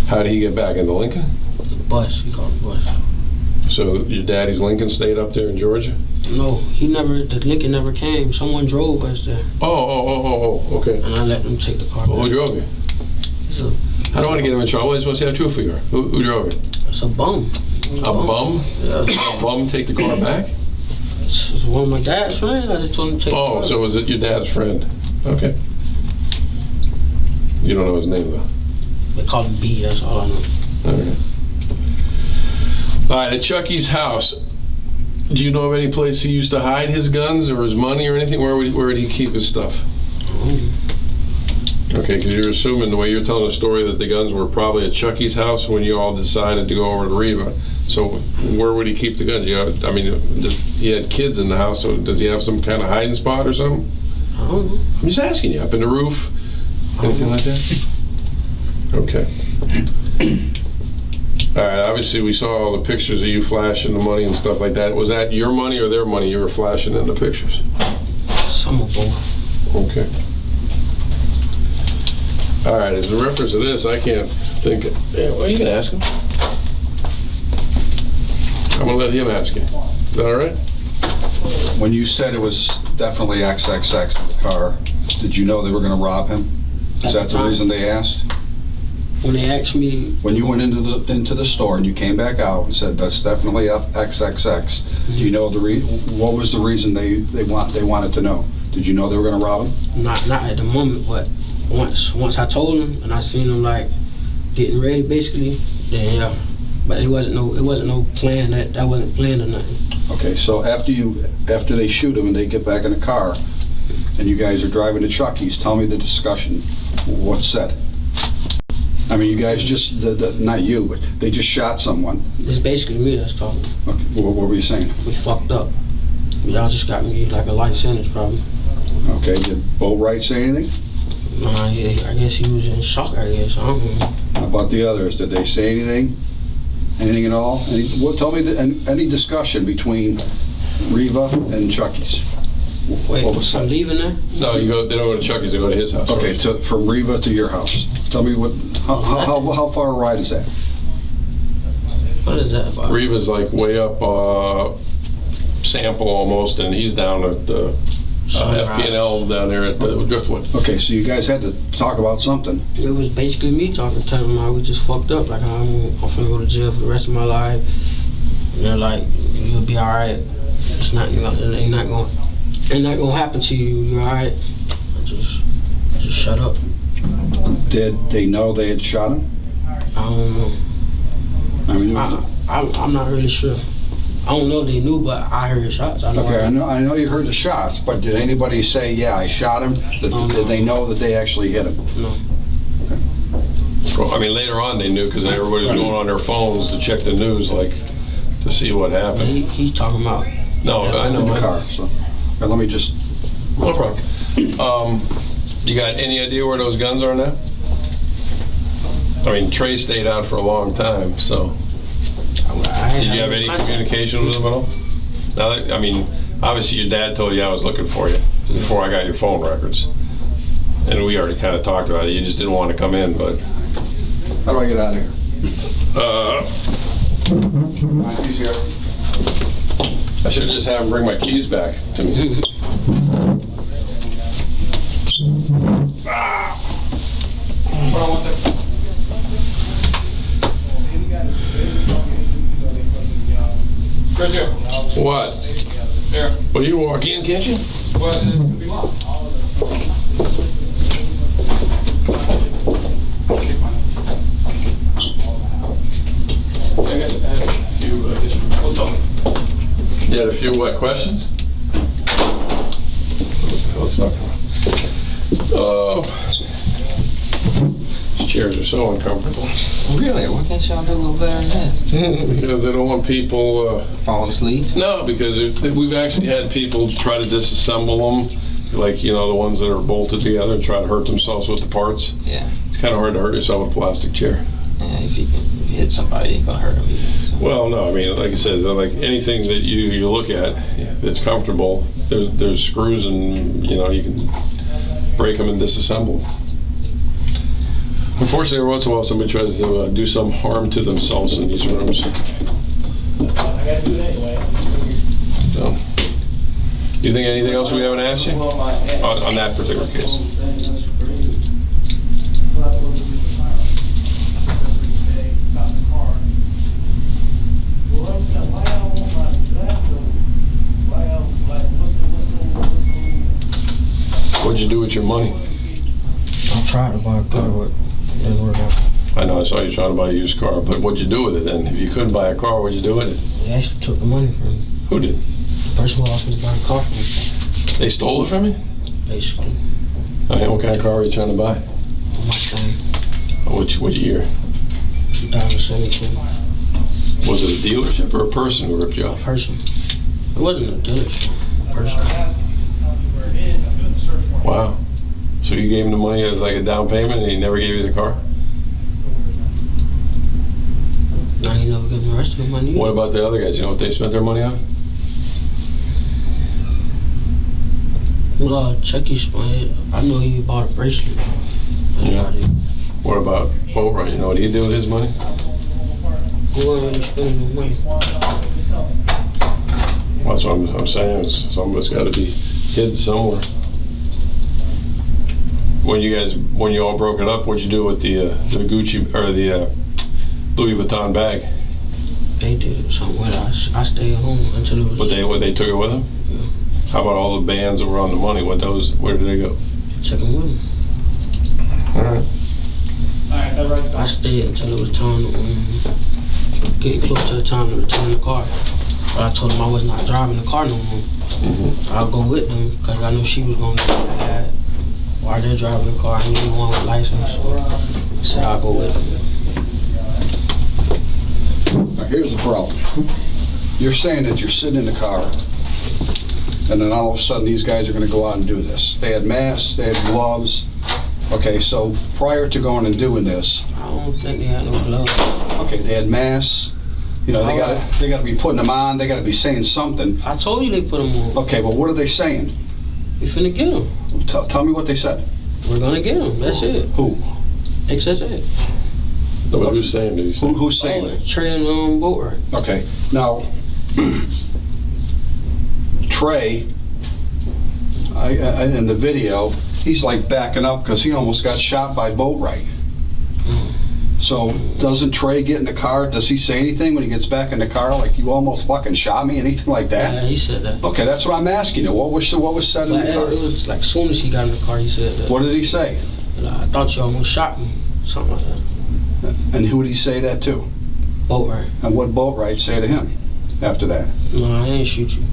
How did he get back? In the Lincoln? The bus. He called the bus. So your daddy's Lincoln stayed up there in Georgia? No, the Lincoln never came. Someone drove us there. Oh, okay. And I let them take the car. Well, who drove you? I don't want to get him in trouble. I just want to see how truthful you are. Who drove you? It's a bum. A bum? Yeah. A bum take the car back? It's one of my dad's friends. I just told him to take the car. Oh, so was it your dad's friend? Okay. You don't know his name, though? They call him B, that's all I know. All right. All right, at Chucky's house, do you know of any place he used to hide his guns or his money or anything? Where would he keep his stuff? Okay, because you're assuming the way you're telling the story that the guns were probably at Chucky's house when you all decided to go over to Riva. So where would he keep the guns? I mean, he had kids in the house, so does he have some kind of hiding spot or something? I don't know. I'm just asking you. Up in the roof? Anything like that? Okay. All right, obviously we saw all the pictures of you flashing the money and stuff like that. Was that your money or their money you were flashing in the pictures? Some of both. Okay. All right, as a reference to this, I can't think of... Yeah, well, you can ask him. I'm going to let him ask you. Is that all right? When you said it was definitely XXX in the car, did you know they were going to rob him? Is that the reason they asked? When they asked me... When you went into the store and you came back out and said, that's definitely XXX, do you know what was the reason they wanted to know? Did you know they were going to rob him? Not at the moment, but once I told him and I seen him like getting ready basically, then yeah. But it wasn't no plan, that wasn't planned or nothing. Okay, so after they shoot him and they get back in the car and you guys are driving to Chucky's, tell me the discussion. What's said? I mean, you guys just, not you, but they just shot someone. It's basically me that's talking. Okay, what were you saying? We fucked up. Y'all just got me like a life sentence probably. Okay, did Boatwright say anything? No, I guess he was in shock, I guess. I don't know. How about the others? Did they say anything? Anything at all? Tell me any discussion between Riva and Chucky's. Wait, I'm leaving there? No, they don't go to Chucky's, they go to his house. Okay, from Riva to your house. Tell me how far a ride is that? What is that about? Riva's like way up Sample almost, and he's down at the FP&L down there at the Driftwood. Okay, so you guys had to talk about something. It was basically me talking, telling them how we just fucked up. Like I'm finna go to jail for the rest of my life. And they're like, you'll be all right. It's not gonna happen to you. You're all right. I just shut up. Did they know they had shot him? I don't know. I mean, I'm not really sure. I don't know if they knew, but I heard shots. I know you heard the shots, but did anybody say, yeah, I shot him? Did they know that they actually hit him? No. Okay. Well, I mean, later on they knew because everybody was going on their phones to check the news, like, to see what happened. He's talking about... No, I know. In the car, so... Let me just... No problem. You got any idea where those guns are now? I mean, Trey stayed out for a long time, so... Did you have any communication with him at all? Now, I mean, obviously your dad told you I was looking for you before I got your phone records. And we already kind of talked about it. You just didn't want to come in, but... How do I get out of here? He's here. I should just have him bring my keys back to me. Hold on one second. Chris here. What? Here. Well, you walk in, can't you? Well, it's going to be locked. I had a few, we'll talk. You had a few what, questions? Let's talk. Oh, these chairs are so uncomfortable. Really? Why can't y'all do a little better than this? Because they don't want people falling asleep? No, because we've actually had people try to disassemble them, like, you know, the ones that are bolted together and try to hurt themselves with the parts. Yeah. It's kind of hard to hurt yourself with a plastic chair. Yeah, if you hit somebody, you're gonna hurt them either. So. Well, no, I mean, like I said, like anything that you look at that's comfortable, there's screws and, you know, you can break them and disassemble them. Unfortunately, every once in a while somebody tries to do some harm to themselves in these rooms. I gotta do it anyway. So, you think anything else we haven't asked you on that particular case? What'd you do with your money? I tried to buy a car, but it didn't work out. I know, I saw you trying to buy a used car, but what'd you do with it then? If you couldn't buy a car, what'd you do with it? They actually took the money from me. Who did? The person who asked me to buy a car from me. They stole it from you? Basically. Okay, what kind of car were you trying to buy? Mustang. What year? 2017. Was it a dealership or a person who ripped you off? A person. It wasn't a dealership. A person. Wow. So you gave him the money as like a down payment and he never gave you the car? No, he never gave me the rest of the money. What about the other guys? You know what they spent their money on? Well, Chucky spent it. I know he bought a bracelet. Yeah. What about Boatwright? You know what he did with his money? He wasn't really spending no money. Well, that's what I'm saying. Is some of it's got to be hid somewhere. When you all broke it up, what'd you do with the Gucci or the Louis Vuitton bag? They did something with it. I stayed home until it was. What they took it with them? Yeah. How about all the bands that were on the money? Where did they go? Took them with them. All right. I stayed until it was time to get close to the time to return the car. But I told them I was not driving the car no more. I'll go with them because I knew she was going to get mad. While they're driving the car, I need one with license. So I'll go with them. Now here's the problem. You're saying that you're sitting in the car, and then all of a sudden these guys are going to go out and do this. They had masks, they had gloves. Okay, so prior to going and doing this, I don't think they had no gloves. okay, they had masks. You know, they got to be putting them on. They got to be saying something. I told you they put them on. Okay, but what are they saying? We finna get them. Tell me what they said. We're gonna get them. That's it. Who? XXX. No, but who's saying it? Who's saying it? Trey and Boatwright. Okay, now Trey, in the video, he's like backing up because he almost got shot by Boatwright. So doesn't Trey get in the car? Does he say anything when he gets back in the car, like you almost fucking shot me, anything like that? Yeah, he said that. Okay, that's what I'm asking you. What was said in the car? It was like as soon as he got in the car, he said that. What did he say? I thought you almost shot me, something like that. And who did he say that to? Boatwright. And what Boatwright say to him after that? No, I ain't shoot you.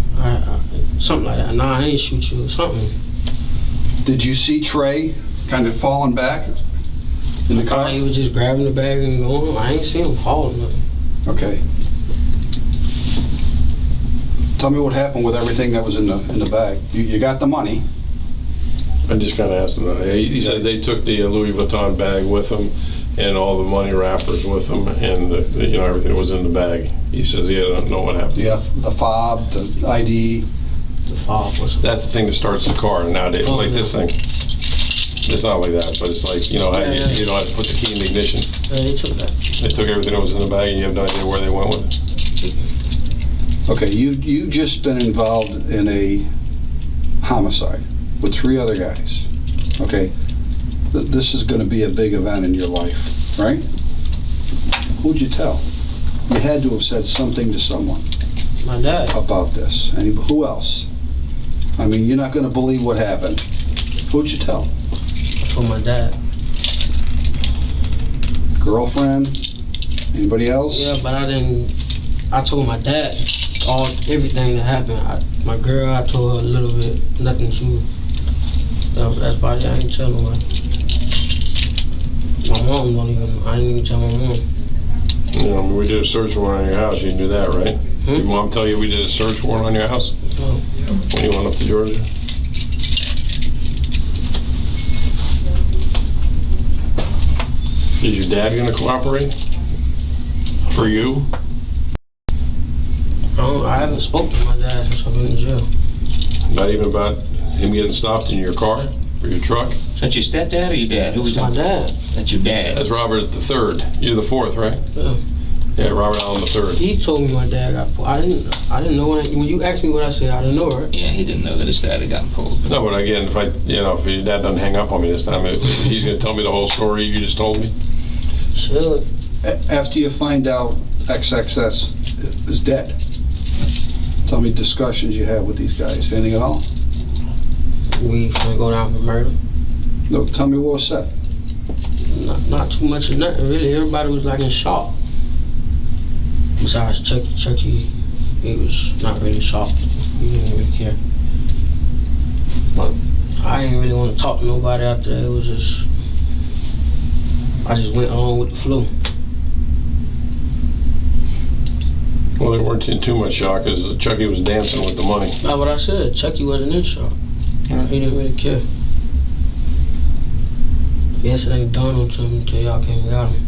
Something like that. No, I ain't shoot you. Something. Did you see Trey kind of falling back in the car? He was just grabbing the bag and going. I ain't seen him fall or nothing. Okay. Tell me what happened with everything that was in the bag. You got the money. I just kind of asked him. He said they took the Louis Vuitton bag with them, and all the money wrappers with them, and everything that was in the bag. He says he doesn't know what happened. Yeah, the fob, the ID. The fob. That's the thing that starts the car nowadays. Like this thing. It's not like that, but it's like you know how you don't have to put the key in the ignition. Yeah, they took that. They took everything that was in the bag, and you have no idea where they went with it. Okay, you just been involved in a homicide with 3 other guys. Okay, this is going to be a big event in your life, right? Who'd you tell? You had to have said something to someone. My dad. About this. And who else? I mean, you're not going to believe what happened. Who'd you tell? For my dad. Girlfriend? Anybody else? Yeah, but I told my dad everything that happened. My girl, I told her a little bit, nothing too. That's why I didn't tell nobody. My mom I didn't even tell my mom. Yeah, I mean, we did a search warrant on your house. You knew that, right? Did your mom tell you we did a search warrant on your house? No. When you went up to Georgia? Is your dad going to cooperate? For you? I haven't spoken to my dad since I've been in jail. Not even about him getting stopped in your car or your truck? Is that your stepdad or your dad? Who was my dad? That's your dad. That's Robert the third. You're the fourth, right? Yeah. Yeah, Robert Allen the third. He told me my dad got pulled. I didn't know when you asked me what I said. I didn't know, right? Yeah, he didn't know that his dad had gotten pulled. No, but again, if your dad doesn't hang up on me this time, he's going to tell me the whole story you just told me. Sure. After you find out XXS is dead, tell me discussions you had with these guys. Anything at all? We finna go down for murder. No, tell me what was said. Not too much of nothing, really. Everybody was like in shock. Besides Chucky, he was not really shocked. He didn't really care. But I didn't really want to talk to nobody after that. It was just, I just went on with the flow. Well, they weren't in too much shock because Chucky was dancing with the money. That's what I said. Chucky wasn't in shock. He didn't really care. Yes, it ain't dawned on him until y'all came and got him.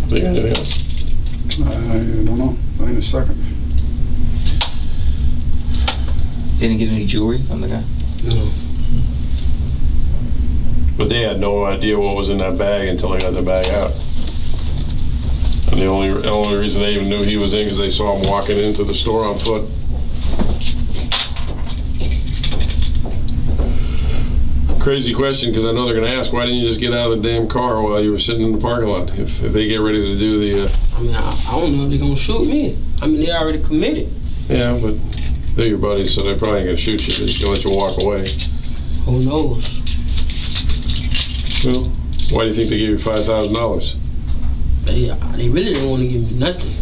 Think of anything else? I don't know. Wait a second. Didn't get any jewelry from the guy? No. But they had no idea what was in that bag until they got the bag out. And the only reason they even knew he was in because they saw him walking into the store on foot. Crazy question, because I know they're going to ask, why didn't you just get out of the damn car while you were sitting in the parking lot? If they get ready to do the... I mean, I don't know if they're going to shoot me. I mean, they already committed. Yeah, but they're your buddies, so they probably ain't going to shoot you. They're just going to let you walk away. Who knows? Well, why do you think they gave you $5,000? They really didn't want to give me nothing.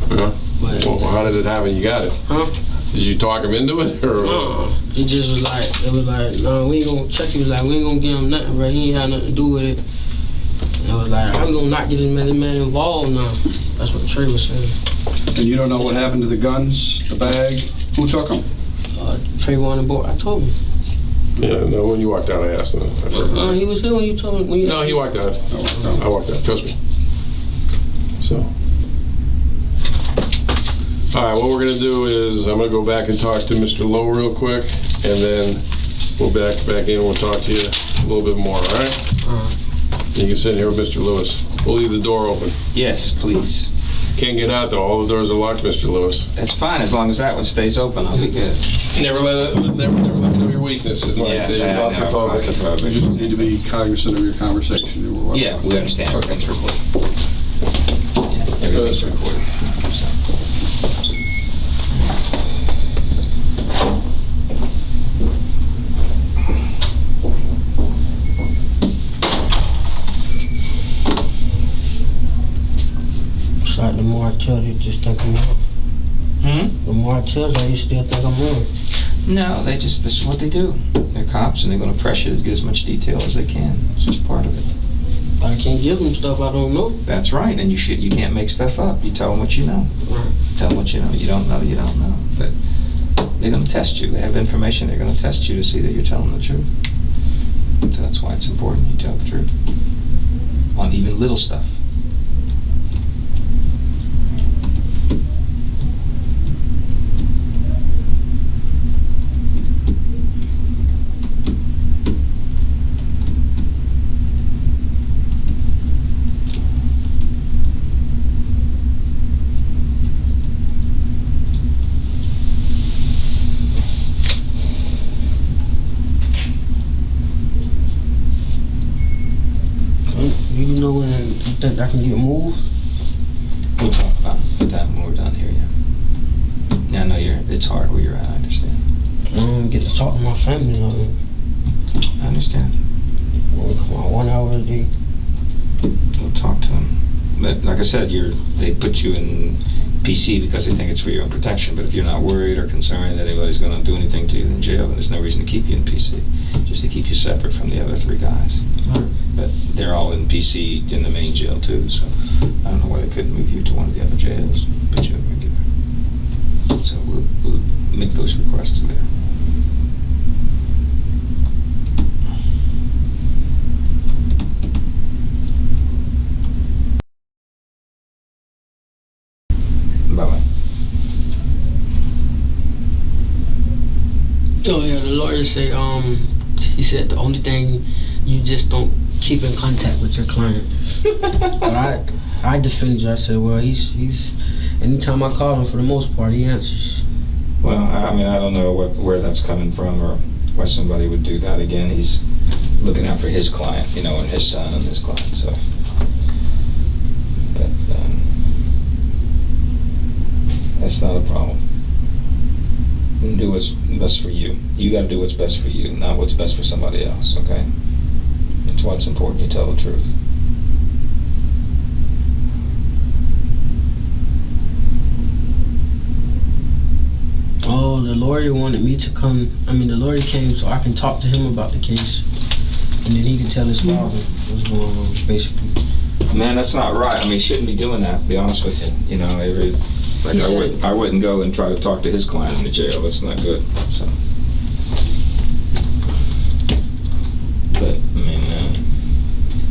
Yeah. But, well, how did it happen? You got it. Huh? Did you talk him into it? Or? No. It just was like, no, we ain't gonna, Chucky was like, we ain't gonna give him nothing, bro. He ain't had nothing to do with it. And I was like, I'm gonna not get this man involved now. That's what Trey was saying. And you don't know what happened to the guns, the bag? Who took them? Trey wanted board. I told him. Yeah, no, when you walked out, I asked him. He was here when you told me. No, he walked out. I walked out, trust me. So. All right, what we're going to do is I'm going to go back and talk to Mr. Lowe real quick, and then we'll back in and we'll talk to you a little bit more, all right? You can sit here with Mr. Lewis. We'll leave the door open. Yes, please. Can't get out, though. All the doors are locked, Mr. Lewis. That's fine, as long as that one stays open, I'll be good. Never let them know your weaknesses. Yeah, You just need to be cognizant of your conversation. Yeah, we understand. Everything's recorded. Yeah, everything's recorded. So. It's like the more I tell you, just think I'm wrong. The more I tell you, you still think I'm wrong. No, this is what they do. They're cops and they're going to press you to get as much detail as they can. It's just part of it. I can't give them stuff I don't know. That's right, and you can't make stuff up. You tell them what you know. Right. Tell them what you know. You don't know, you don't know. But they're going to test you. They have information. They're going to test you to see that you're telling the truth. So that's why it's important you tell the truth on even little stuff. know when you think I can get moved? We'll talk about that when we're done here, yeah. Yeah, I know it's hard where you're at, I understand. I don't get to talk to my family. I understand. Only come on 1 hour a day. We'll talk to them. But like I said, they put you in PC because they think it's for your own protection. But if you're not worried or concerned that anybody's going to do anything to you in jail, then there's no reason to keep you in PC. Just to keep you separate from the other 3 guys. Right. But they're all in PC in the main jail too, so I don't know why they couldn't move you to one of the other jails, put you in regular. So we'll make those requests there. Bye-bye. Oh yeah, the lawyer say he said the only thing you just don't keep in contact with your client. But I defended you. I said, well, he's anytime I call him, for the most part, he answers. Well, I mean, I don't know where that's coming from or why somebody would do that. Again, he's looking out for his client, you know, and his son and his client. So, but that's not a problem. You do what's best for you. You got to do what's best for you, not what's best for somebody else. Okay? That's why it's important you tell the truth. Oh, the lawyer wanted me to come. I mean, the lawyer came so I can talk to him about the case, and then he can tell his father what's going on, basically. Man, that's not right. I mean, he shouldn't be doing that, to be honest with you. You know, I wouldn't go and try to talk to his client in the jail. That's not good. So, but I mean,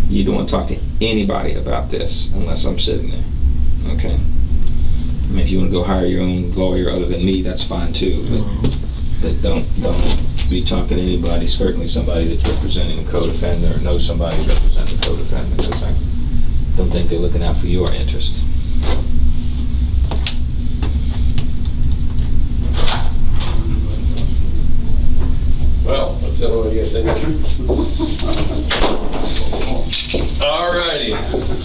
you don't want to talk to anybody about this unless I'm sitting there. Okay. I mean, if you want to go hire your own lawyer other than me, that's fine too. But don't be talking to anybody. Certainly somebody that's representing a co-defendant or knows somebody representing a co-defendant, because I don't think they're looking out for your interest. Well, let's see what you think. Alrighty,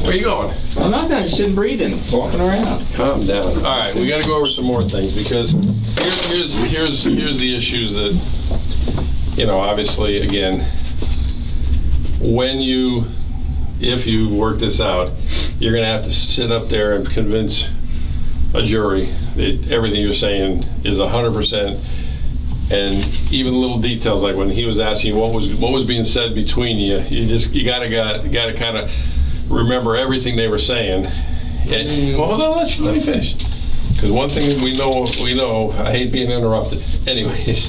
where you going? I'm not done. Sitting, breathing, walking around. Calm down. All right, we got to go over some more things because here's the issues that, you know, obviously, again, if you work this out, you're going to have to sit up there and convince a jury that everything you're saying is 100%. And even little details like when he was asking what was being said between you, you gotta kind of remember everything they were saying. And, well, hold on, let me finish. Because one thing we know, I hate being interrupted. Anyways,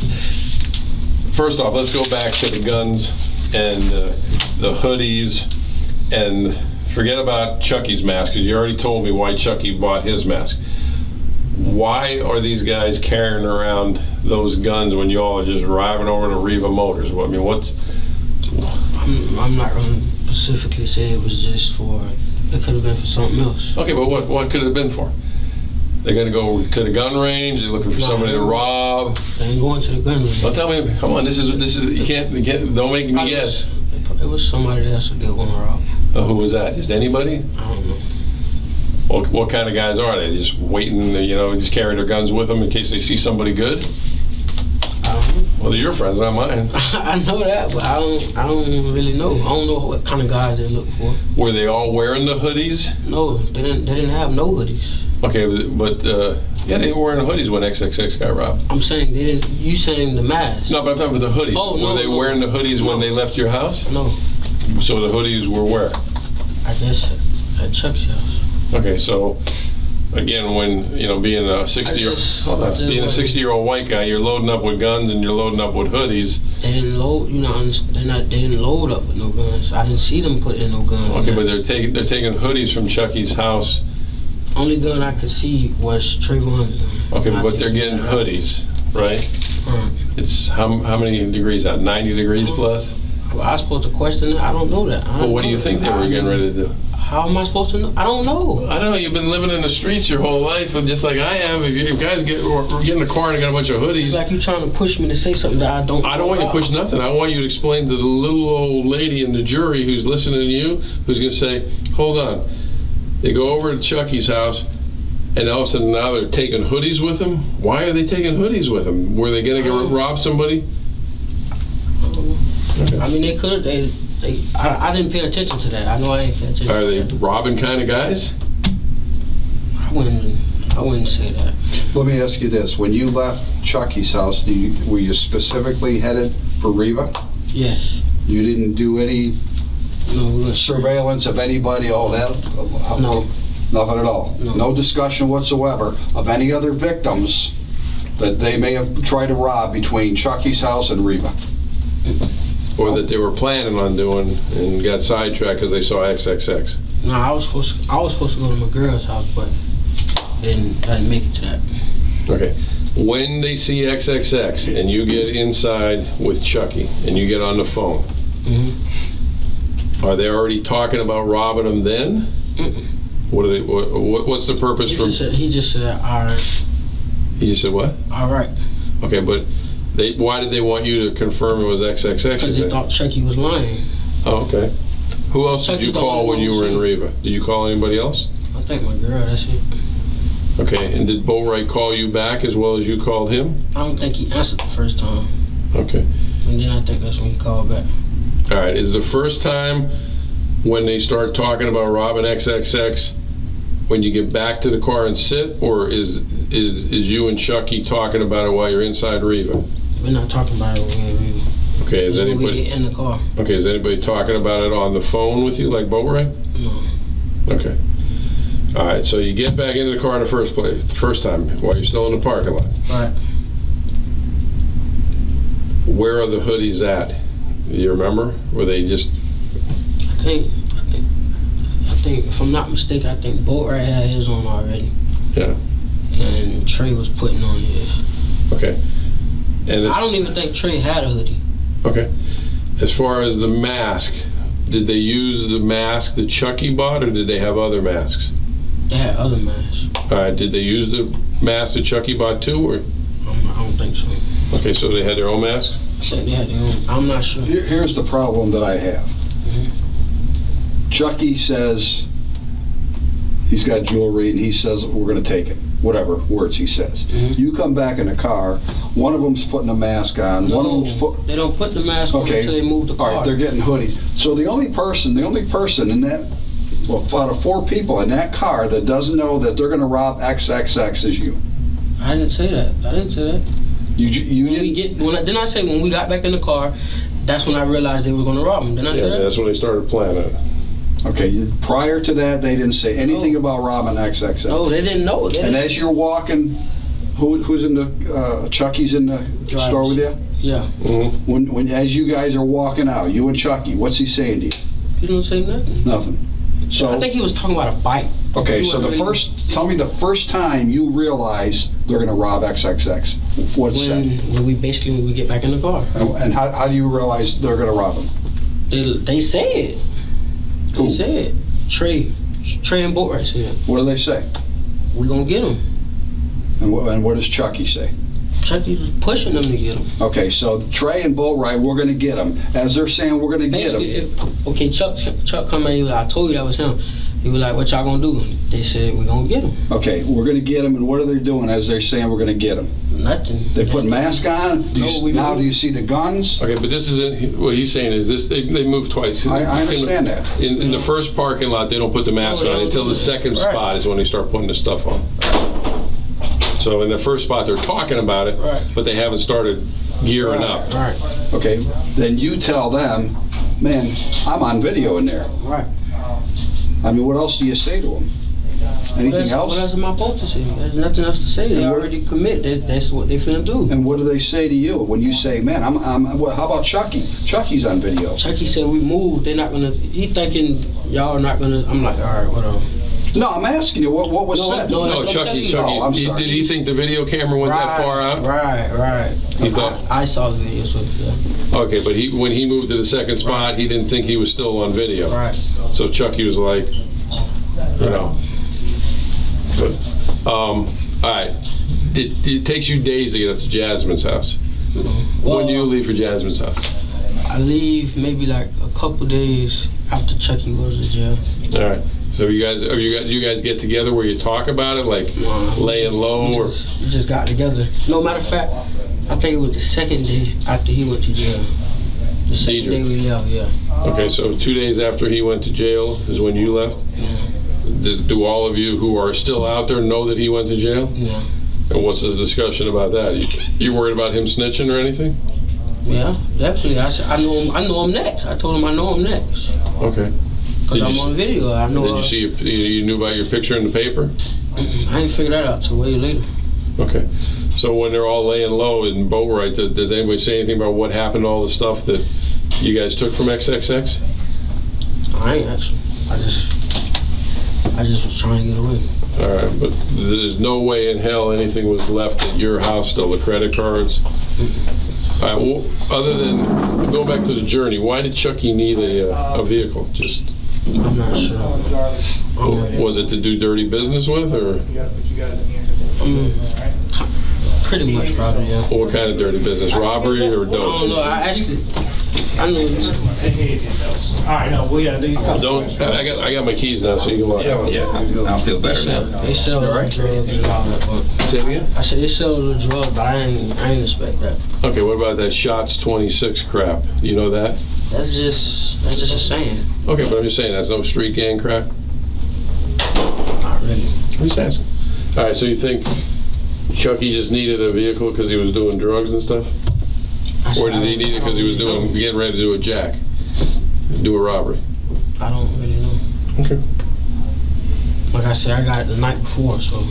first off, let's go back to the guns and the hoodies, and forget about Chucky's mask, because you already told me why Chucky bought his mask. Why are these guys carrying around those guns when you all are just driving over to Riva Motors? I mean, what's... I'm not going to specifically say it was just for... It could have been for something else. Okay, but what could it have been for? They're going to go to the gun range? They're looking for somebody to rob? They ain't going to the gun range. Well, tell me, come on, this is you can't don't make me guess. It was somebody else that they were going to rob. Who was that? Just anybody? I don't know. What kind of guys are they? Just waiting, you know, just carry their guns with them in case they see somebody good? I don't know. Well, they're your friends, not mine. I know that, but I don't really know. I don't know what kind of guys they're looking for. Were they all wearing the hoodies? No, they didn't have no hoodies. Okay, but yeah, they were wearing hoodies when XXX got robbed. I'm saying they didn't. You saying the mask? No, but I'm talking about the hoodies. Oh, no, were they wearing the hoodies when they left your house? No. So the hoodies were where? I guess at Chuck's house. Okay, so again, when you know, being a 60-year-old white guy, you're loading up with guns and you're loading up with hoodies. They didn't load, you know, they didn't load up with no guns. I didn't see them put in no guns. Okay, but they're taking hoodies from Chucky's house. Only gun I could see was Trayvon's gun. Okay, but they're getting hoodies, right? It's how many degrees out? 90 degrees plus? Well, I was supposed to question that. I don't know that. Well, what do you think they were getting ready to do? How am I supposed to know? I don't know. I don't know. You've been living in the streets your whole life, just like I have. If guys get in the car and got a bunch of hoodies, it's like you trying to push me to say something that I don't. I don't want you to push nothing. I want you to explain to the little old lady in the jury who's listening to you, who's going to say, "Hold on." They go over to Chucky's house, and all of a sudden now they're taking hoodies with them. Why are they taking hoodies with them? Were they going to rob somebody? Okay. I mean, they could. I didn't pay attention to that. I know I ain't paying attention. Are they robbing kind of guys? I wouldn't say that. Let me ask you this: when you left Chucky's house, were you specifically headed for Riva? Yes. You didn't do any surveillance of anybody, all that? No. Nothing at all? No discussion whatsoever of any other victims that they may have tried to rob between Chucky's house and Riva? Or that they were planning on doing and got sidetracked because they saw XXX? No, I was supposed to go to my girl's house, but I didn't make it to that. Okay. When they see XXX and you get inside with Chucky and you get on the phone, are they already talking about robbing them then? What are they? What's the purpose for? He just said, all right. He just said what? All right. Okay, but why did they want you to confirm it was XXX? Because they thought Chucky was lying. Oh, okay. Who else did you call when you were in Riva? Did you call anybody else? I think my girl, that's it. Okay, and did Boatwright call you back as well as you called him? I don't think he answered the first time. Okay. And then I think that's when he called back. All right, is the first time when they start talking about robbing XXX when you get back to the car and sit, or is you and Chucky talking about it while you're inside Riva? We're not talking about it when we're in Riva. Okay, is anybody when we get in the car? Okay, is anybody talking about it on the phone with you, like Boatwright? No. Okay. All right, so you get back into the car in the first time, while you're still in the parking lot. Right. Where are the hoodies at? Do you remember? Were they just? I think, if I'm not mistaken, I think Boatwright had his on already. Yeah. And Trey was putting on his. Okay. And I don't even think Trey had a hoodie. Okay. As far as the mask, did they use the mask that Chucky bought, or did they have other masks? They had other masks. All right. Did they use the mask that Chucky bought too, or? I don't think so. Okay, so they had their own mask? I said they had their own. I'm not sure. Here's the problem that I have. Chucky says he's got jewelry, and he says we're going to take it. Whatever words he says. You come back in the car. One of them's putting a mask on. No, one of them's they don't put the mask on until they move the car. All right, they're getting hoodies. So the only person in that, out of 4 people in that car that doesn't know that they're going to rob XXX is you. I didn't say that. You didn't. Didn't I say when we got back in the car, that's when I realized they were going to rob him? Didn't I say that? That's when they started planning it. Okay, prior to that, they didn't say anything about robbing XXX. No, they didn't know. As you're walking, who's in the, Chucky's in the store with you? Yeah. When as you guys are walking out, you and Chucky, what's he saying to you? He didn't say nothing. Nothing. So I think he was talking about a bike. Okay, so tell me the first time you realize they're going to rob XXX. What's that? When we get back in the car. And how do you realize they're going to rob him? They say it. Who? They say it. Trey and Boatwright said it. What do they say? We're going to get him. And what does Chucky say? Chucky was pushing them to get him. Okay, so Trey and Boatwright, we're going to get him. As they're saying, we're going to get him. Okay, Chuck come in, he was like, I told you that was him. He was like, what y'all going to do? They said, we're going to get him. Okay, we're going to get him, and what are they doing as they're saying we're going to get him? Nothing. They put mask on? Do you see the guns? Okay, but this isn't, what he's saying is this, they moved twice. I understand that. In the first parking lot, they don't put the mask on until the second spot is when they start putting the stuff on. So in the first spot, they're talking about it, but they haven't started gearing up. Right. Okay, then you tell them, man, I'm on video in there. Right. I mean, what else do you say to them? Anything else? What else am I supposed to say? There's nothing else to say. They already commit. That's what they finna do. And what do they say to you when you say, man, how about Chucky? Chucky's on video. Chucky said we moved. They're not gonna. He thinking y'all are not gonna. I'm like, all right, whatever. No, I'm asking you, what was said? No, Chucky, did he think the video camera went that far out? Right. He thought. I saw the video, so yeah. Okay, but when he moved to the second spot, he didn't think he was still on video. Right. So Chucky was like, you know. But, all right. It takes you days to get up to Jasmine's house. Well, when do you leave for Jasmine's house? I leave maybe like a couple days after Chucky goes to jail. All right. So you guys get together where you talk about it, like laying low, we just got together. No, matter of fact, I think it was the second day after he went to jail. The second day we left, yeah. Okay, so 2 days after he went to jail is when you left? Yeah. Do all of you who are still out there know that he went to jail? Yeah. And what's the discussion about that? You worried about him snitching or anything? Yeah, definitely. I know him next. I told him I know him next. Okay. Because I'm on video. I know. Did you see? You knew about your picture in the paper? I didn't figure that out till way later. Okay. So when they're all laying low in Boatwright, does anybody say anything about what happened to all the stuff that you guys took from XXX? I ain't actually. I just was trying to get away. All right, but there's no way in hell anything was left at your house still, the credit cards? All right, well, other than, going back to the journey, why did Chucky need a vehicle? Just... I'm not sure. Was it to do dirty business with, or? Pretty much, probably, yeah. What kind of dirty business? Robbery or dope? I don't know. I know. All right, no, we gotta do. Don't. I got my keys now, so you can walk. Yeah, I'll feel better now. They sell drugs. Say it again? I said they sell the drugs, but I ain't expect that. Okay, what about that Shots 26 crap? You know that? That's just a saying. Okay, but I'm just saying that's no street gang crap. Not really. I'm just asking. All right, so you think Chucky just needed a vehicle because he was doing drugs and stuff? Or did he need it because he was getting ready to do a jack? Do a robbery? I don't really know. Okay. Like I said, I got it the night before, so.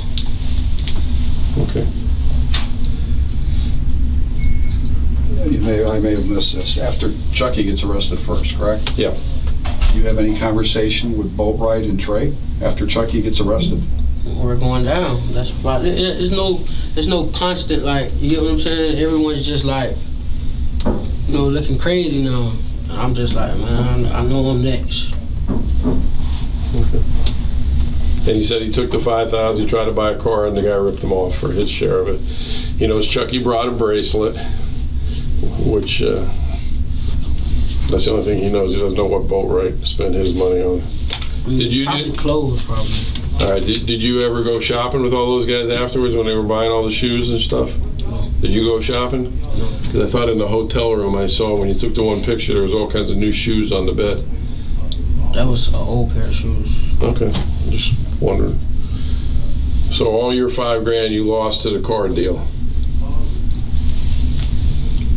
Okay. I may have missed this. After Chucky gets arrested first, correct? Yeah. Do you have any conversation with Boatwright and Trey after Chucky gets arrested? We're going down. That's why there's no constant, like, you get what I'm saying? Everyone's just like, you know, looking crazy now. And I'm just like, man, I know I'm next. Okay. And he said he took the $5,000, he tried to buy a car, and the guy ripped him off for his share of it. He knows Chucky brought a bracelet, which that's the only thing he knows. He doesn't know what Boatwright spent his money on. Did you? Probably clothes, probably. All right. Did you ever go shopping with all those guys afterwards when they were buying all the shoes and stuff? No. Did you go shopping? No. Because I thought in the hotel room I saw when you took the one picture there was all kinds of new shoes on the bed. That was an old pair of shoes. Okay. Just wondering. So all your $5,000 you lost to the car deal.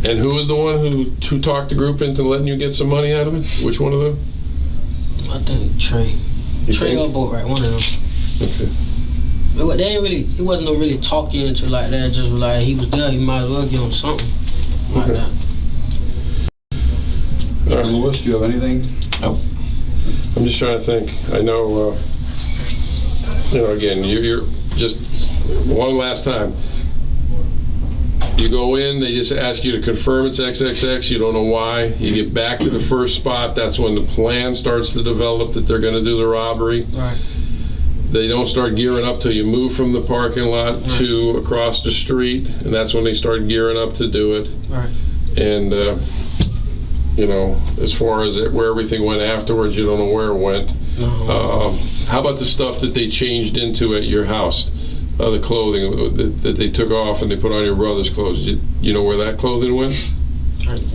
And who was the one who talked the group into letting you get some money out of it? Which one of them? I think Trey. Trey or Boatwright, one of them. Okay. But they ain't really. He wasn't no really talking into like that. Just like he was there, he might as well give him something like that. All right, Lewis, do you have anything? No. I'm just trying to think. I know. You know, again, you're just one last time. You go in, they just ask you to confirm it's XXX, you don't know why. You get back to the first spot, that's when the plan starts to develop that they're going to do the robbery. Right. They don't start gearing up till you move from the parking lot to across the street, and that's when they start gearing up to do it. Right. And, you know, as far as where everything went afterwards, you don't know where it went. No. How about the stuff that they changed into at your house? The clothing that they took off and they put on your brother's clothes. You know where that clothing went?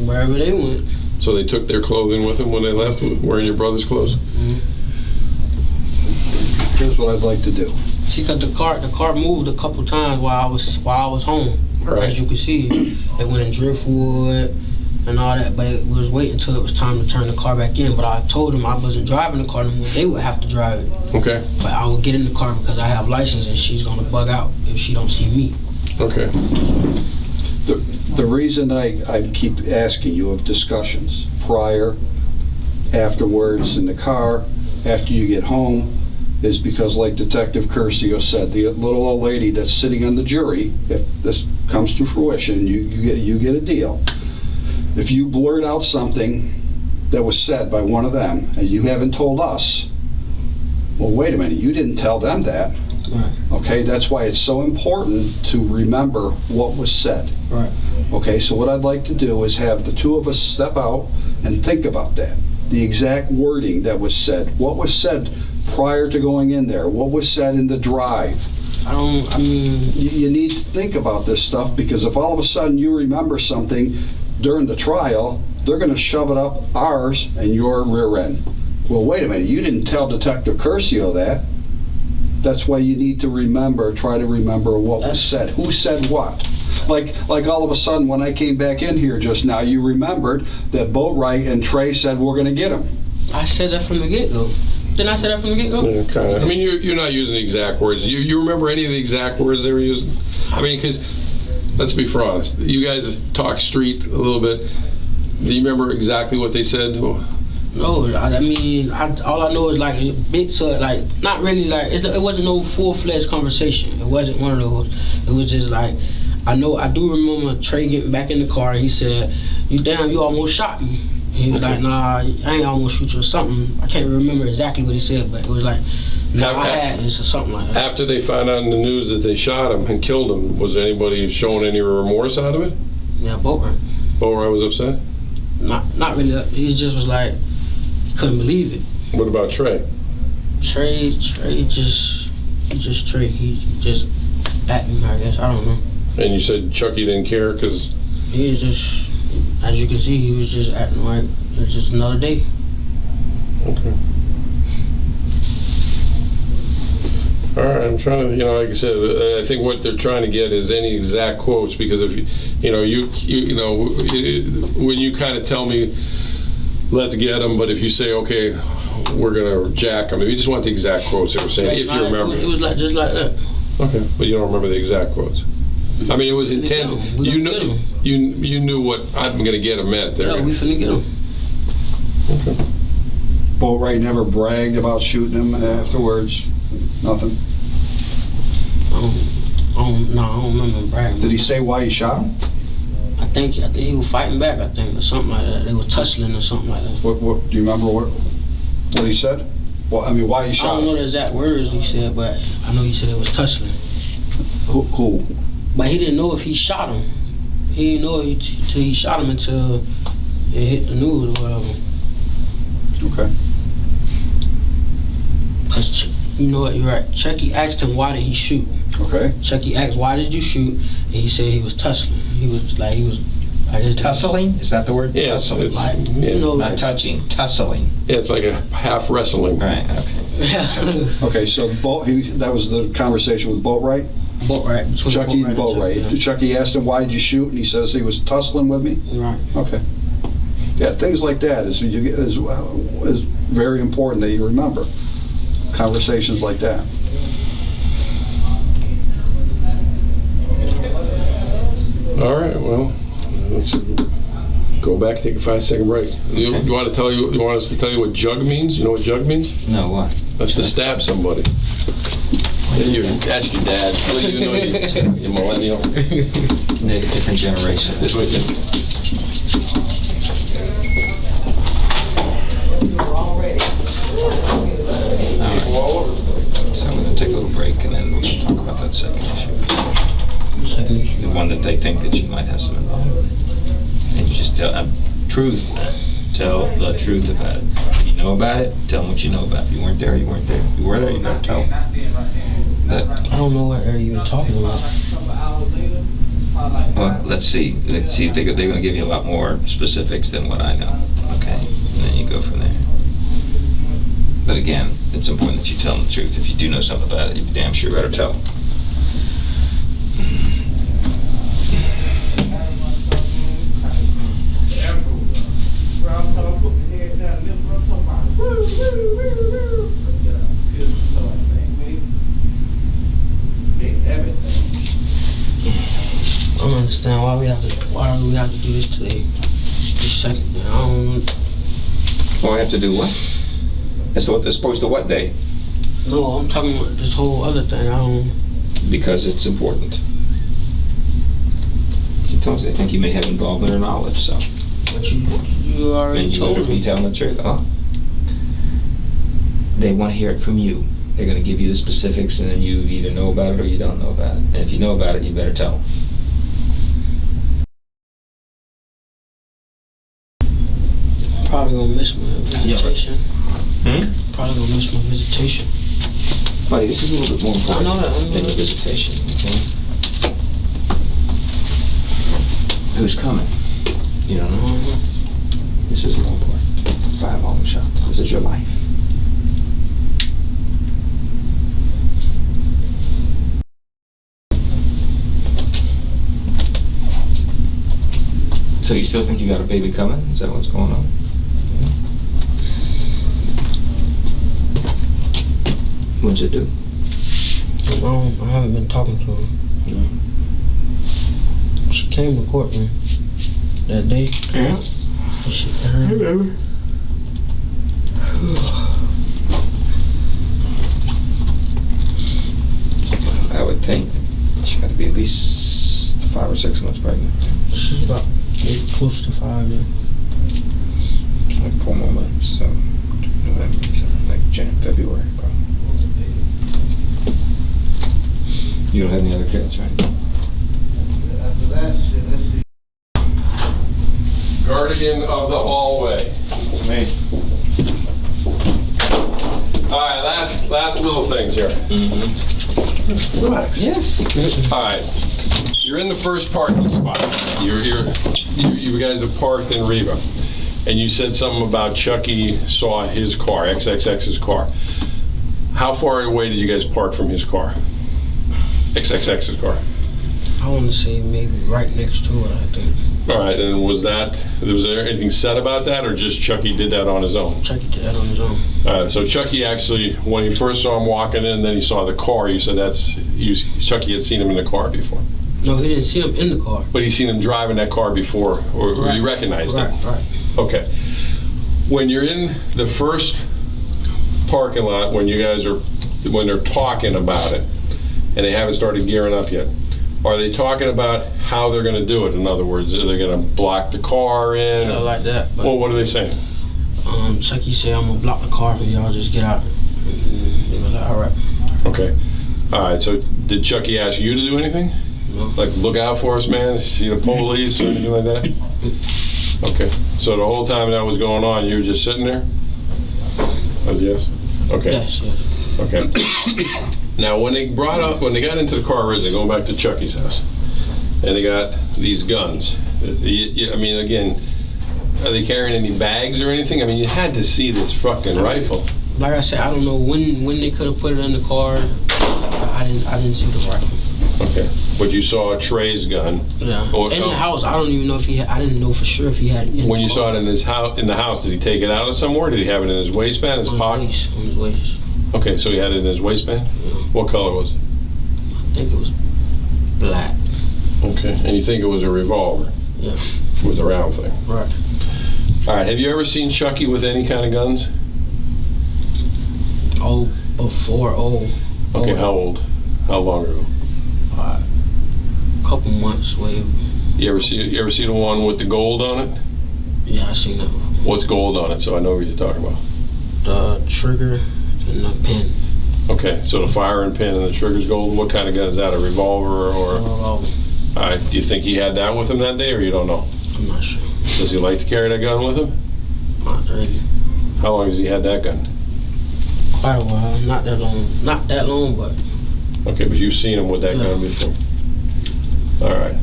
Wherever they went. So they took their clothing with them when they left, wearing your brother's clothes? Mm-hmm. Here's what I'd like to do. See, cause the car moved a couple times while I was home. Right. As you can see, it went in driftwood and all that, but it was waiting until it was time to turn the car back in. But I told them I wasn't driving the car anymore. They would have to drive it. Okay. But I would get in the car because I have license and she's gonna bug out if she don't see me. Okay. The reason I keep asking you of discussions prior, afterwards, in the car, after you get home, is because, like Detective Curcio said, the little old lady that's sitting on the jury, if this comes to fruition, you get a deal. If you blurt out something that was said by one of them and you haven't told us, Well, wait a minute, you didn't tell them that. Right. Okay, that's why it's so important to remember what was said. Right. Okay, so what I'd like to do is have the two of us step out and think about that. The exact wording that was said. What was said prior to going in there? What was said in the drive? You need to think about this stuff, because if all of a sudden you remember something during the trial, they're going to shove it up ours and your rear end. Well, wait a minute, you didn't tell Detective Curcio that. That's why you need to remember, try to remember what was said. Who said what? Like all of a sudden when I came back in here just now, you remembered that Boatwright and Trey said we're going to get him. I said that from the get-go. Didn't I say that from the get-go? Yeah, kind of. I mean, you're not using the exact words. You remember any of the exact words they were using? I mean, because, let's be honest, you guys talk street a little bit. Do you remember exactly what they said? No, I mean, all I know is like a bit, so like not really like it wasn't no full-fledged conversation. It wasn't one of those. It was just like I do remember Trey getting back in the car. He said, you almost shot me." He was like, "Nah, I ain't almost shoot you," or something. I can't remember exactly what he said, but it was like, "No, I had this," or something like that. After they found out in the news that they shot him and killed him, was anybody showing any remorse out of it? Yeah, Boatwright. Boatwright was upset? Not really. He just was like, he couldn't believe it. What about Trey? Trey just acting, I guess. I don't know. And you said Chucky didn't care because he was just, as you can see, he was just acting like it was just another day. Okay. All right, I'm trying to, like I said, I think what they're trying to get is any exact quotes, because if when you kind of tell me, let's get them, but if you say, okay, we're gonna jack them, if you just want the exact quotes they were saying, if you remember. It was like just like that. Okay, but you don't remember the exact quotes. I mean, it was intended. You knew what I'm gonna get them meant. Yeah, we finna get them. Okay. Boatwright never bragged about shooting him afterwards. Nothing. I don't remember bragging. Did he say why he shot him? I think he was fighting back. I think, or something like that. They were tussling or something like that. What do you remember? What he said? Well, I mean, why he shot him? I don't know the exact words he said, but I know he said it was tussling. Who? But he didn't know if he shot him. He didn't know till he shot him until it hit the news or whatever. Okay. Cause you know what, you're right. Chucky asked him why did he shoot. Okay. Chucky asked why did you shoot, and he said he was tussling. He was I guess tussling? Is that the word? Yeah, tussling. Not touching, tussling. Yeah, it's like a half wrestling. Right. Okay. Okay, so that was the conversation with Boatwright. Boatwright. Chucky and Boatwright. Yeah. Chucky asked him why did you shoot, and he says he was tussling with me. Right. Okay. Yeah, things like that is very important that you remember. Conversations like that. All right, well, let's go back, take a 5-second break. You want us to tell you what jug means? You know what jug means? No, what? That's to stab somebody. Ask your dad. What do you know? You're millennial. They're a different generation. This way, So I'm going to take a little break and then we'll talk about that second issue. The one that they think that you might have some involvement with. And you just tell the truth about it. If you know about it, tell them what you know about it. If you weren't there, you weren't there. If you were there, you gotta tell them. I don't know what area you're talking about. Well, let's see if they're going to give you a lot more specifics than what I know. Okay, and then you go from there. But again, it's important that you tell them the truth. If you do know something about it, you damn sure better tell them. I don't understand why do we have to do this today. This second, Well, we have to do what? As opposed to what day? No, I'm talking about this whole other thing. Because it's important. Sometimes they think you may have involvement or knowledge, so. But you already told me. And you better be telling the truth. Oh. they want to hear it from you. They're going to give you the specifics, and then you either know about it or you don't know about it. And if you know about it, you better tell them. Probably gonna miss my visitation. Probably gonna miss my visitation. Buddy, this is a little bit more important than the visitation. Okay? Who's coming? You don't know. This is more important. 5 home shot. This is your life. So you still think you got a baby coming? Is that what's going on? Yeah. What'd you do? I haven't been talking to her. No. She came to courtroom that day. Yeah. Hey, baby. I would think she's got to be at least 5 or 6 months pregnant. She's about close to 5, yeah. It's like 4 more months, so November, like February, probably. You don't have any other kids, right? Guardian of the hallway. It's me. All right, last little things here. Relax. Yes. All right. You're in the first parking spot. You guys have parked in Riva, and you said something about Chucky saw his car, XXX's car. How far away did you guys park from his car? XXX's car. I want to say maybe right next to it, I think. All right, and was there anything said about that, or just Chucky did that on his own? Chucky did that on his own. So Chucky actually, when he first saw him walking in, then he saw the car, you said Chucky had seen him in the car before. No, he didn't see him in the car. But he seen him driving that car before, or you recognized him? Right. Okay. When you're in the first parking lot, when they're talking about it, and they haven't started gearing up yet, are they talking about how they're going to do it? In other words, are they going to block the car in? Yeah, like that. Well, what are they saying? Chucky said, I'm going to block the car for y'all, just get out. They was like, all right. Okay. All right, so did Chucky ask you to do anything? No. Like, look out for us, man? See the police or anything like that? Okay. So the whole time that was going on, you were just sitting there? Yes? Okay. Yes. Okay. Now, when they got into the car originally, going back to Chucky's house, and they got these guns, I mean, again, are they carrying any bags or anything? I mean, you had to see this fucking rifle. Like I said, I don't know when they could have put it in the car. I didn't see the rifle. Okay, but you saw Trey's gun. Yeah. In the house, I don't even know if he had. I didn't know for sure if he had it in when the you car. saw it in his house, did he take it out of somewhere? Did he have it in his waistband, his pocket? On his waist. Okay, so he had it in his waistband? Yeah. What color was it? I think it was black. Okay, and you think it was a revolver? Yeah. With a round thing? Right. All right, have you ever seen Chucky with any kind of guns? Oh, before, Okay, how old? How long ago? A couple months, way. You ever see the one with the gold on it? Yeah, I seen that before. What's gold on it, so I know what you're talking about? The trigger and the pin. Okay, so the firing pin and the trigger's gold. What kind of gun is that, a revolver or? A revolver. All right, do you think he had that with him that day, or you don't know? I'm not sure. Does he like to carry that gun with him? Not really. How long has he had that gun? Quite a while. Not that long. Not that long, but. Okay, but you've seen him with that gun before. All right.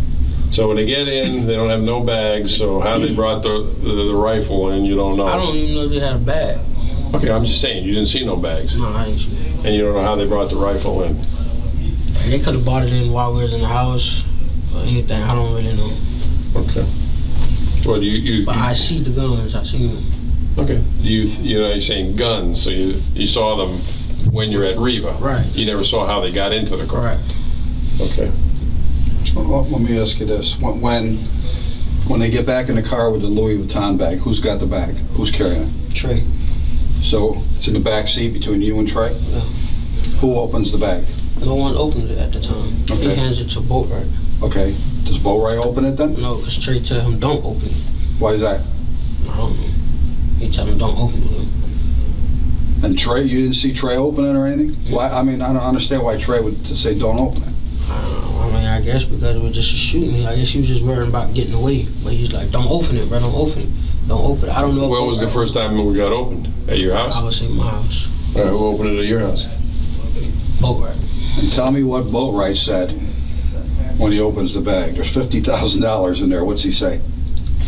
So when they get in, they don't have no bags. So how they brought the rifle in, you don't know. I don't even know if they had a bag. Okay, I'm just saying you didn't see no bags. No, I didn't see it. And you don't know how they brought the rifle in. They could have bought it in while we was in the house or anything. I don't really know. Okay. Well, But I see the guns. I see them. Okay. You're saying guns, so you saw them when you're at Riva. Right. You never saw how they got into the car. Right. Okay. Well, let me ask you this: when they get back in the car with the Louis Vuitton bag, who's got the bag? Who's carrying it? Trey. So it's in the back seat between you and Trey? Yeah. Who opens the bag? No one opened it at the time. Okay. He hands it to Boatwright. Okay. Does Boatwright open it then? No, because Trey tell him don't open it. Why is that? I don't know. He tell him don't open it. And Trey, you didn't see Trey open it or anything? Why? I mean, I don't understand why Trey would say don't open it. I mean, I guess because it was just a shooting. I guess he was just worried about getting away. But he's like, don't open it, bro, don't open it. Don't open it. I don't know. When was the first time it got opened? At your house? I would say my house. All right, who opened it at your house? Boatwright. And tell me what Boatwright said when he opens the bag. There's $50,000 in there. What's he say?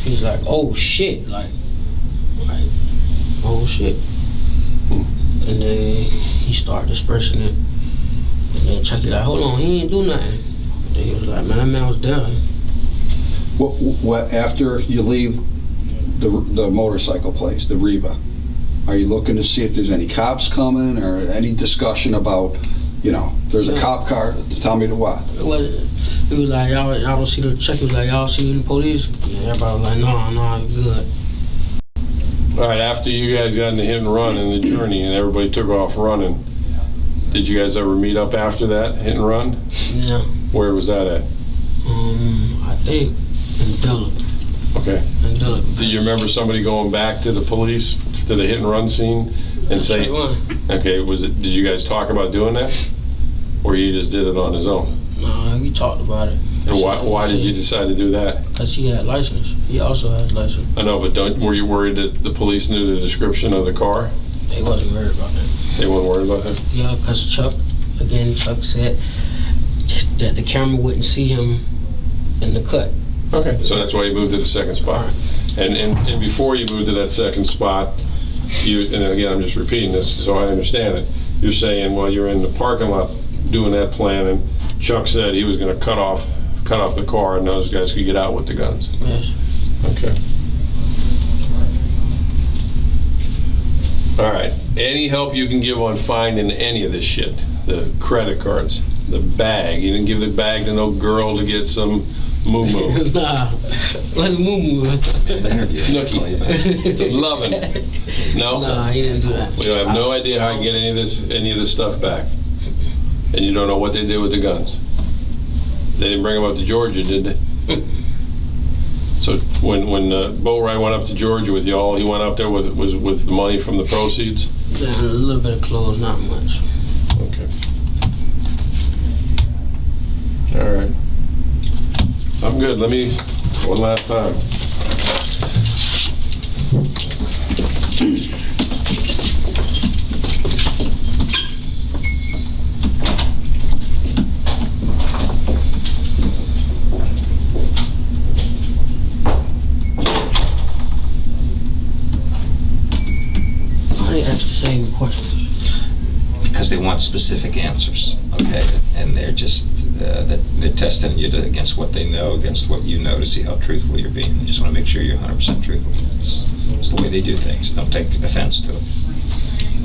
He's like, oh shit, like oh shit. And then he started dispersing it. And then Chucky like, hold on, he ain't do nothing. And then he was like, man, that man was there. What after you leave the motorcycle place, the Reba, are you looking to see if there's any cops coming or any discussion about, you know, there's a cop car? Tell me to what? It was like, y'all don't see the Chucky was like, y'all see the police? And everybody was like, no, you're good. All right, after you guys got in the hit and run in the journey and everybody took off running, did you guys ever meet up after that hit and run? Yeah. Where was that at? I think in Dillon. Okay. In Dillon. Do you remember somebody going back to the police, to the hit and run scene and say, okay, did you guys talk about doing that? Or you just did it on his own? No, we talked about it. And why did you decide to do that? Because he had license. He also has license. I know, but were you worried that the police knew the description of the car? They wasn't worried about that. They weren't worried about that? Yeah, because Chuck said that the camera wouldn't see him in the cut. Okay, so that's why you moved to the second spot. And before you moved to that second spot, and again, I'm just repeating this so I understand it, you're saying while you're in the parking lot doing that plan, and Chuck said he was going to cut off the car and those guys could get out with the guns. Yes. Okay. All right. Any help you can give on finding any of this shit? The credit cards, the bag. You didn't give the bag to no girl to get some moo-moo. Nah. Let's moo-moo. Nookie. Some loving. No? Nah, he didn't do that. We have no idea how to get any of this stuff back. And you don't know what they did with the guns. They didn't bring them up to Georgia, did they? So when Boatwright went up to Georgia with y'all, he went up there with the money from the proceeds? Yeah, a little bit of clothes, not much. Okay. All right. I'm good. Let me, one last time. Same question. Because they want specific answers, okay? And they're just they're testing you against what they know, against what you know, to see how truthful you're being. They just want to make sure you're 100% truthful. It's the way they do things. Don't take offense to it,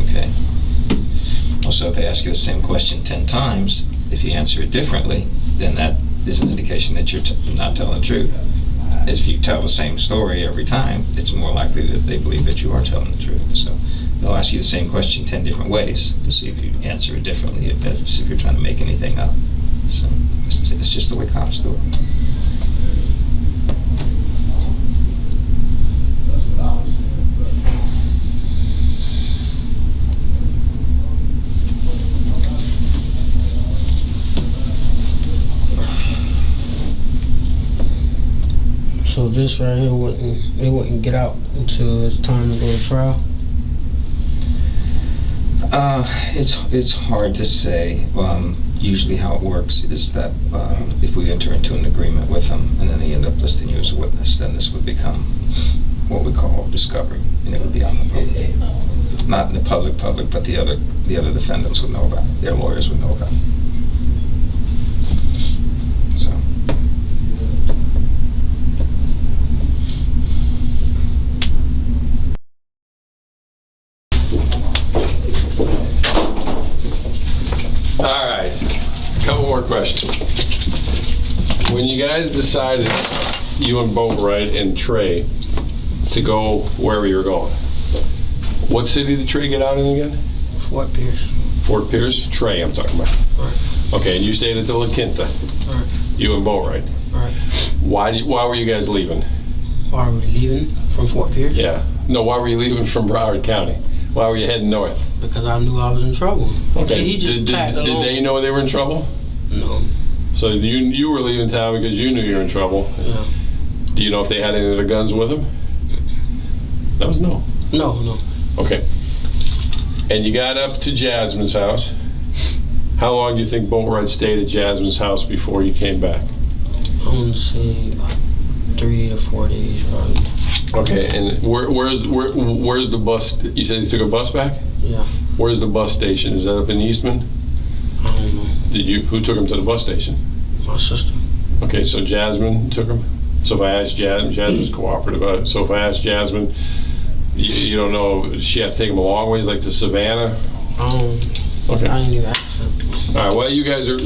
okay? Also, if they ask you the same question 10 times, if you answer it differently, then that is an indication that you're not telling the truth. If you tell the same story every time, it's more likely that they believe that you are telling the truth. So they'll ask you the same question 10 different ways to see if you answer it differently, see if you're trying to make anything up. So it's just the way cops do it. So this right here wouldn't get out until it's time to go to trial? It's hard to say. Usually how it works is that if we enter into an agreement with them and then they end up listing you as a witness, then this would become what we call discovery, and it would be on the public. Not in the public, but the other defendants would know about it. Their lawyers would know about it. So. All right, couple more questions. When you guys decided, you and Boatwright and Trey, to go wherever you were going, what city did Trey get out in again? Fort Pierce. Fort Pierce? Trey, I'm talking about. Right. Okay, and you stayed at the La Quinta. Right. You and Boatwright. Right. Why were you guys leaving? Why were we leaving from Fort Pierce? Yeah. No, why were you leaving from Broward County? Why were you heading north? because I knew I was in trouble. Okay. He just tagged did along. they know they were in trouble? No. So you were leaving town because you knew you were in trouble. Yeah. Do you know if they had any of the guns with them? That was no. No. Okay. And you got up to Jasmine's house. How long do you think Boatwright stayed at Jasmine's house before you came back? I want to say about 3 to 4 days, probably. Okay, and where's the bus? You said you took a bus back? Yeah. Where's the bus station? Is that up in Eastman? I don't know. Who took him to the bus station? My sister. Okay, so Jasmine took him? So if I asked Jasmine's cooperative about it. So if I asked Jasmine, you don't know, does she have to take him a long ways, like to Savannah? Okay. I ain't even asked her. All right, while you guys are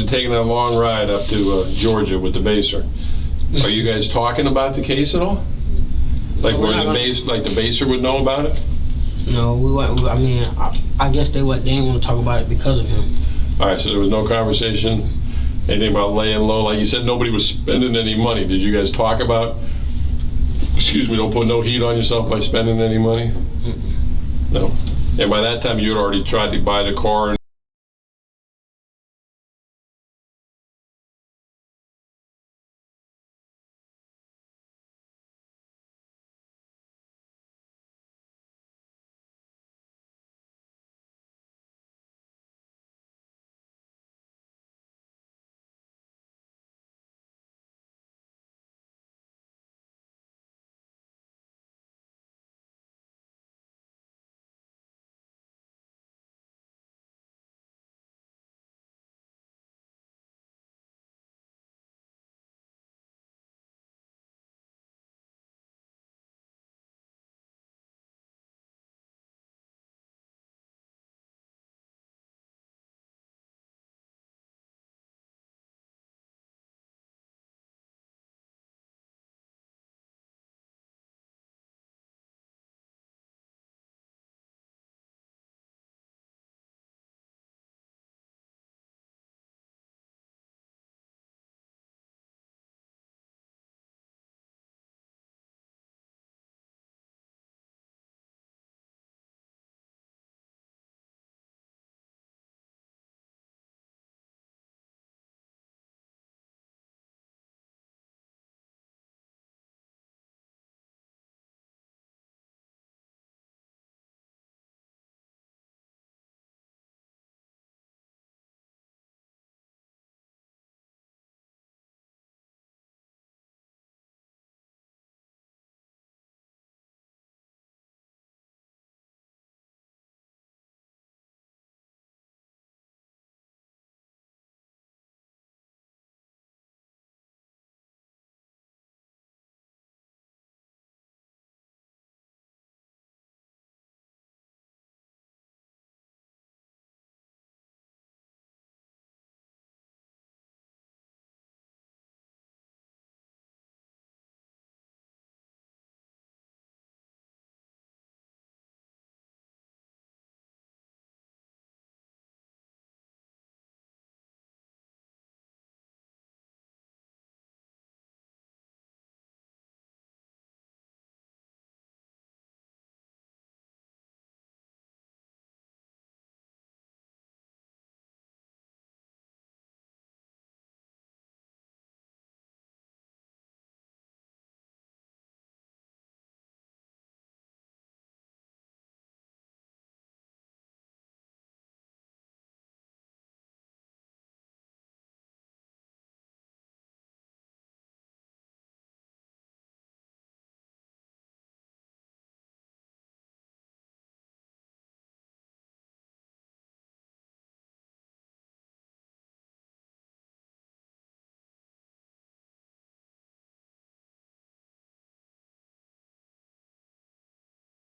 taking a long ride up to Georgia with the baser, are you guys talking about the case at all? Like the baser would know about it? No, we weren't. I mean, I guess they didn't want to talk about it because of him. All right, so there was no conversation, anything about laying low? Like you said, nobody was spending any money. Did you guys talk about, don't put no heat on yourself by spending any money? No. And by that time, you had already tried to buy the car